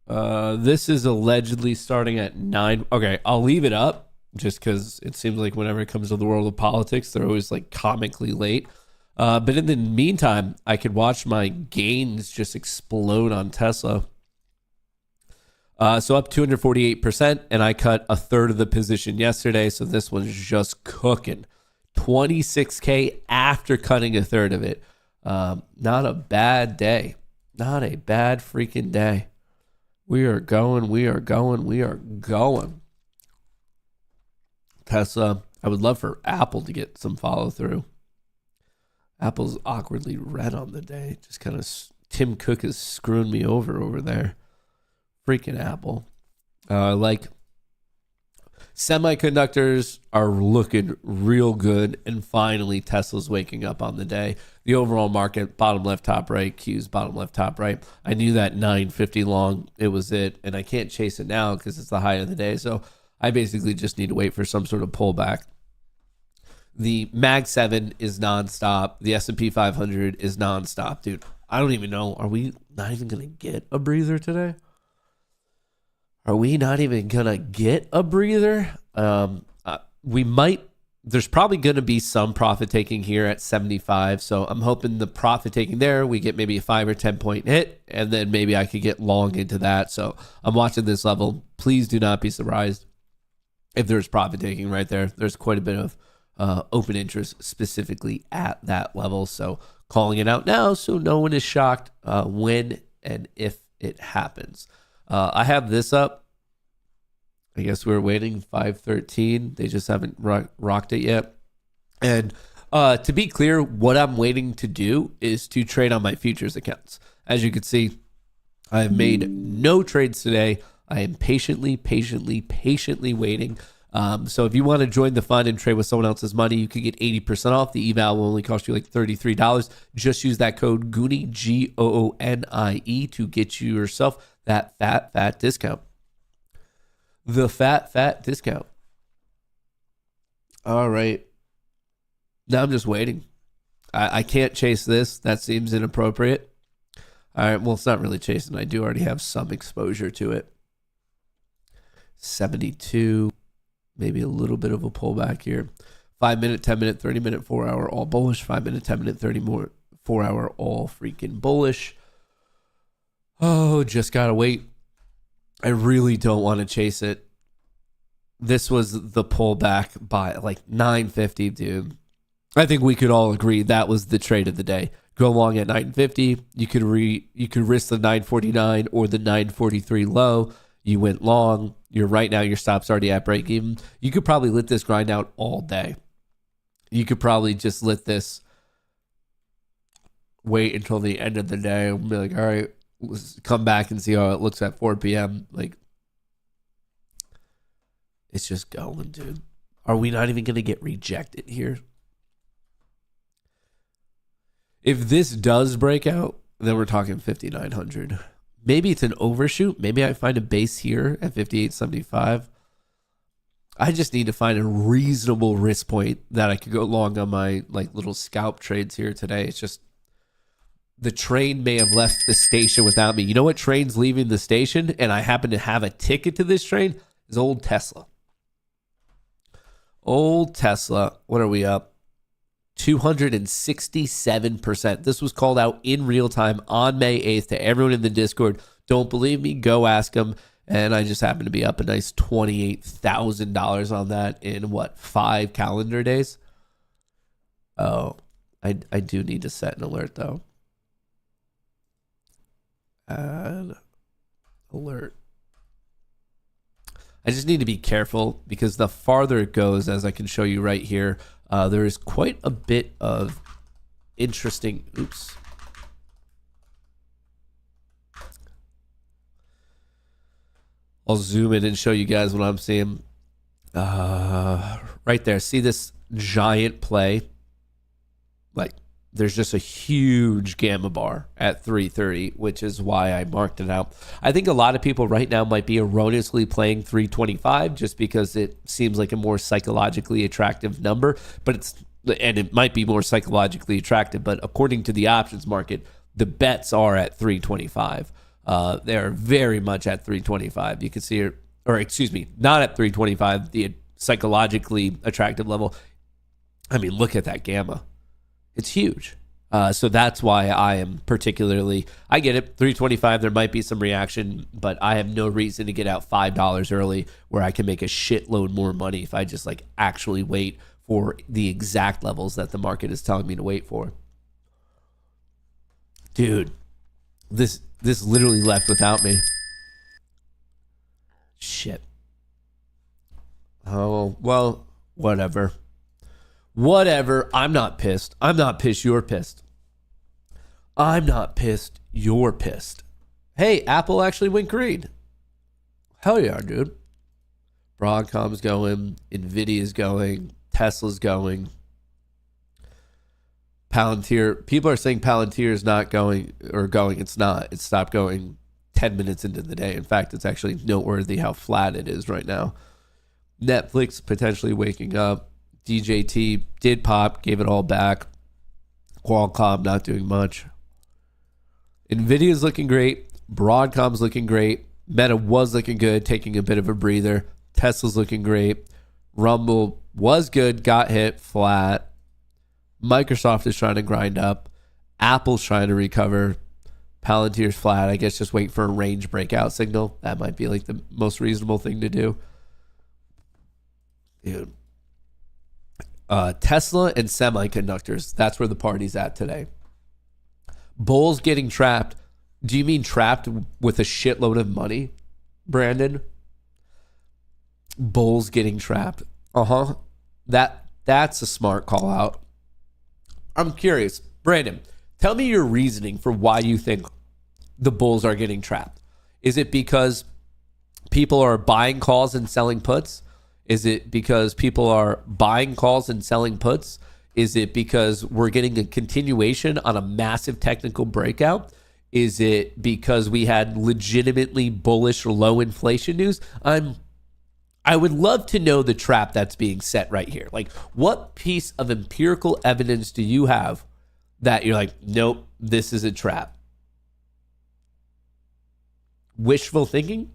[SPEAKER 2] This is allegedly starting at 9. Okay, I'll leave it up just because it seems like whenever it comes to the world of politics, they're always like comically late. But in the meantime, I could watch my gains just explode on Tesla. So up 248%, and I cut a third of the position yesterday. So this one's just cooking. 26K after cutting a third of it. Not a bad day. Not a bad freaking day. We are going. Tesla, I would love for Apple to get some follow through. Apple's awkwardly red on the day. Just kind of, Tim Cook is screwing me over there. Freaking Apple. Like, semiconductors are looking real good, and finally Tesla's waking up on the day. The overall market, bottom left, top right, Q's bottom left, top right. I knew that 950 long, it was it, and I can't chase it now because it's the high of the day, so I basically just need to wait for some sort of pullback. The Mag 7 is nonstop. The S&P 500 is nonstop. Dude, I don't even know. Are we not even going to get a breather today? Are we not even going to get a breather? We might. There's probably going to be some profit taking here at 75. So I'm hoping the profit taking there, we get maybe a 5 or 10 point hit, and then maybe I could get long into that. So I'm watching this level. Please do not be surprised if there's profit taking right there. There's quite a bit of open interest specifically at that level. So calling it out now so no one is shocked when and if it happens. I have this up. I guess we're waiting 513. They just haven't rocked it yet. And to be clear, what I'm waiting to do is to trade on my futures accounts. As you can see, I've made no trades today. I am patiently waiting. So if you want to join the fund and trade with someone else's money, you can get 80% off. The eval will only cost you like $33. Just use that code GOONIE, G-O-O-N-I-E, to get you yourself that fat discount. The fat discount. All right. Now I'm just waiting. I can't chase this. That seems inappropriate. All right. Well, it's not really chasing. I do already have some exposure to it. 72. Maybe a little bit of a pullback here. 5 minute, 10 minute, 30 minute, 4 hour, all bullish. 5 minute, 10 minute, 30 more, 4 hour, all freaking bullish. Oh, just gotta wait. I really don't want to chase it. This was the pullback by like 950, dude. I think we could all agree that was the trade of the day. Go long at 950. You could risk the 949 or the 943 low. You went long. You're right now. Your stop's already at break even. You could probably let this grind out all day. You could probably just let this wait until the end of the day and be like, all right, let's come back and see how it looks at 4 p.m. Like, it's just going, dude. Are we not even going to get rejected here? If this does break out, then we're talking 5,900. Maybe it's an overshoot. Maybe I find a base here at 58.75. I just need to find a reasonable risk point that I could go long on my like little scalp trades here today. It's just the train may have left the station without me. You know what train's leaving the station? And I happen to have a ticket to this train? Is old Tesla. Old Tesla. What are we up? 267%. This was called out in real time on May 8th to everyone in the Discord. Don't believe me? Go ask them. And I just happen to be up a nice $28,000 on that in 5 calendar days? Oh, I do need to set an alert though. Add alert. I just need to be careful because the farther it goes, as I can show you right here, there is quite a bit of interesting. Oops. I'll zoom in and show you guys what I'm seeing. Right there. See this giant play? Like there's just a huge gamma bar at 330, which is why I marked it out. I think a lot of people right now might be erroneously playing 325 just because it seems like a more psychologically attractive number, but it might be more psychologically attractive, but according to the options market, the bets are at 325. They're very much at 325. You can see it, or excuse me, not at 325, the psychologically attractive level. I mean, look at that gamma. It's huge. So that's why I am particularly, I get it, 325, there might be some reaction, but I have no reason to get out $5 early where I can make a shitload more money if I just like actually wait for the exact levels that the market is telling me to wait for. Dude, this literally left without me. Shit. Oh, well, whatever. Whatever. I'm not pissed. I'm not pissed. You're pissed. I'm not pissed. You're pissed. Hey, Apple actually went green. Hell yeah, dude. Broadcom's going. Nvidia's going. Tesla's going. Palantir. People are saying Palantir is not going or going. It's not. It stopped going 10 minutes into the day. In fact, it's actually noteworthy how flat it is right now. Netflix potentially waking up. DJT did pop, gave it all back. Qualcomm not doing much. Nvidia's looking great. Broadcom's looking great. Meta was looking good, taking a bit of a breather. Tesla's looking great. Rumble was good, got hit, flat. Microsoft is trying to grind up. Apple's trying to recover. Palantir's flat. I guess just wait for a range breakout signal. That might be like the most reasonable thing to do. Dude. Tesla and semiconductors. That's where the party's at today. Bulls getting trapped. Do you mean trapped with a shitload of money, Brandon? Bulls getting trapped. That's a smart call out. I'm curious. Brandon, tell me your reasoning for why you think the bulls are getting trapped. Is it because people are buying calls and selling puts? Is it because people are buying calls and selling puts? Is it because we're getting a continuation on a massive technical breakout? Is it because we had legitimately bullish or low inflation news? I would love to know the trap that's being set right here. Like, what piece of empirical evidence do you have that you're like, nope, this is a trap? Wishful thinking?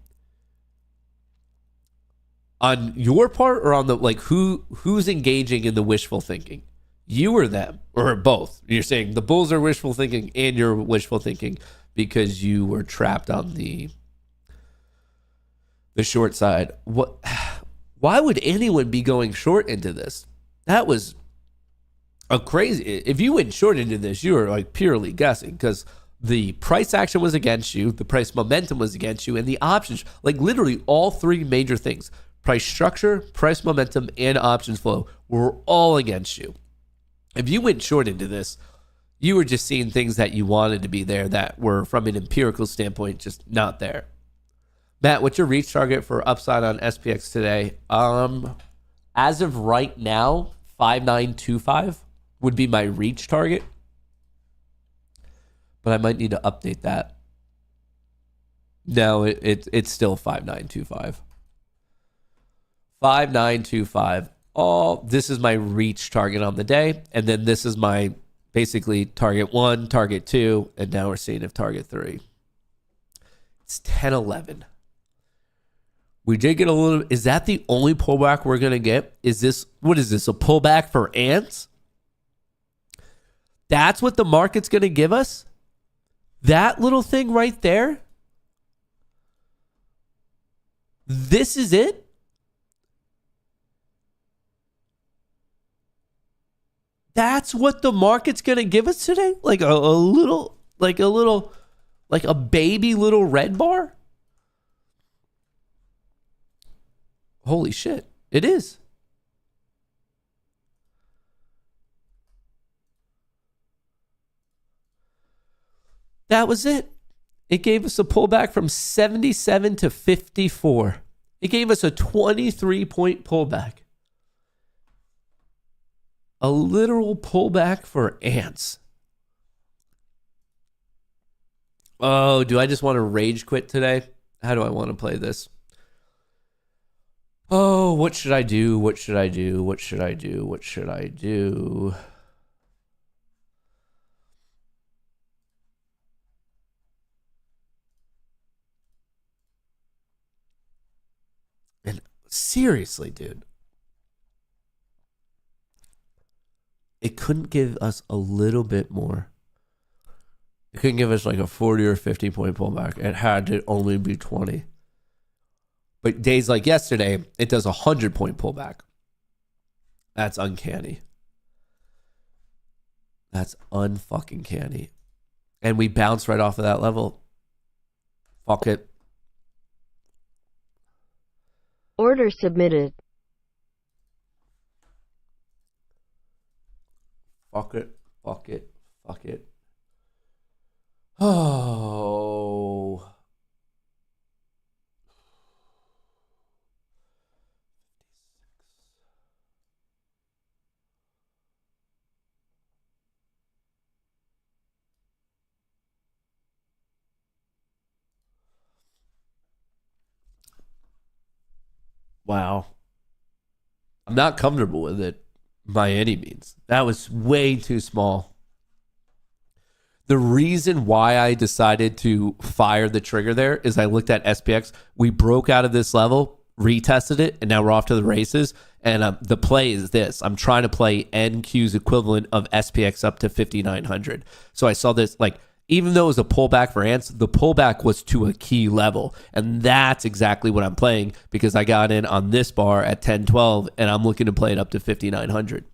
[SPEAKER 2] On your part, or on the like who's engaging in the wishful thinking? You or them, or both? You're saying the bulls are wishful thinking and you're wishful thinking because you were trapped on the short side. What? Why would anyone be going short into this? That was a crazy. If you went short into this, you were like purely guessing because the price action was against you, the price momentum was against you, and the options, like literally all three major things. Price structure, price momentum, and options flow were all against you. If you went short into this, you were just seeing things that you wanted to be there that were, from an empirical standpoint, just not there. Matt, what's your reach target for upside on SPX today? As of right now, 5925 would be my reach target, but I might need to update that. No, it's still 5925. 5925. This is my reach target on the day. And then this is my basically target 1, target 2, and now we're seeing if target 3. It's 1011. We did get a little. Is that the only pullback we're going to get? What is this, a pullback for ants? That's what the market's going to give us? That little thing right there? This is it? That's what the market's going to give us today? Like a baby little red bar? Holy shit. It is. That was it. It gave us a pullback from 77 to 54. It gave us a 23-point pullback. A literal pullback for ants. Oh, do I just want to rage quit today? How do I want to play this? Oh, what should I do? What should I do? What should I do? What should I do? And seriously, dude, it couldn't give us a little bit more. It couldn't give us like a 40 or 50 point pullback. It had to only be 20. But days like yesterday, it does a 100 point pullback. That's uncanny. That's unfucking canny. And we bounced right off of that level. Fuck it.
[SPEAKER 11] Order submitted.
[SPEAKER 2] Fuck it. Fuck it. Fuck it. Oh. Wow. I'm not comfortable with it by any means. That was way too small. The reason why I decided to fire the trigger there is I looked at SPX. We broke out of this level, retested it, and now we're off to the races. And the play is this. I'm trying to play NQ's equivalent of SPX up to 5,900. So I saw this, like, even though it was a pullback for ants, the pullback was to a key level. And that's exactly what I'm playing because I got in on this bar at 1012 and I'm looking to play it up to 5,900.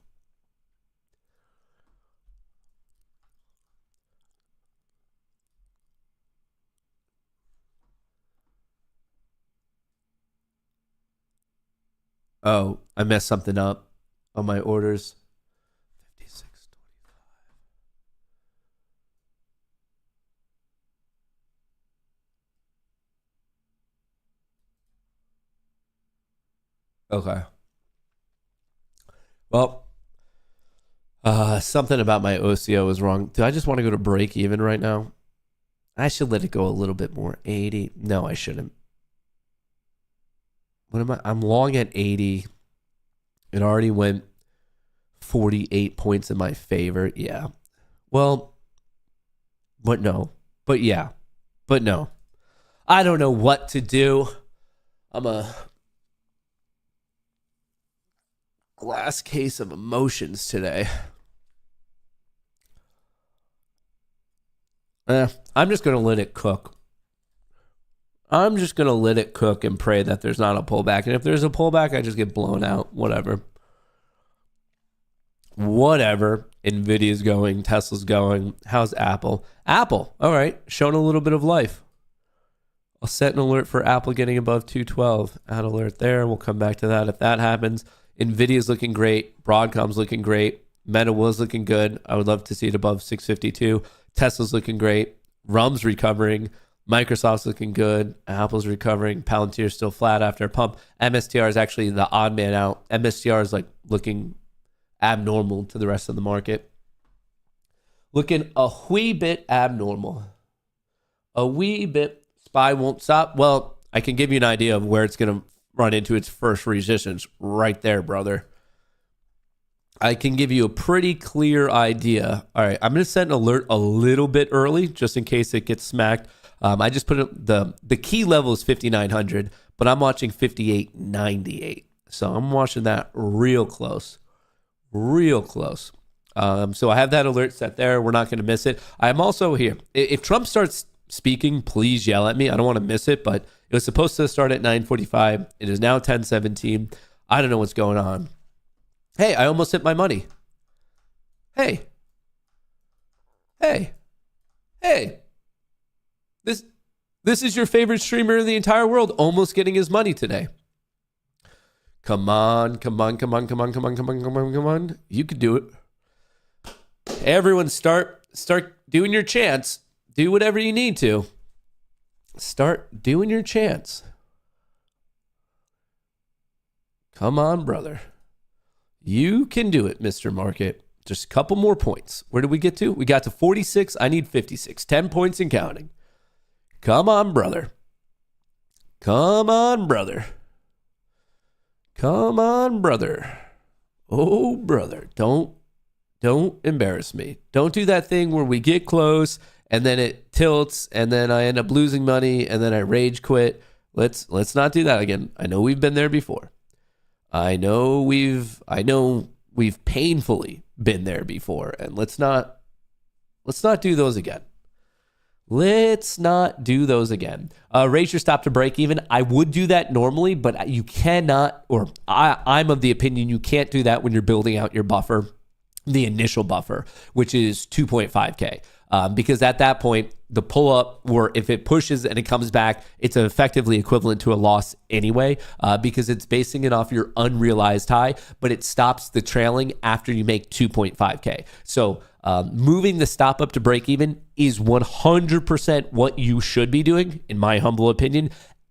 [SPEAKER 2] Oh, I messed something up on my orders. 56.25. Okay. Well, something about my OCO is wrong. Do I just want to go to break even right now? I should let it go a little bit more. 80. No, I shouldn't. What am I? I'm long at 80. It already went 48 points in my favor. Yeah. Well, but no. But yeah. But no. I don't know what to do. I'm a glass case of emotions today. I'm just going to let it cook. I'm just going to let it cook and pray that there's not a pullback. And if there's a pullback, I just get blown out. Whatever. Whatever. Nvidia's going. Tesla's going. How's Apple? Apple. All right. Showing a little bit of life. I'll set an alert for Apple getting above 212. Add alert there. We'll come back to that if that happens. Nvidia's looking great. Broadcom's looking great. Meta was looking good. I would love to see it above 652. Tesla's looking great. RUM's recovering. Microsoft's looking good. Apple's recovering. Palantir's still flat after a pump. MSTR is actually the odd man out. MSTR is like looking abnormal to the rest of the market. Looking a wee bit abnormal. A wee bit. SPY won't stop. Well, I can give you an idea of where it's going to run into its first resistance right there, brother. I can give you a pretty clear idea. All right, I'm going to set an alert a little bit early just in case it gets smacked. I just put it, the key level is 5,900, but I'm watching 58.98. So I'm watching that real close. Real close. So I have that alert set there. We're not going to miss it. I'm also here. If Trump starts speaking, please yell at me. I don't want to miss it, but it was supposed to start at 9:45. It is now 10:17. I don't know what's going on. Hey, I almost hit my money. Hey. This is your favorite streamer in the entire world almost getting his money today. Come on. You can do it. Everyone start doing your chants. Do whatever you need to. Start doing your chants. Come on, brother. You can do it, Mr. Market. Just a couple more points. Where did we get to? We got to 46. I need 56. 10 points and counting. Come on, brother. Come on, brother. Come on, brother. Oh, brother. Don't embarrass me. Don't do that thing where we get close and then it tilts and then I end up losing money and then I rage quit. Let's not do that again. I know we've been there before. I know we've painfully been there before, and let's not do those again. Let's not do those again. Raise your stop to break even. I would do that normally, but you cannot, or I'm of the opinion you can't do that when you're building out your buffer, the initial buffer, which is 2.5K. Because at that point, the pull up, or if it pushes and it comes back, it's effectively equivalent to a loss anyway, because it's basing it off your unrealized high, but it stops the trailing after you make 2.5K. So moving the stop up to break even is 100% what you should be doing, in my humble opinion,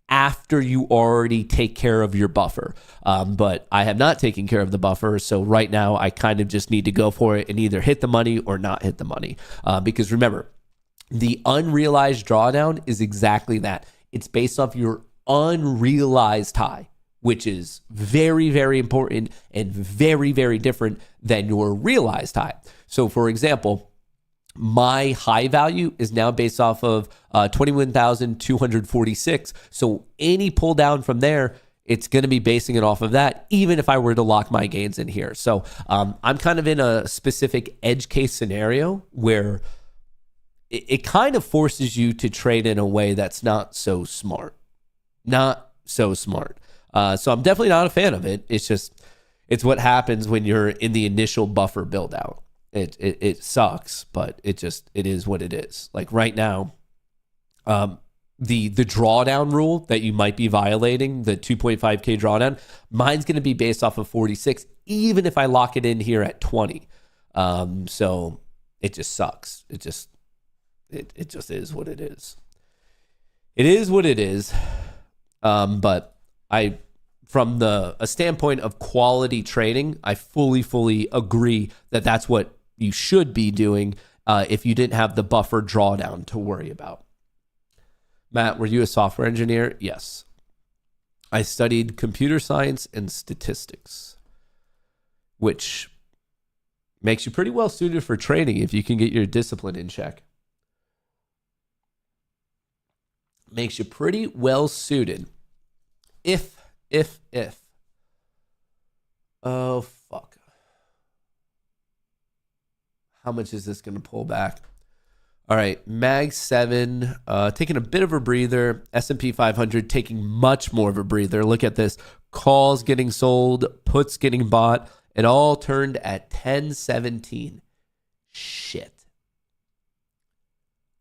[SPEAKER 2] after you already take care of your buffer. But I have not taken care of the buffer. So right now I kind of just need to go for it and either hit the money or not hit the money. Because remember, the unrealized drawdown is exactly that. It's based off your unrealized high, which is very, very important and very, very different than your realized high. So for example, my high value is now based off of 21,246. So any pull down from there, it's going to be basing it off of that, even if I were to lock my gains in here. So I'm kind of in a specific edge case scenario where it kind of forces you to trade in a way that's not so smart. Not so smart. So I'm definitely not a fan of it. It's what happens when you're in the initial buffer build out. It sucks, but it is what it is. Like right now, the drawdown rule that you might be violating, the 2.5K drawdown, mine's going to be based off of 46, even if I lock it in here at 20. So it just sucks. It just is what it is. It is what it is. But from a standpoint of quality trading, I fully agree that that's what you should be doing if you didn't have the buffer drawdown to worry about. Matt, were you a software engineer? Yes. I studied computer science and statistics, which makes you pretty well suited for trading if you can get your discipline in check. Makes you pretty well suited if. Oh, fuck. How much is this going to pull back? All right, Mag 7 taking a bit of a breather. S&P 500 taking much more of a breather. Look at this. Calls getting sold, puts getting bought. It all turned at 1017. Shit.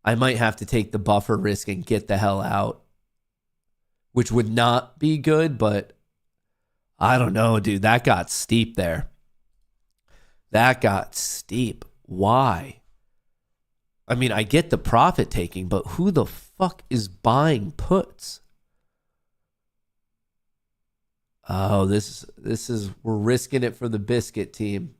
[SPEAKER 2] I might have to take the buffer risk and get the hell out, which would not be good, but I don't know, dude. That got steep there. That got steep. Why? I mean, I get the profit taking, but who the fuck is buying puts? Oh, this is, we're risking it for the biscuit team.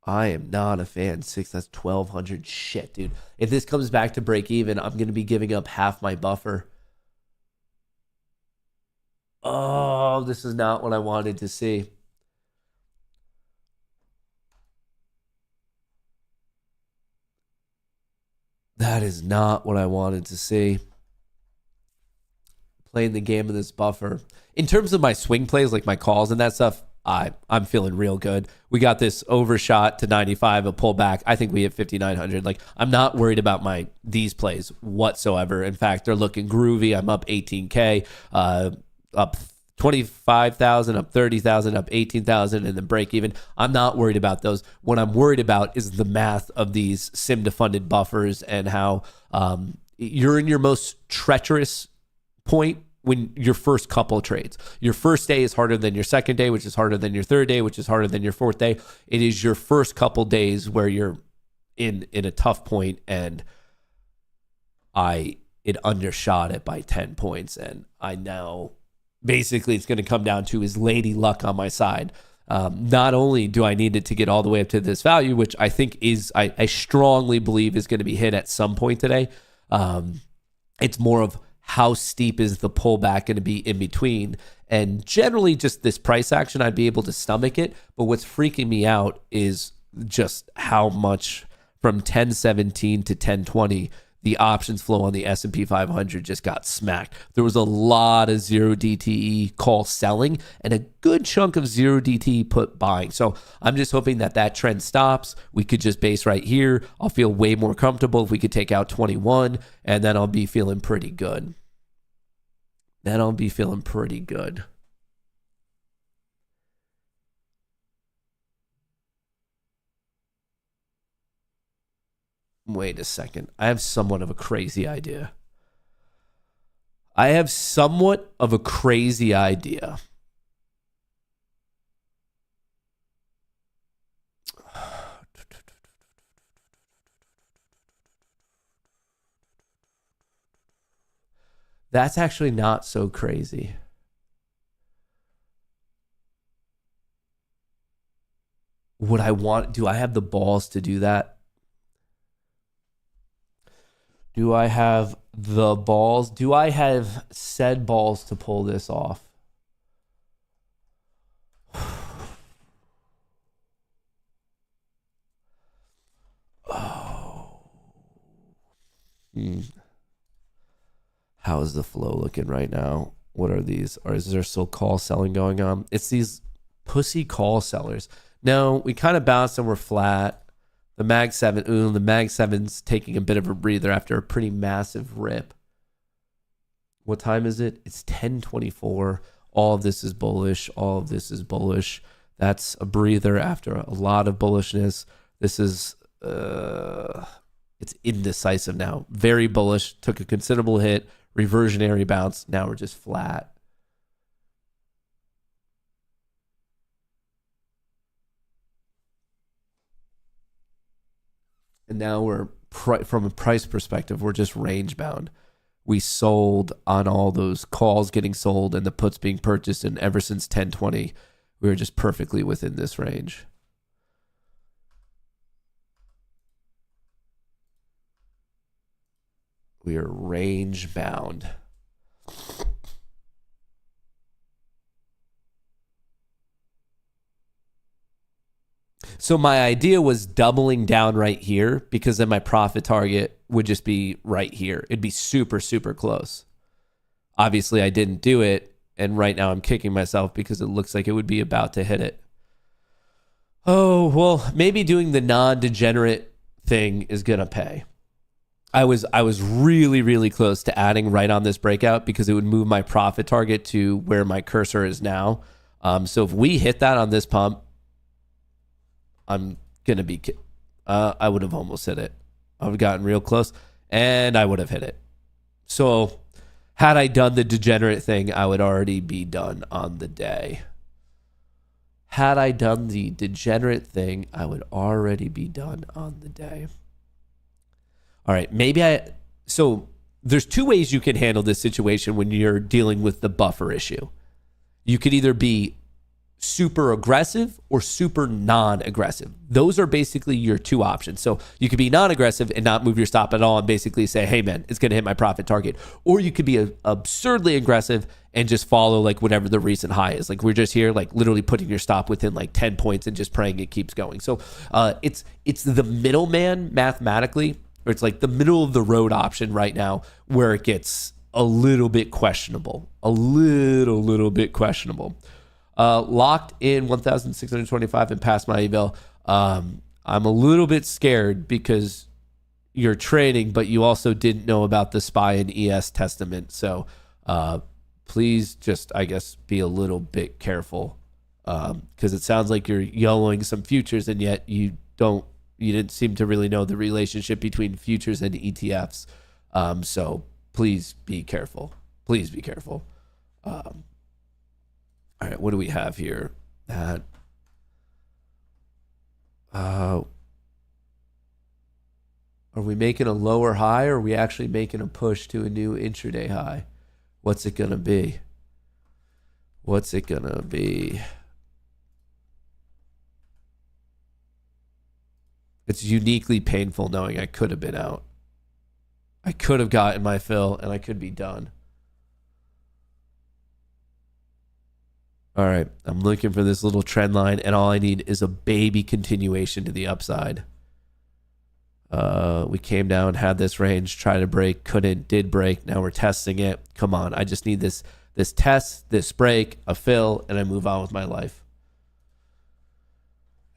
[SPEAKER 2] I am not a fan. That's 1,200. Shit, dude. If this comes back to break even, I'm going to be giving up half my buffer. Oh, this is not what I wanted to see. That is not what I wanted to see. Playing the game of this buffer. In terms of my swing plays, like my calls and that stuff, I'm feeling real good. We got this overshot to 95, a pullback. I think we hit 5,900. Like, I'm not worried about these plays whatsoever. In fact, they're looking groovy. I'm up 18K, up 25,000, up 30,000, up 18,000, and then break even. I'm not worried about those. What I'm worried about is the math of these sim to funded buffers and how you're in your most treacherous point when your first couple trades. Your first day is harder than your second day, which is harder than your third day, which is harder than your fourth day. It is your first couple days where you're in a tough point, and it undershot it by 10 points, and I now basically it's going to come down to is lady luck on my side. Not only do I need it to get all the way up to this value, which I think I strongly believe is going to be hit at some point today. It's more of how steep is the pullback going to be in between. And generally just this price action, I'd be able to stomach it. But what's freaking me out is just how much from 1017 to 1020, the options flow on the S&P 500 just got smacked. There was a lot of 0 DTE call selling and a good chunk of 0 DTE put buying. So I'm just hoping that that trend stops. We could just base right here. I'll feel way more comfortable if we could take out 21, and then I'll be feeling pretty good. Wait a second. I have somewhat of a crazy idea. That's actually not so crazy. Do I have the balls to do that? Do I have the balls? Do I have said balls to pull this off? How is the flow looking right now? What are these? Or is there still call selling going on? It's these pussy call sellers. No, we kind of bounced and we're flat. The Mag 7, the Mag 7's taking a bit of a breather after a pretty massive rip. What time is it? It's 10:24. All of this is bullish. That's a breather after a lot of bullishness. This is, it's indecisive now. Very bullish. Took a considerable hit. Reversionary bounce. Now we're just flat. And now we're, from a price perspective, we're just range bound. We sold on all those calls getting sold and the puts being purchased. And ever since 1020, we were just perfectly within this range. We are range bound. So my idea was doubling down right here because then my profit target would just be right here. It'd be super, super close. Obviously, I didn't do it. And right now I'm kicking myself because it looks like it would be about to hit it. Oh, well, maybe doing the non-degenerate thing is going to pay. I was really, really close to adding right on this breakout because it would move my profit target to where my cursor is now. So if we hit that on this pump, I'm going to be, I would have almost hit it. I would have gotten real close and I would have hit it. So had I done the degenerate thing, I would already be done on the day. Had I done the degenerate thing, I would already be done on the day. All right, so there's two ways you can handle this situation when you're dealing with the buffer issue. You could either be super aggressive or super non-aggressive. Those are basically your two options. So you could be non-aggressive and not move your stop at all and basically say, hey man, it's going to hit my profit target. Or you could be absurdly aggressive and just follow like whatever the recent high is. Like we're just here, like literally putting your stop within like 10 points and just praying it keeps going. So it's the middleman mathematically, or it's like the middle of the road option right now where it gets a little bit questionable, a little bit questionable. Locked in 1,625 and passed my eval. I'm a little bit scared because you're trading, but you also didn't know about the SPY and ES testament. So please just, I guess, be a little bit careful because it sounds like you're YOLOing some futures and yet you didn't seem to really know the relationship between futures and ETFs. So please be careful. Please be careful. All right, what do we have here? Are we making a lower high or are we actually making a push to a new intraday high? What's it going to be? What's it going to be? It's uniquely painful knowing I could have been out. I could have gotten my fill and I could be done. All right, I'm looking for this little trend line, and all I need is a baby continuation to the upside. We came down, had this range, tried to break, couldn't, did break. Now we're testing it. Come on, I just need this test, this break, a fill, and I move on with my life.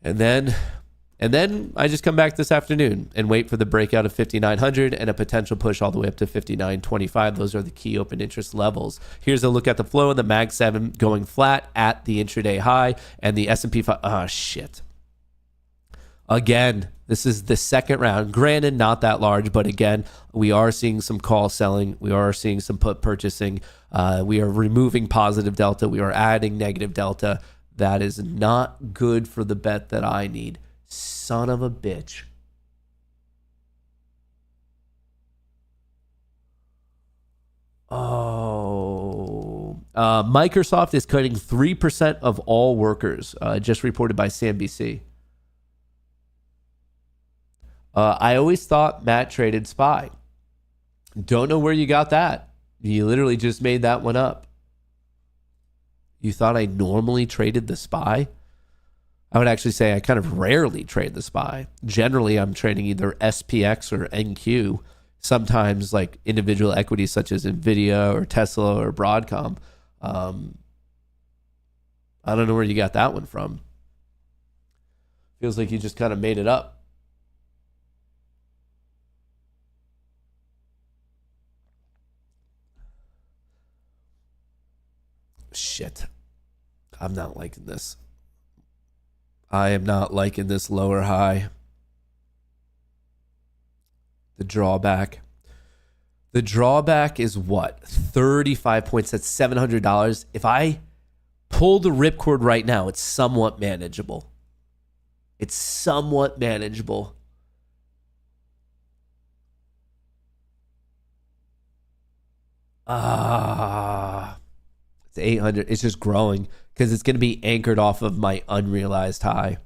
[SPEAKER 2] And then I just come back this afternoon and wait for the breakout of 5,900 and a potential push all the way up to 5,925. Those are the key open interest levels. Here's a look at the flow of the Mag 7 going flat at the intraday high and the S&P 5. Oh, shit. Again, this is the second round. Granted, not that large, but again, we are seeing some call selling. We are seeing some put purchasing. We are removing positive delta. We are adding negative delta. That is not good for the bet that I need. Son of a bitch. Oh. Microsoft is cutting 3% of all workers, just reported by CNBC. I always thought Matt traded SPY. Don't know where you got that. You literally just made that one up. You thought I normally traded the SPY? I would actually say I kind of rarely trade the SPY. Generally, I'm trading either SPX or NQ. Sometimes like individual equities such as Nvidia or Tesla or Broadcom. I don't know where you got that one from. Feels like you just kind of made it up. Shit. I'm not liking this. I am not liking this lower high. The drawback. The drawback is what? 35 points. That's $700. If I pull the ripcord right now, it's somewhat manageable. It's somewhat manageable. It's 800. It's just growing because it's going to be anchored off of my unrealized high.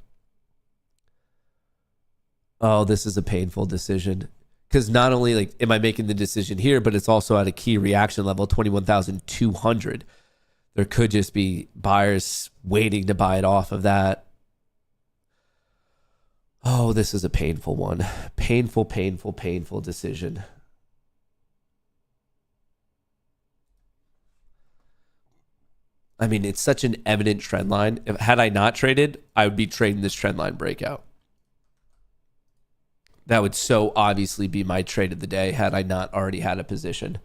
[SPEAKER 2] Oh, this is a painful decision because not only like am I making the decision here, but it's also at a key reaction level, 21,200. There could just be buyers waiting to buy it off of that. Oh, this is a painful one. Painful decision. I mean, it's such an evident trend line. Had I not traded, I would be trading this trend line breakout. That would so obviously be my trade of the day had I not already had a position.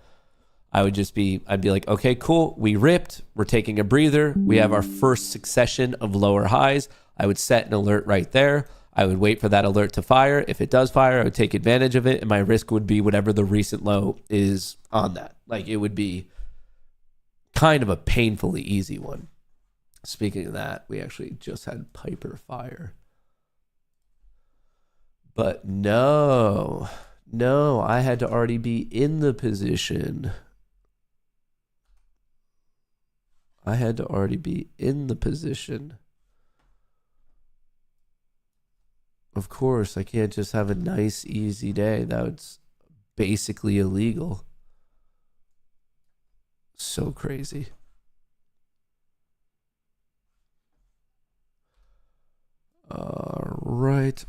[SPEAKER 2] I'd be like, okay, cool. We ripped. We're taking a breather. We have our first succession of lower highs. I would set an alert right there. I would wait for that alert to fire. If it does fire, I would take advantage of it. And my risk would be whatever the recent low is on that. Like it would be kind of a painfully easy one. Speaking of that, we actually just had Piper fire. But no, I had to already be in the position. Of course, I can't just have a nice, easy day. That's basically illegal. So crazy. All right.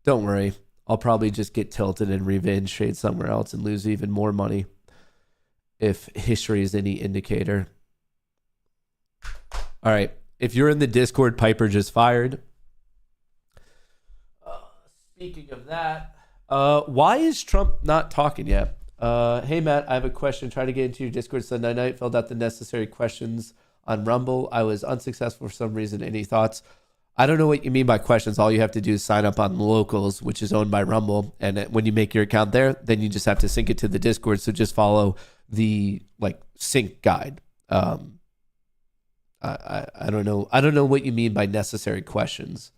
[SPEAKER 2] Don't worry. I'll probably just get tilted and revenge trade somewhere else and lose even more money if history is any indicator. All right. If you're in the Discord, Piper just fired. Speaking of that, why is Trump not talking yet? Hey, Matt, I have a question. Trying to get into your Discord Sunday night. Filled out the necessary questions on Rumble. I was unsuccessful for some reason. Any thoughts? I don't know what you mean by questions. All you have to do is sign up on Locals, which is owned by Rumble. And when you make your account there, then you just have to sync it to the Discord. So just follow the sync guide. I don't know. I don't know what you mean by necessary questions.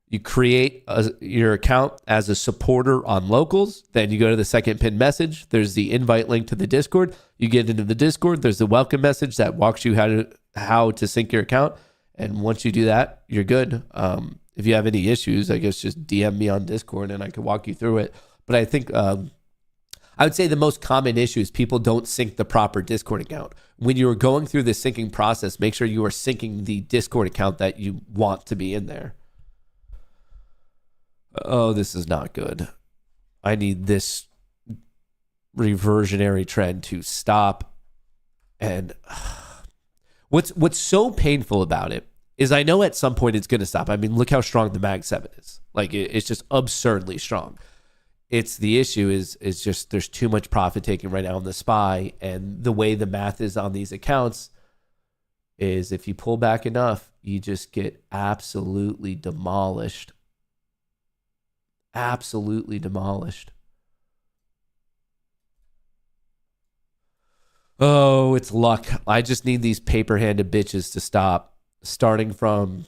[SPEAKER 2] You create your account as a supporter on Locals. Then you go to the second pinned message. There's the invite link to the Discord. You get into the Discord. There's the welcome message that walks you how to sync your account. And once you do that, you're good. If you have any issues, I guess just DM me on Discord and I can walk you through it. But I think I would say the most common issue is people don't sync the proper Discord account. When you are going through the syncing process, make sure you are syncing the Discord account that you want to be in there. Oh, this is not good. I need this reversionary trend to stop. And what's so painful about it is I know at some point it's going to stop. I mean, look how strong the Mag 7 is. Like, it's just absurdly strong. It's the issue is just there's too much profit taking right now on the SPY. And the way the math is on these accounts is if you pull back enough, you just get absolutely demolished. Absolutely demolished. Oh, it's luck. I just need these paper-handed bitches to stop. Starting from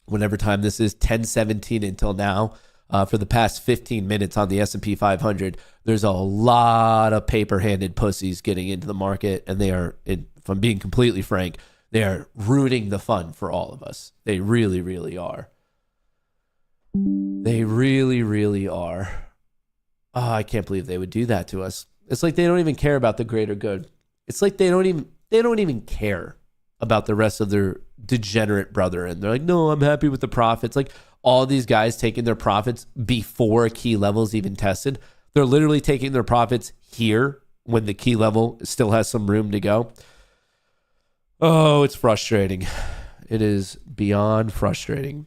[SPEAKER 2] whenever time this is, 10:17 until now, for the past 15 minutes on the S&P 500, there's a lot of paper-handed pussies getting into the market, and they are, if I'm being completely frank, they are ruining the fun for all of us. They really, really are. They really, really are. Oh, I can't believe they would do that to us. It's like they don't even care about the greater good. It's like they don't even care about the rest of their degenerate brother. And they're like, no, I'm happy with the profits. Like all these guys taking their profits before key levels even tested. They're literally taking their profits here when the key level still has some room to go. Oh, it's frustrating. It is beyond frustrating.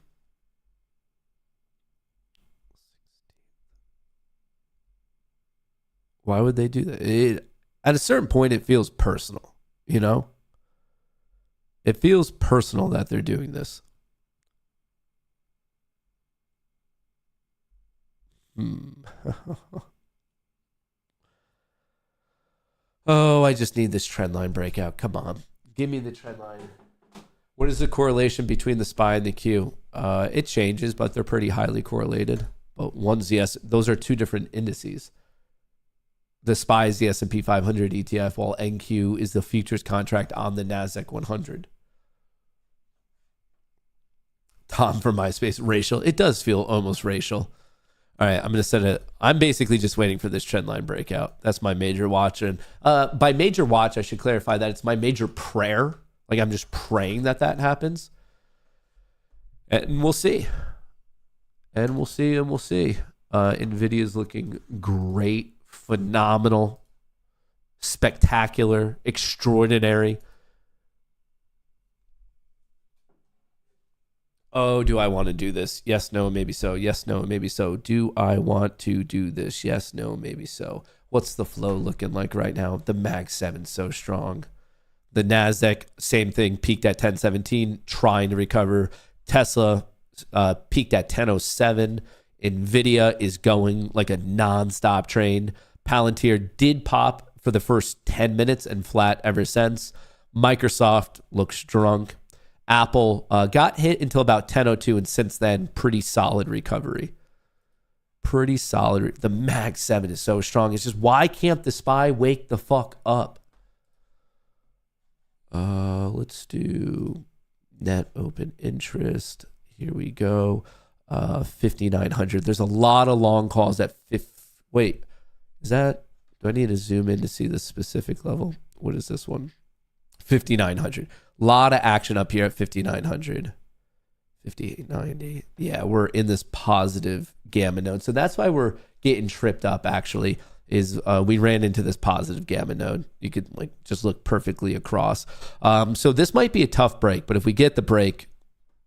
[SPEAKER 2] Why would they do that? At a certain point, it feels personal, you know? It feels personal that they're doing this. Oh, I just need this trend line breakout. Come on. Give me the trend line. What is the correlation between the SPY and the Q? It changes, but they're pretty highly correlated. But one's the those are two different indices. The SPY is the S&P 500 ETF, while NQ is the futures contract on the NASDAQ 100. Tom from MySpace, racial. It does feel almost racial. All right, I'm going to set it. I'm basically just waiting for this trend line breakout. That's my major watch. And by major watch, I should clarify that it's my major prayer. Like I'm just praying that happens. And we'll see. And we'll see. NVIDIA is looking great. Phenomenal, spectacular, extraordinary. Oh, do I want to do this? Yes, no, maybe so. Yes, no, maybe so. Do I want to do this? Yes, no, maybe so. What's the flow looking like right now? The Mag 7 so strong. The NASDAQ, same thing, peaked at 1017, trying to recover. Tesla peaked at 1007. NVIDIA is going like a nonstop train. Palantir did pop for the first 10 minutes and flat ever since. Microsoft looks drunk. Apple got hit until about 10:02, and since then, pretty solid recovery. Pretty solid. The Mag 7 is so strong. It's just, why can't the SPY wake the fuck up? Let's do net open interest. Here we go. 5,900. There's a lot of long calls at wait, is that, do I need to zoom in to see the specific level? What is this one? 5,900. A lot of action up here at 5,900. 5,890. Yeah, we're in this positive gamma node. So that's why we're getting tripped up, actually, is we ran into this positive gamma node. You could like just look perfectly across. So this might be a tough break, but if we get the break,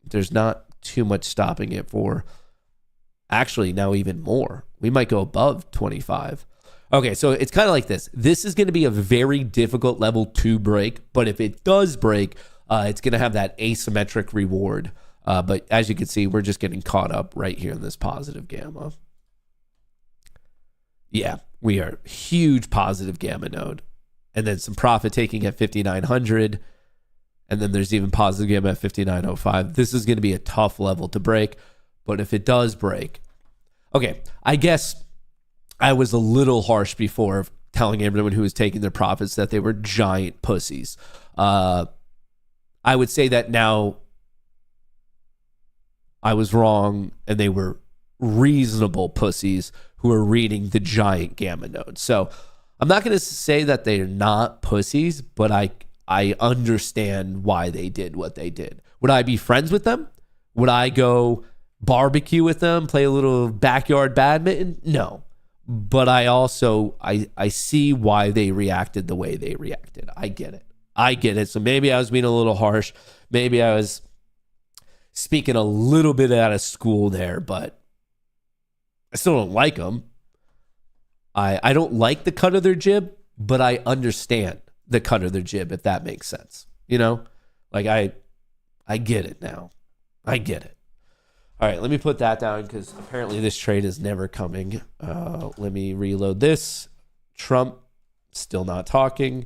[SPEAKER 2] there's not too much stopping it for actually now even more. We might go above 25. Okay, so it's kind of like this. This is going to be a very difficult level to break, but if it does break, it's going to have that asymmetric reward. But as you can see, we're just getting caught up right here in this positive gamma. Yeah, we are huge positive gamma node. And then some profit taking at 5,900. And then there's even positive gamma at 5,905. This is going to be a tough level to break. But if it does break, okay, I guess I was a little harsh before telling everyone who was taking their profits that they were giant pussies. I would say that now I was wrong, and they were reasonable pussies who are reading the giant gamma node. So I'm not going to say that they're not pussies, but I understand why they did what they did. Would I be friends with them? Would I go barbecue with them, play a little backyard badminton? No. But I also, I see why they reacted the way they reacted. I get it. So maybe I was being a little harsh. Maybe I was speaking a little bit out of school there, but I still don't like them. I don't like the cut of their jib, but I understand the cut of their jib, if that makes sense. You know, like I get it now. I get it. All right, let me put that down because apparently this trade is never coming. Let me reload this. Trump still not talking.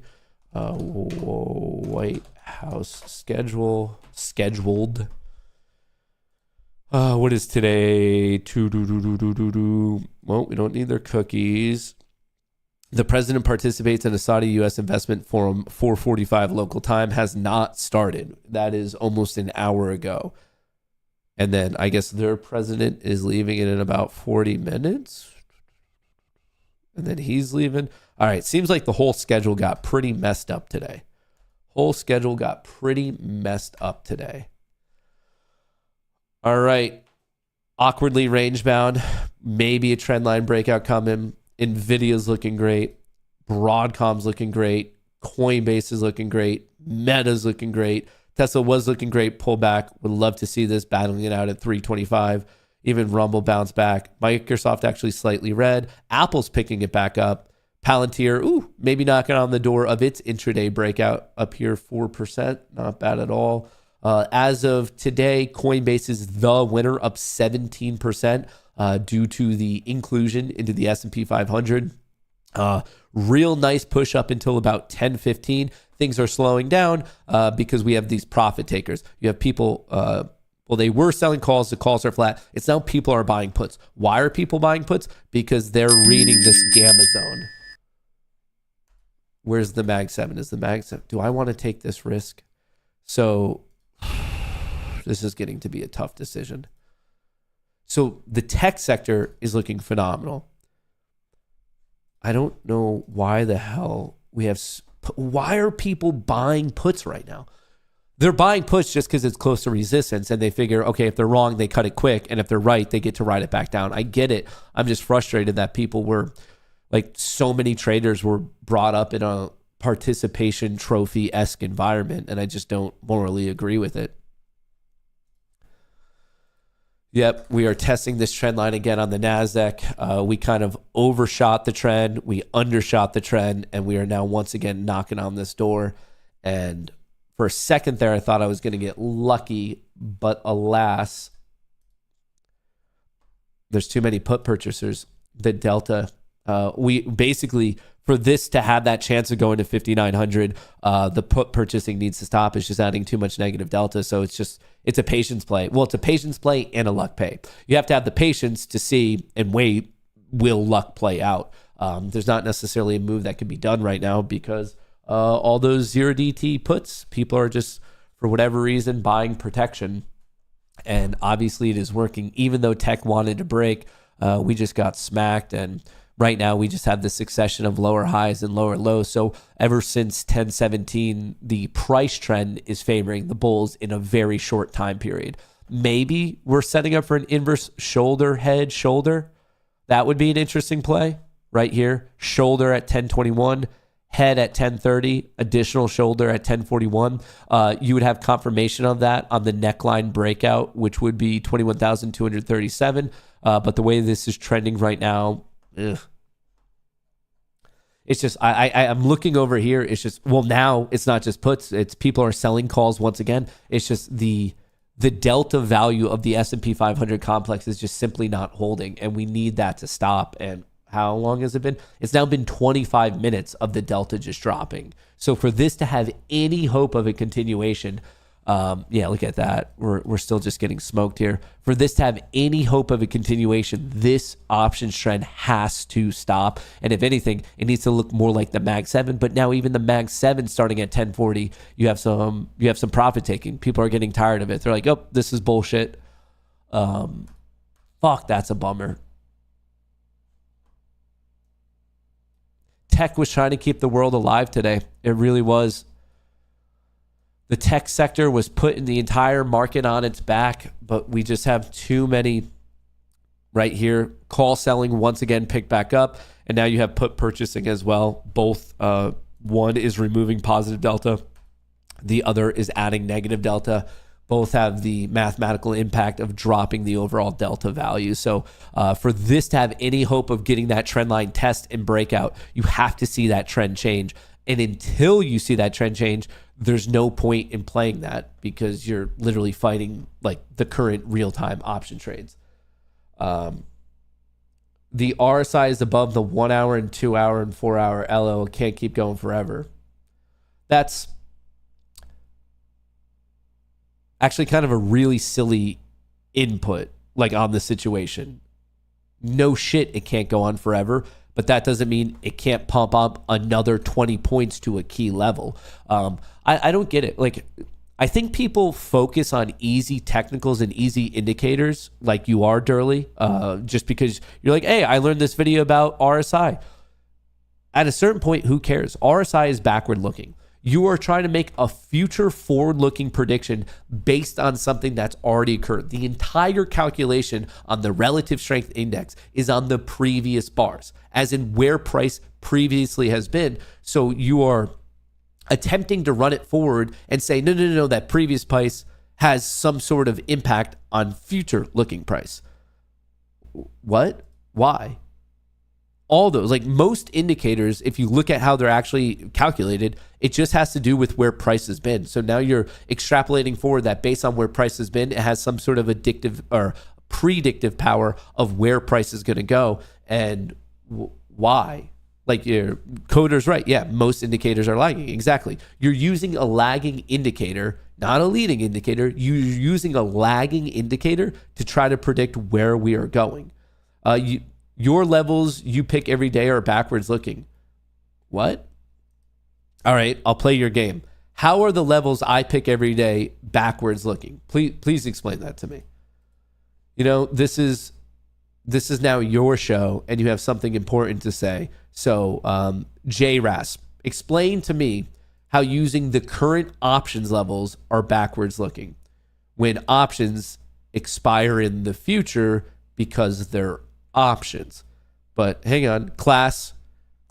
[SPEAKER 2] White House scheduled. What is today? Well, we don't need their cookies. The president participates in a Saudi-U.S. investment forum, 4:45 local time, has not started. That is almost an hour ago. And then I guess their president is leaving in about 40 minutes. And then he's leaving. All right, seems like the whole schedule got pretty messed up today. All right, awkwardly range bound. Maybe a trend line breakout coming. NVIDIA's looking great. Broadcom's looking great. Coinbase is looking great. Meta's looking great. Tesla was looking great. Pullback. Would love to see this battling it out at 325. Even Rumble bounce back. Microsoft actually slightly red. Apple's picking it back up. Palantir, maybe knocking on the door of its intraday breakout up here, 4%. Not bad at all. As of today, Coinbase is the winner, up 17% due to the inclusion into the S&P 500. Real nice push up until about 10:15. Things are slowing down because we have these profit takers. You have people, they were selling calls. The calls are flat. It's now people are buying puts. Why are people buying puts? Because they're reading this gamma zone. Where's the Mag 7? Is the Mag 7? Do I want to take this risk? So this is getting to be a tough decision. So the tech sector is looking phenomenal. I don't know why the hell why are people buying puts right now? They're buying puts just because it's close to resistance and they figure, okay, if they're wrong, they cut it quick. And if they're right, they get to ride it back down. I get it. I'm just frustrated that people were like, so many traders were brought up in a participation trophy-esque environment. And I just don't morally agree with it. Yep, we are testing this trend line again on the NASDAQ. We kind of overshot the trend. We undershot the trend. And we are now once again knocking on this door. And for a second there, I thought I was going to get lucky. But alas, there's too many put purchasers. The delta, we basically, for this to have that chance of going to 5,900, the put purchasing needs to stop. It's just adding too much negative delta. So it's a patience play. Well, it's a patience play and a luck play. You have to have the patience to see and wait, will luck play out? There's not necessarily a move that can be done right now because all those 0DT puts, people are just, for whatever reason, buying protection. And obviously it is working. Even though tech wanted to break, we just got smacked. And right now, we just have the succession of lower highs and lower lows. So ever since 1017, the price trend is favoring the bulls in a very short time period. Maybe we're setting up for an inverse shoulder, head, shoulder. That would be an interesting play right here. Shoulder at 1021, head at 1030, additional shoulder at 1041. You would have confirmation of that on the neckline breakout, which would be 21,237. But the way this is trending right now, it's just I'm looking over here. It's just, well, now it's not just puts. It's people are selling calls once again. It's just the delta value of the S&P 500 complex is just simply not holding, and we need that to stop. And how long has it been? It's now been 25 minutes of the delta just dropping. So for this to have any hope of a continuation, look at that. We're still just getting smoked here. For this to have any hope of a continuation, this options trend has to stop. And if anything, it needs to look more like the Mag 7. But now even the Mag 7 starting at 1040, you have some profit taking. People are getting tired of it. They're like, oh, this is bullshit. Fuck, that's a bummer. Tech was trying to keep the world alive today. It really was. The tech sector was putting the entire market on its back, but we just have too many right here. Call selling once again picked back up, and now you have put purchasing as well. Both, one is removing positive delta, the other is adding negative delta. Both have the mathematical impact of dropping the overall delta value. So for this to have any hope of getting that trend line test and breakout, you have to see that trend change. And until you see that trend change, there's no point in playing that because you're literally fighting like the current real-time option trades. The RSI is above the 1 hour and 2 hour and 4 hour LO. It can't keep going forever. That's actually kind of a really silly input, like on the situation. No shit, it can't go on forever, but that doesn't mean it can't pump up another 20 points to a key level. I don't get it. Like, I think people focus on easy technicals and easy indicators like you are, Durley, just because you're like, hey, I learned this video about RSI. At a certain point, who cares? RSI is backward looking. You are trying to make a future forward-looking prediction based on something that's already occurred. The entire calculation on the relative strength index is on the previous bars, as in where price previously has been. So you are attempting to run it forward and say, no, that previous price has some sort of impact on future-looking price. What? Why? All those, like most indicators, if you look at how they're actually calculated, it just has to do with where price has been. So now you're extrapolating forward that based on where price has been, it has some sort of addictive or predictive power of where price is going to go and why. Like your coder's right. Yeah, most indicators are lagging. Exactly. You're using a lagging indicator, not a leading indicator. You're using a lagging indicator to try to predict where we are going. Your levels you pick every day are backwards looking. What? All right, I'll play your game. How are the levels I pick every day backwards looking? Please explain that to me. You know, this is now your show and you have something important to say. So, JRAS, explain to me how using the current options levels are backwards looking when options expire in the future because they're options. But hang on, class,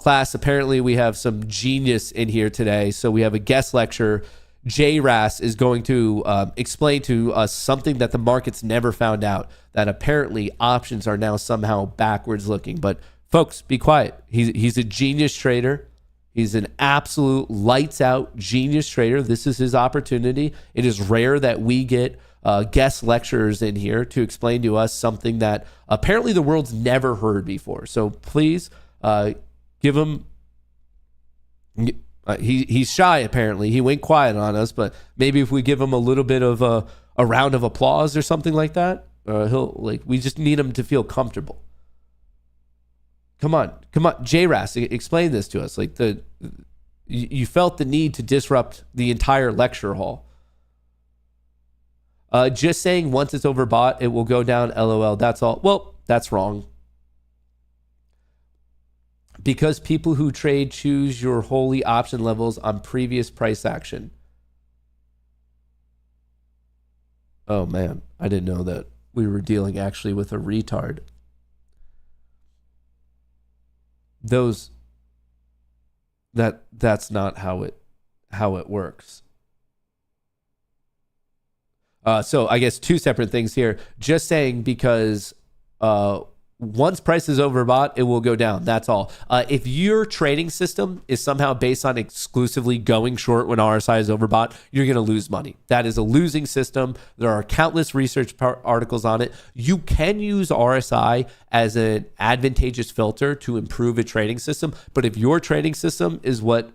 [SPEAKER 2] apparently we have some genius in here today. So we have a guest lecturer. JRAS is going to explain to us something that the market's never found out, that apparently options are now somehow backwards looking. But folks, be quiet. He's a genius trader. He's an absolute lights out genius trader. This is his opportunity. It is rare that we get guest lecturers in here to explain to us something that apparently the world's never heard before. So please give him. He's shy apparently. He went quiet on us, but maybe if we give him a little bit of a round of applause or something like that, we just need him to feel comfortable. Come on, JRAS, explain this to us. Like you felt the need to disrupt the entire lecture hall. Just saying once it's overbought, it will go down, LOL. That's all. Well, that's wrong. Because people who trade choose your holy option levels on previous price action. Oh man, I didn't know that we were dealing actually with a retard. That's not how it works. So I guess two separate things here. Just saying because once price is overbought, it will go down. That's all. If your trading system is somehow based on exclusively going short when RSI is overbought, you're going to lose money. That is a losing system. There are countless research articles on it. You can use RSI as an advantageous filter to improve a trading system. But if your trading system is what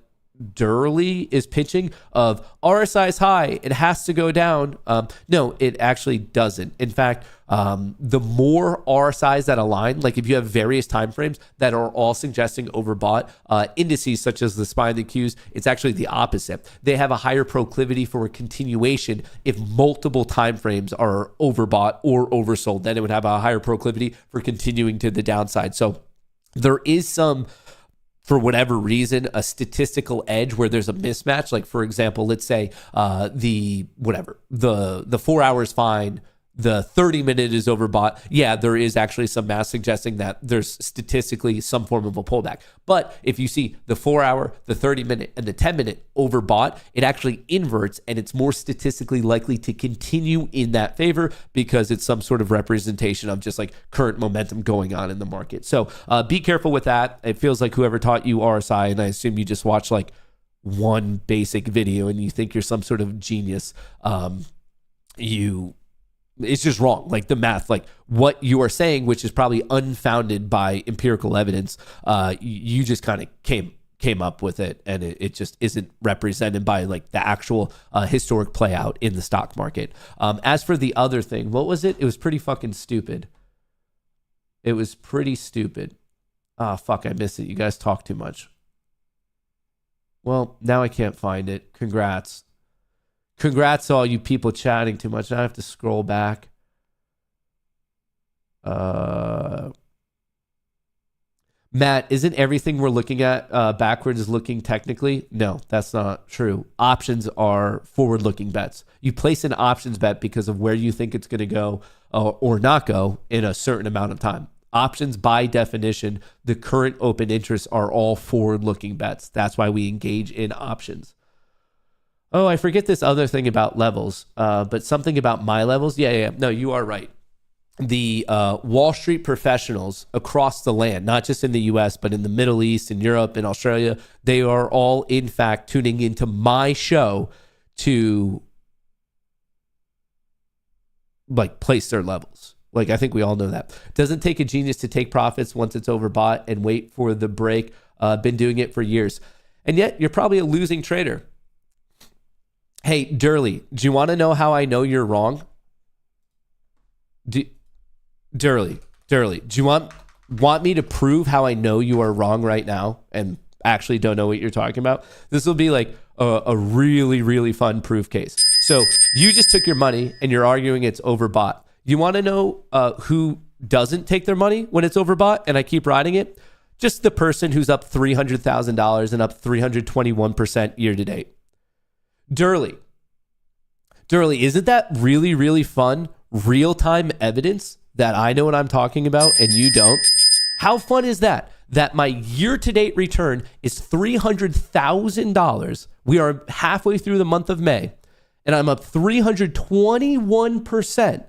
[SPEAKER 2] Durley is pitching of RSI is high, it has to go down. No, it actually doesn't. In fact, the more RSIs that align, like if you have various time frames that are all suggesting overbought, indices such as the SPY and the Qs, it's actually the opposite. They have a higher proclivity for a continuation if multiple time frames are overbought or oversold. Then it would have a higher proclivity for continuing to the downside. So there is some, for whatever reason, a statistical edge where there's a mismatch. Like, for example, let's say the 4 hours fine, the 30-minute is overbought. Yeah, there is actually some math suggesting that there's statistically some form of a pullback. But if you see the 4 hour, the 30-minute, and the 10-minute overbought, it actually inverts, and it's more statistically likely to continue in that favor because it's some sort of representation of just like current momentum going on in the market. So be careful with that. It feels like whoever taught you RSI, and I assume you just watched like one basic video and you think you're some sort of genius, it's just wrong. Like the math, like what you are saying, which is probably unfounded by empirical evidence, you just kind of came up with it, and it just isn't represented by like the actual historic play out in the stock market. As for the other thing, what was it? It was pretty fucking stupid. It was pretty stupid. Ah, fuck, I missed it. You guys talk too much. Well, now I can't find it. Congrats to all you people chatting too much. Now I have to scroll back. Matt, isn't everything we're looking at backwards looking technically? No, that's not true. Options are forward-looking bets. You place an options bet because of where you think it's going to go or not go in a certain amount of time. Options, by definition, the current open interests are all forward-looking bets. That's why we engage in options. Oh, I forget this other thing about levels, but something about my levels. Yeah. No, you are right. The Wall Street professionals across the land, not just in the US, but in the Middle East, in Europe, in Australia, they are all, in fact, tuning into my show to like place their levels. Like, I think we all know that. Doesn't take a genius to take profits once it's overbought and wait for the break. Been doing it for years. And yet, you're probably a losing trader. Hey, Durley, do you want to know how I know you're wrong? Durley, do you want me to prove how I know you are wrong right now and actually don't know what you're talking about? This will be like a really, really fun proof case. So you just took your money and you're arguing it's overbought. You want to know who doesn't take their money when it's overbought and I keep riding it? Just the person who's up $300,000 and up 321% year to date. Durley, isn't that really, really fun? Real-time evidence that I know what I'm talking about and you don't? How fun is that? That my year-to-date return is $300,000. We are halfway through the month of May, and I'm up 321%.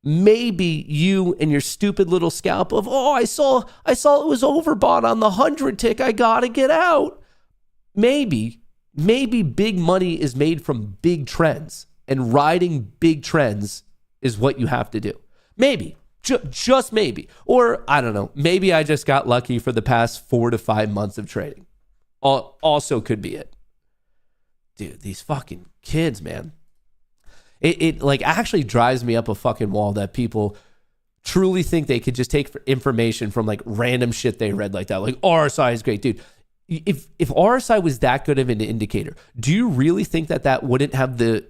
[SPEAKER 2] Maybe you and your stupid little scalp of, I saw it was overbought on the 100 tick. I got to get out. Maybe big money is made from big trends, and riding big trends is what you have to do. Maybe, just maybe. Or I don't know, maybe I just got lucky for the past 4 to 5 months of trading. Also could be it. Dude, these fucking kids, man. It like actually drives me up a fucking wall that people truly think they could just take information from like random shit they read like that. Like RSI is great, dude. If RSI was that good of an indicator, do you really think that wouldn't have the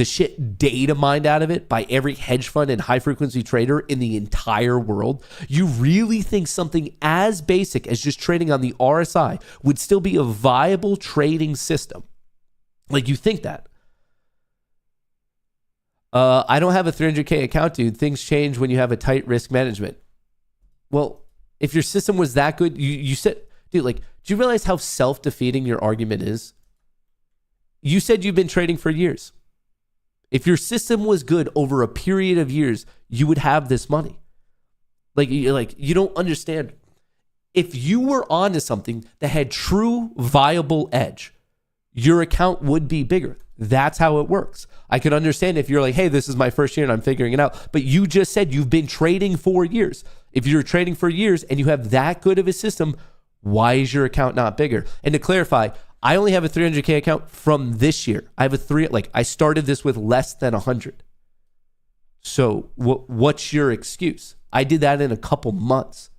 [SPEAKER 2] shit data mined out of it by every hedge fund and high frequency trader in the entire world? You really think something as basic as just trading on the RSI would still be a viable trading system? Like, you think that? I don't have a 300K account, dude. Things change when you have a tight risk management. Well, if your system was that good, you said, dude, like, do you realize how self-defeating your argument is? You said you've been trading for years. If your system was good over a period of years, you would have this money. You don't understand. If you were onto something that had true viable edge, your account would be bigger. That's how it works. I could understand if you're like, hey, this is my first year and I'm figuring it out. But you just said you've been trading for years. If you're trading for years and you have that good of a system, Why is your account not bigger? And to clarify, I only have a 300K account from this year. I have I started this with less than 100. So what's your excuse? I did that in a couple months.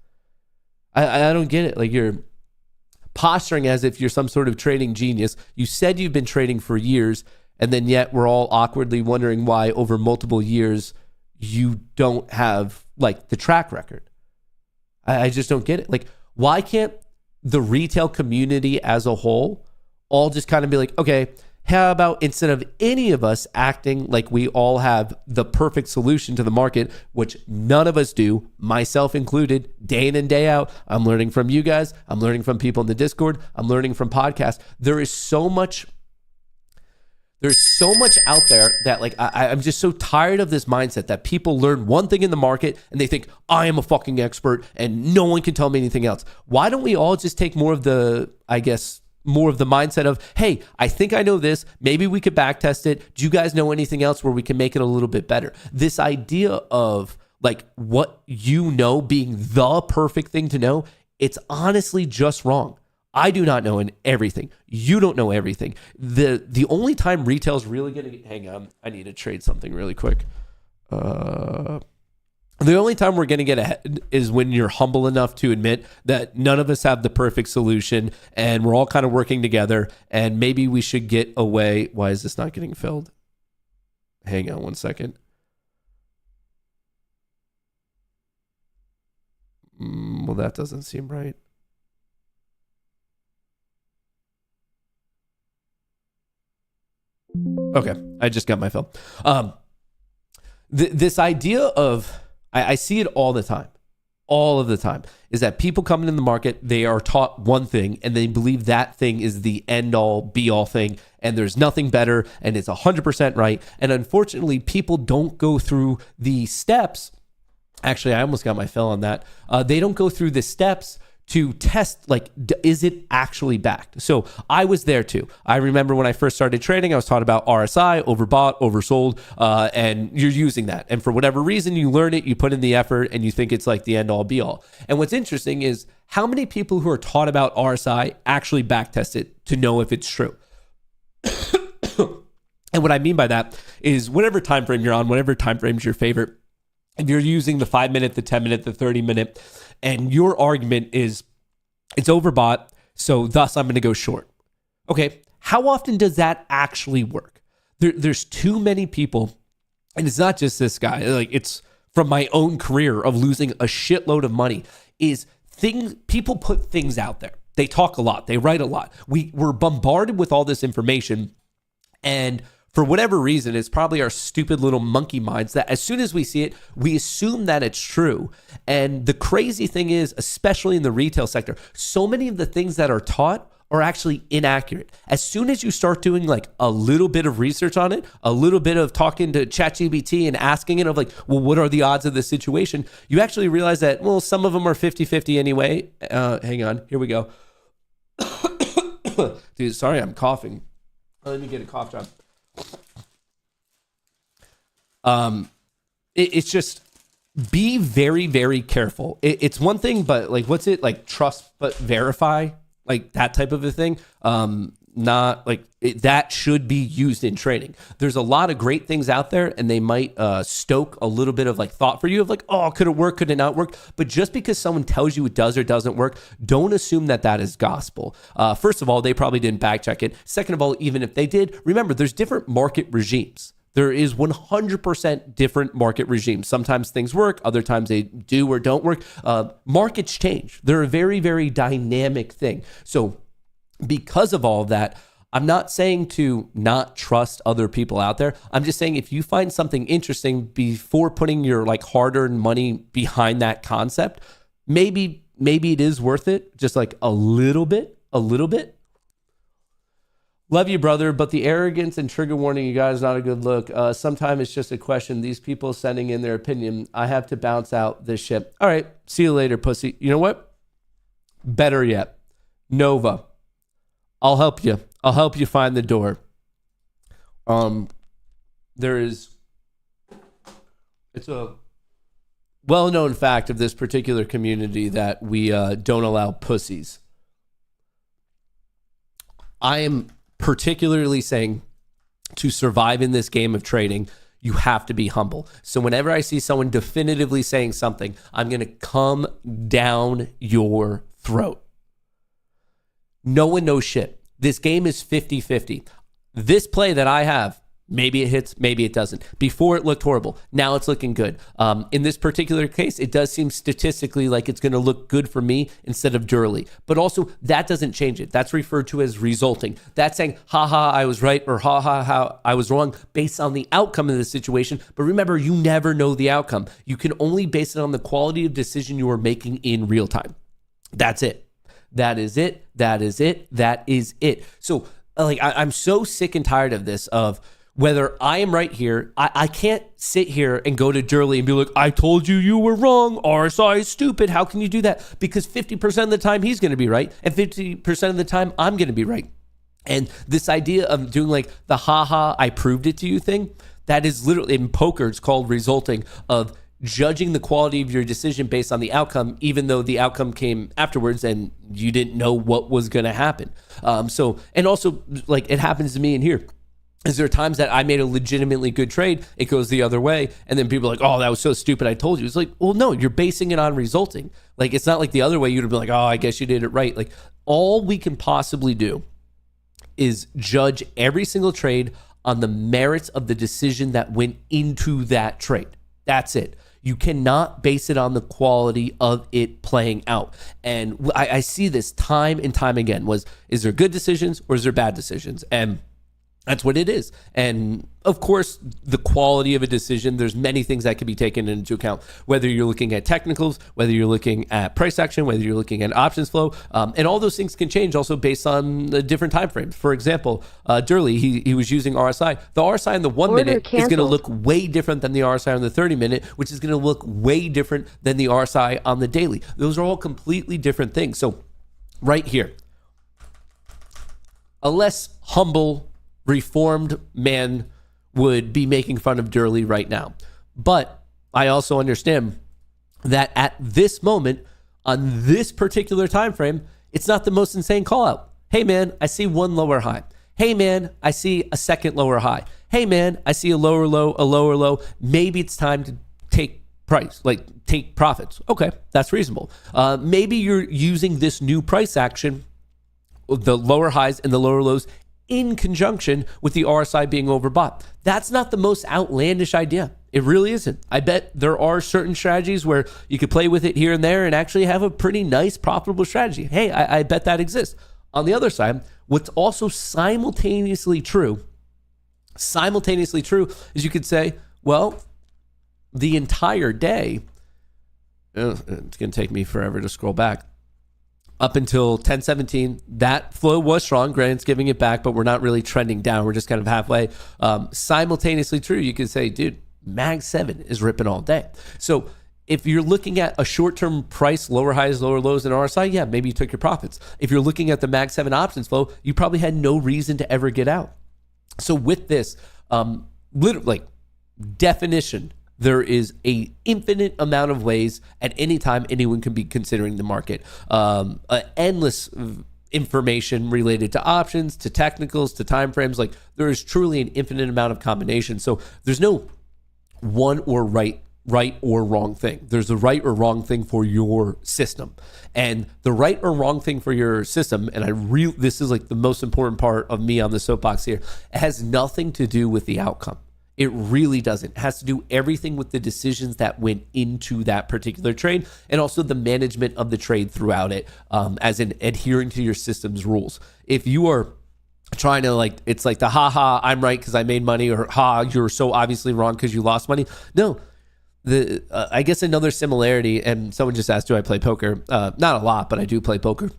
[SPEAKER 2] I don't get it. Like, you're posturing as if you're some sort of trading genius. You said you've been trading for years, and then yet we're all awkwardly wondering why over multiple years you don't have like the track record. I just don't get it. Like, why can't the retail community as a whole all just kind of be like, okay, how about instead of any of us acting like we all have the perfect solution to the market, which none of us do, myself included, day in and day out. I'm learning from you guys. I'm learning from people in the Discord. I'm learning from podcasts. There's so much out there that, like, I'm just so tired of this mindset that people learn one thing in the market and they think, I am a fucking expert and no one can tell me anything else. Why don't we all just take more of the mindset of, hey, I think I know this. Maybe we could back test it. Do you guys know anything else where we can make it a little bit better? This idea of like what you know being the perfect thing to know, it's honestly just wrong. I do not know everything. You don't know everything. The only time retail's really going to hang on, I need to trade something really quick. The only time we're going to get ahead is when you're humble enough to admit that none of us have the perfect solution and we're all kind of working together, and maybe we should get away. Why is this not getting filled? Hang on one second. Well, that doesn't seem right. Okay, I just got my fill. This idea of, I see it all the time, is that people coming in the market, they are taught one thing and they believe that thing is the end all be all thing and there's nothing better and it's 100% right. And unfortunately, people don't go through the steps. Actually, I almost got my fill on that. They don't go through the steps to test, like, is it actually backed? So I was there too. I remember when I first started trading, I was taught about RSI, overbought, oversold, and you're using that. And for whatever reason, you learn it, you put in the effort, and you think it's like the end all be all. And what's interesting is how many people who are taught about RSI actually back test it to know if it's true. And what I mean by that is whatever time frame you're on, whatever time frame is your favorite, if you're using the 5 minute, the 10 minute, the 30 minute, and your argument is it's overbought, so thus I'm going to go short. Okay, how often does that actually work? There's too many people, and it's not just this guy, like it's from my own career of losing a shitload of money, is people put things out there. They talk a lot, they write a lot. We're bombarded with all this information, and for whatever reason, it's probably our stupid little monkey minds that as soon as we see it, we assume that it's true. And the crazy thing is, especially in the retail sector, so many of the things that are taught are actually inaccurate. As soon as you start doing like a little bit of research on it, a little bit of talking to ChatGPT and asking it of like, well, what are the odds of this situation? You actually realize that, well, some of them are 50-50 anyway. Hang on, here we go. Dude, sorry, I'm coughing. Let me get a cough drop. It's just be very, very careful. It's one thing, but like, what's it like? Trust but verify, like that type of a thing. Not like that should be used in trading. There's a lot of great things out there, and they might stoke a little bit of like thought for you of like, oh, could it work? Could it not work? But just because someone tells you it does or doesn't work, don't assume that that is gospel. First of all, they probably didn't back check it. Second of all, even if they did, remember, there's different market regimes. There is 100% different market regimes. Sometimes things work, other times they do or don't work. Markets change. They're a very, very dynamic thing. So because of all of that, I'm not saying to not trust other people out there. I'm just saying if you find something interesting before putting your like hard-earned money behind that concept, maybe it is worth it, just like a little bit. Love you, brother, but the arrogance and trigger warning, you guys, not a good look. Sometimes it's just a question. These people sending in their opinion, I have to bounce out this shit. All right, see you later, pussy. You know what? Better yet, Nova. I'll help you. I'll help you find the door. It's a well-known fact of this particular community that we don't allow pussies. I am particularly saying to survive in this game of trading, you have to be humble. So whenever I see someone definitively saying something, I'm going to come down your throat. No one knows shit. This game is 50-50. This play that I have, maybe it hits, maybe it doesn't. Before it looked horrible. Now it's looking good. In this particular case, it does seem statistically like it's going to look good for me instead of Durley. But also, that doesn't change it. That's referred to as resulting. That's saying, ha, I was right, or ha, I was wrong based on the outcome of the situation. But remember, you never know the outcome. You can only base it on the quality of decision you are making in real time. That's it. That is it. That is it. That is it. So, I'm so sick and tired of this, of whether I am right here. I can't sit here and go to Durley and be like, I told you were wrong. RSI is stupid. How can you do that? Because 50% of the time he's going to be right, and 50% of the time I'm going to be right. And this idea of doing like the ha, I proved it to you thing, that is literally, in poker, it's called resulting, of judging the quality of your decision based on the outcome, even though the outcome came afterwards and you didn't know what was going to happen. And also, like, it happens to me in here. Is there times that I made a legitimately good trade, it goes the other way, and then people are like, oh, that was so stupid, I told you. It's like, well, no, you're basing it on resulting. Like, it's not like the other way you'd be like, oh, I guess you did it right. Like, all we can possibly do is judge every single trade on the merits of the decision that went into that trade. That's it. You cannot base it on the quality of it playing out. And I see this time and time again, is there good decisions or is there bad decisions? And that's what it is. And of course, the quality of a decision, there's many things that can be taken into account, whether you're looking at technicals, whether you're looking at price action, whether you're looking at options flow, and all those things can change also based on the different time frames. For example, Durley, he was using RSI. The RSI in the 1 minute is going to look way different than the RSI on the 30 minute, which is going to look way different than the RSI on the daily. Those are all completely different things. So right here, a less humble, reformed man would be making fun of Durley right now. But I also understand that at this moment, on this particular time frame, it's not the most insane call out. Hey man, I see one lower high. Hey man, I see a second lower high. Hey man, I see a lower low, a lower low. Maybe it's time to take profits. Okay, that's reasonable. Maybe you're using this new price action, the lower highs and the lower lows, in conjunction with the RSI being overbought. That's not the most outlandish idea. It really isn't. I bet there are certain strategies where you could play with it here and there and actually have a pretty nice, profitable strategy. Hey, I bet that exists. On the other side, what's also simultaneously true is you could say, well, the entire day, it's going to take me forever to scroll back, up until 10:17, that flow was strong. Granted, it's giving it back, but we're not really trending down. We're just kind of halfway. Simultaneously true, you could say, dude, Mag 7 is ripping all day. So if you're looking at a short-term price, lower highs, lower lows in RSI, yeah, maybe you took your profits. If you're looking at the Mag 7 options flow, you probably had no reason to ever get out. So with this, literally, definition, there is a infinite amount of ways at any time anyone can be considering the market. Endless information related to options, to technicals, to timeframes. Like, there is truly an infinite amount of combinations. So there's no one or right or wrong thing. There's the right or wrong thing for your system. And the right or wrong thing for your system, and this is like the most important part of me on the soapbox here, it has nothing to do with the outcome. It really doesn't. It has to do everything with the decisions that went into that particular trade, and also the management of the trade throughout it, as in adhering to your system's rules. If you are trying to it's like the ha, I'm right because I made money, or ha, you're so obviously wrong because you lost money. No, I guess another similarity, and someone just asked, do I play poker? Not a lot, but I do play poker.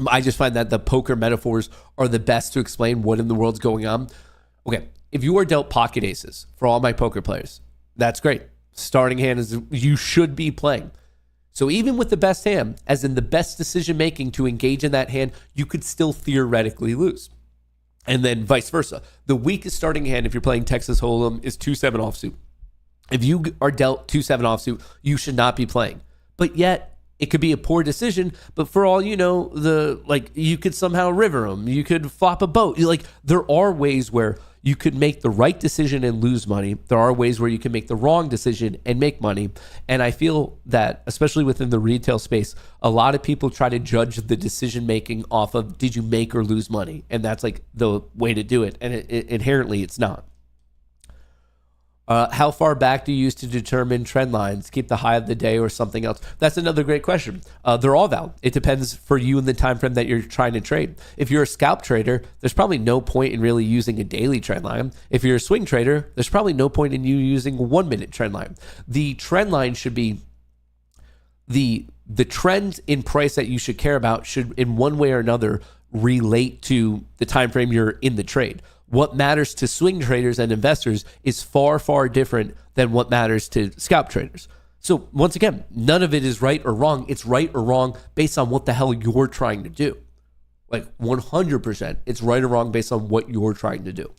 [SPEAKER 2] I just find that the poker metaphors are the best to explain what in the world's going on. Okay. If you are dealt pocket aces, for all my poker players, that's great. Starting hand is you should be playing. So even with the best hand, as in the best decision making to engage in that hand, you could still theoretically lose. And then vice versa. The weakest starting hand, if you're playing Texas Hold'em, is 2-7 offsuit. If you are dealt 2-7 offsuit, you should not be playing. But yet, It could be a poor decision, but for all you know, you could somehow river them. You could flop a boat. There are ways where you could make the right decision and lose money. There are ways where you can make the wrong decision and make money. And I feel that, especially within the retail space, a lot of people try to judge the decision making off of did you make or lose money, and that's like the way to do it. And inherently, it's not. How far back do you use to determine trend lines? Keep the high of the day or something else? That's another great question. They're all valid. It depends for you and the time frame that you're trying to trade. If you're a scalp trader, there's probably no point in really using a daily trend line. If you're a swing trader, there's probably no point in you using a 1 minute trend line. The trend line should be the trend in price that you should care about should in one way or another relate to the time frame you're in the trade. What matters to swing traders and investors is far, far different than what matters to scalp traders. So once again, none of it is right or wrong. It's right or wrong based on what the hell you're trying to do. 100%, it's right or wrong based on what you're trying to do.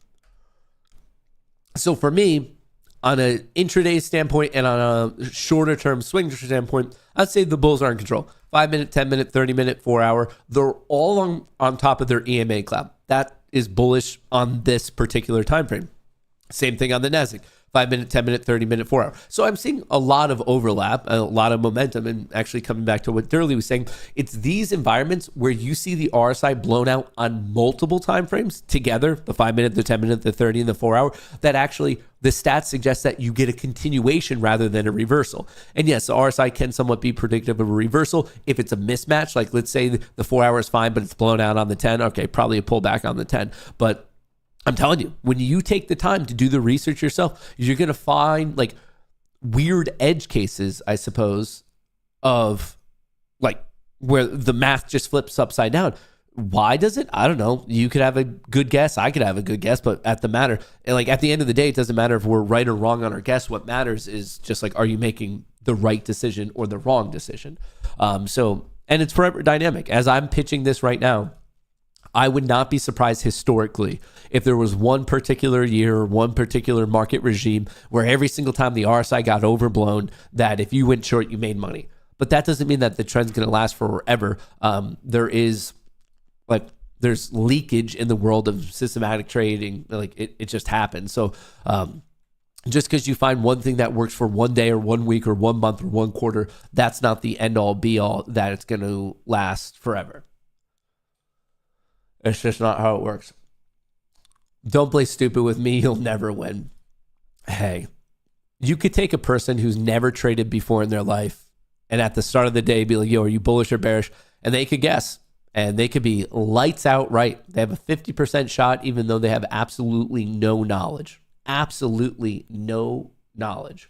[SPEAKER 2] So for me, on an intraday standpoint and on a shorter term swing standpoint, I'd say the bulls are in control. 5 minute, 10 minute, 30 minute, 4 hour. They're all on top of their EMA cloud. That is bullish on this particular time frame. Same thing on the Nasdaq. 5 minute, 10 minute, 30 minute, 4 hour. So I'm seeing a lot of overlap, a lot of momentum. And actually coming back to what Durley was saying, it's these environments where you see the RSI blown out on multiple time frames together, the 5 minute, the 10 minute, the 30, and the 4 hour, that actually the stats suggest that you get a continuation rather than a reversal. And yes, the RSI can somewhat be predictive of a reversal if it's a mismatch. Like let's say the 4 hour is fine, but it's blown out on the 10. Okay, probably a pullback on the 10. But I'm telling you, when you take the time to do the research yourself, you're going to find weird edge cases, I suppose, of where the math just flips upside down. Why does it? I don't know. You could have a good guess. I could have a good guess, but at the end of the day, it doesn't matter if we're right or wrong on our guess. What matters is just are you making the right decision or the wrong decision? And it's forever dynamic. As I'm pitching this right now, I would not be surprised historically if there was one particular year or one particular market regime where every single time the RSI got overblown, that if you went short, you made money. But that doesn't mean that the trend's going to last forever. There's leakage in the world of systematic trading. It just happens. So just because you find one thing that works for 1 day or 1 week or 1 month or 1 quarter, that's not the end all be all that it's going to last forever. It's just not how it works. Don't play stupid with me. You'll never win. Hey, you could take a person who's never traded before in their life and at the start of the day be like, yo, are you bullish or bearish? And they could guess. And they could be lights out right. They have a 50% shot even though they have absolutely no knowledge. Absolutely no knowledge.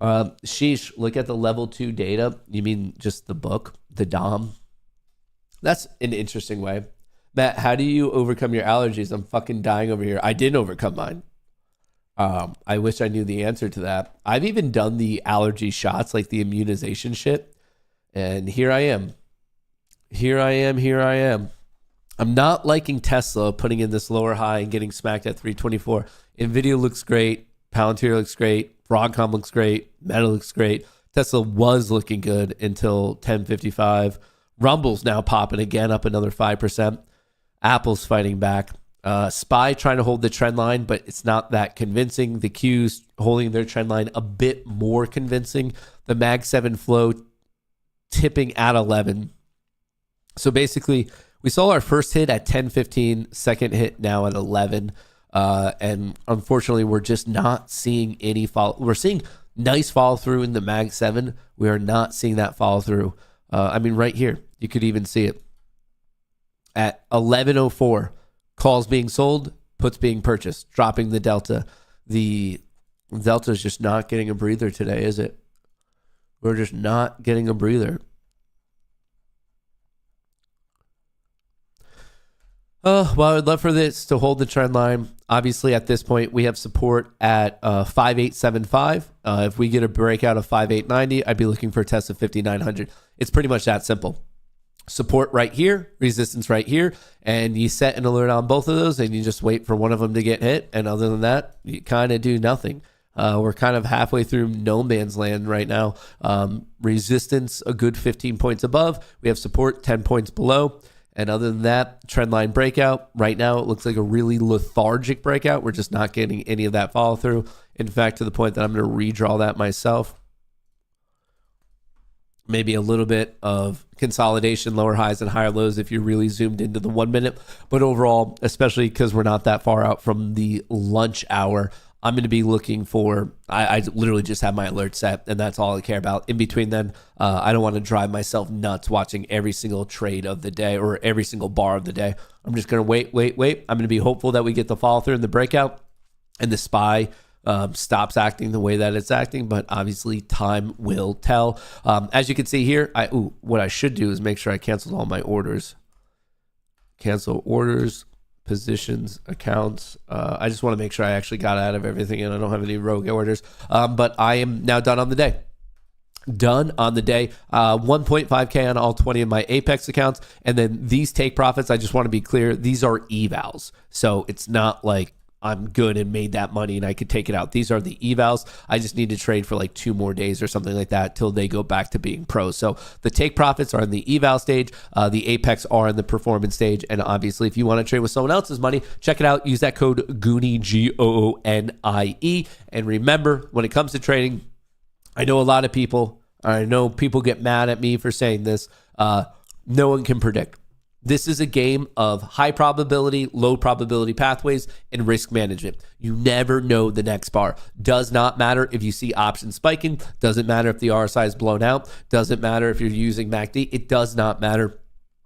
[SPEAKER 2] Sheesh, look at the level 2 data. You mean just the book, the DOM? That's an interesting way. Matt, how do you overcome your allergies? I'm fucking dying over here. I didn't overcome mine. I wish I knew the answer to that. I've even done the allergy shots, like the immunization shit. And here I am. Here I am. I'm not liking Tesla putting in this lower high and getting smacked at 324. Nvidia looks great. Palantir looks great. Broadcom looks great. Meta looks great. Tesla was looking good until 1055. Rumble's now popping again, up another 5%. Apple's fighting back. SPY trying to hold the trend line, but it's not that convincing. The Q's holding their trend line a bit more convincing. The Mag 7 flow tipping at 11. So basically, we saw our first hit at 10.15, second hit now at 11. And unfortunately, we're just not seeing any follow. We're seeing nice follow through in the Mag 7. We are not seeing that follow through. Right here, you could even see it. At 11.04, calls being sold, puts being purchased, dropping the delta. The delta is just not getting a breather today, is it? We're just not getting a breather. Well, I would love for this to hold the trend line. Obviously, at this point, we have support at 5875. If we get a breakout of 5890, I'd be looking for a test of 5900. It's pretty much that simple. Support right here, resistance right here, and you set an alert on both of those, and you just wait for one of them to get hit. And other than that, you kind of do nothing. We're kind of halfway through no man's land right now. Resistance, a good 15 points above. We have support 10 points below. And other than that, trend line breakout. Right now, it looks like a really lethargic breakout. We're just not getting any of that follow through. In fact, to the point that I'm going to redraw that myself. Maybe a little bit of consolidation, lower highs and higher lows if you're really zoomed into the 1 minute. But overall, especially because we're not that far out from the lunch hour, I'm going to be looking for, I literally just have my alert set, and that's all I care about. In between then, I don't want to drive myself nuts watching every single trade of the day or every single bar of the day. I'm just going to wait. I'm going to be hopeful that we get the follow through in the breakout and the SPY stops acting the way that it's acting, but obviously time will tell. As you can see here, what I should do is make sure I canceled all my orders. Cancel orders. Positions, accounts. I just want to make sure I actually got out of everything and I don't have any rogue orders. But I am now done on the day. 1.5K on all 20 of my Apex accounts. And then these take profits, I just want to be clear, these are evals. So it's not like I'm good and made that money and I could take it out. These are the evals. I just need to trade for like 2 more days or something like that till they go back to being pros. So the take profits are in the eval stage. The Apex are in the performance stage. And obviously, if you want to trade with someone else's money, check it out. Use that code GOONIE, GOONIE. And remember, when it comes to trading, I know people get mad at me for saying this. No one can predict. This is a game of high probability, low probability pathways and risk management. You never know the next bar. Does not matter if you see options spiking. Doesn't matter if the RSI is blown out. Doesn't matter if you're using MACD. It does not matter.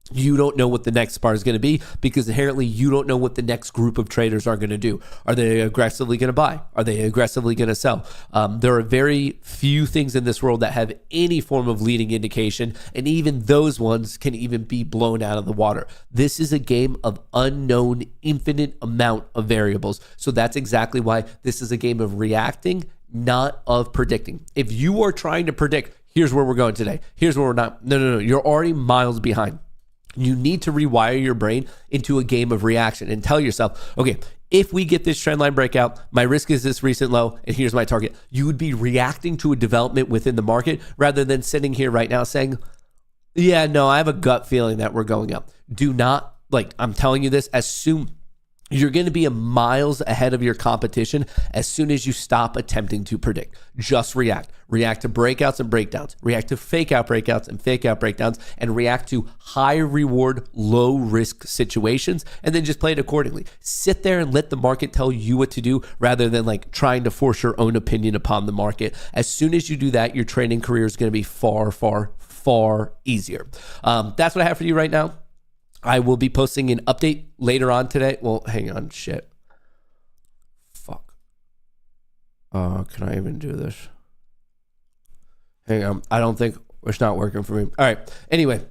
[SPEAKER 2] You don't know what the next bar is going to be because inherently you don't know what the next group of traders are going to do. Are they aggressively going to buy? Are they aggressively going to sell? There are very few things in this world that have any form of leading indication, and even those ones can even be blown out of the water. This is a game of unknown, infinite amount of variables. So that's exactly why this is a game of reacting, not of predicting. If you are trying to predict, here's where we're going today, here's where we're not. No. You're already miles behind. You need to rewire your brain into a game of reaction and tell yourself, okay, if we get this trend line breakout, my risk is this recent low, and here's my target. You would be reacting to a development within the market rather than sitting here right now saying, yeah, no, I have a gut feeling that we're going up. Do not, I'm telling you this, you're going to be miles ahead of your competition as soon as you stop attempting to predict. Just react. React to breakouts and breakdowns. React to fake out breakouts and fake out breakdowns, and react to high reward, low risk situations, and then just play it accordingly. Sit there and let the market tell you what to do rather than trying to force your own opinion upon the market. As soon as you do that, your trading career is going to be far, far, far easier. That's what I have for you right now. I will be posting an update later on today. Well, hang on. Shit. Fuck. Can I even do this? Hang on. I don't think it's not working for me. All right. Anyway.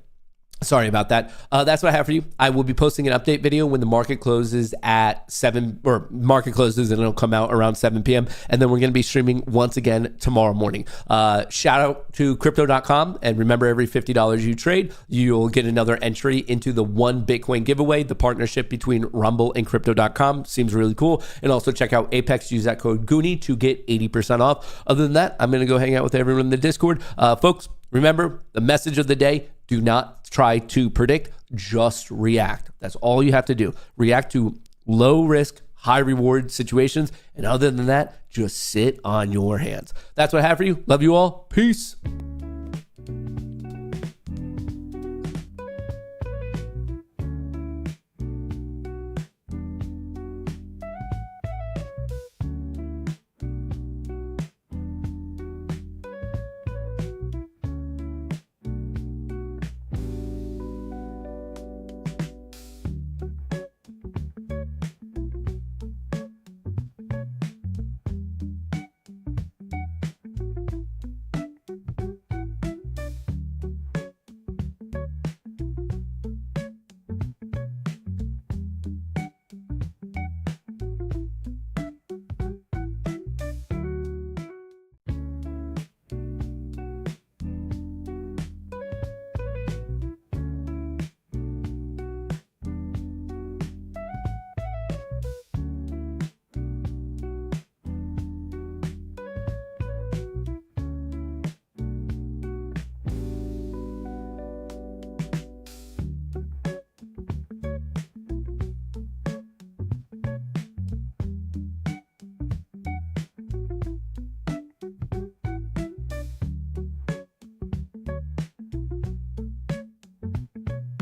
[SPEAKER 2] Sorry about that. That's what I have for you. I will be posting an update video when the market closes at 7, or market closes and it'll come out around 7 p.m. And then we're going to be streaming once again tomorrow morning. Shout out to crypto.com. And remember, every $50 you trade, you'll get another entry into the One Bitcoin giveaway. The partnership between Rumble and crypto.com seems really cool. And also check out Apex. Use that code GOONIE to get 80% off. Other than that, I'm going to go hang out with everyone in the Discord. Folks, remember the message of the day. Do not try to predict, just react. That's all you have to do. React to low risk, high reward situations. And other than that, just sit on your hands. That's what I have for you. Love you all. Peace.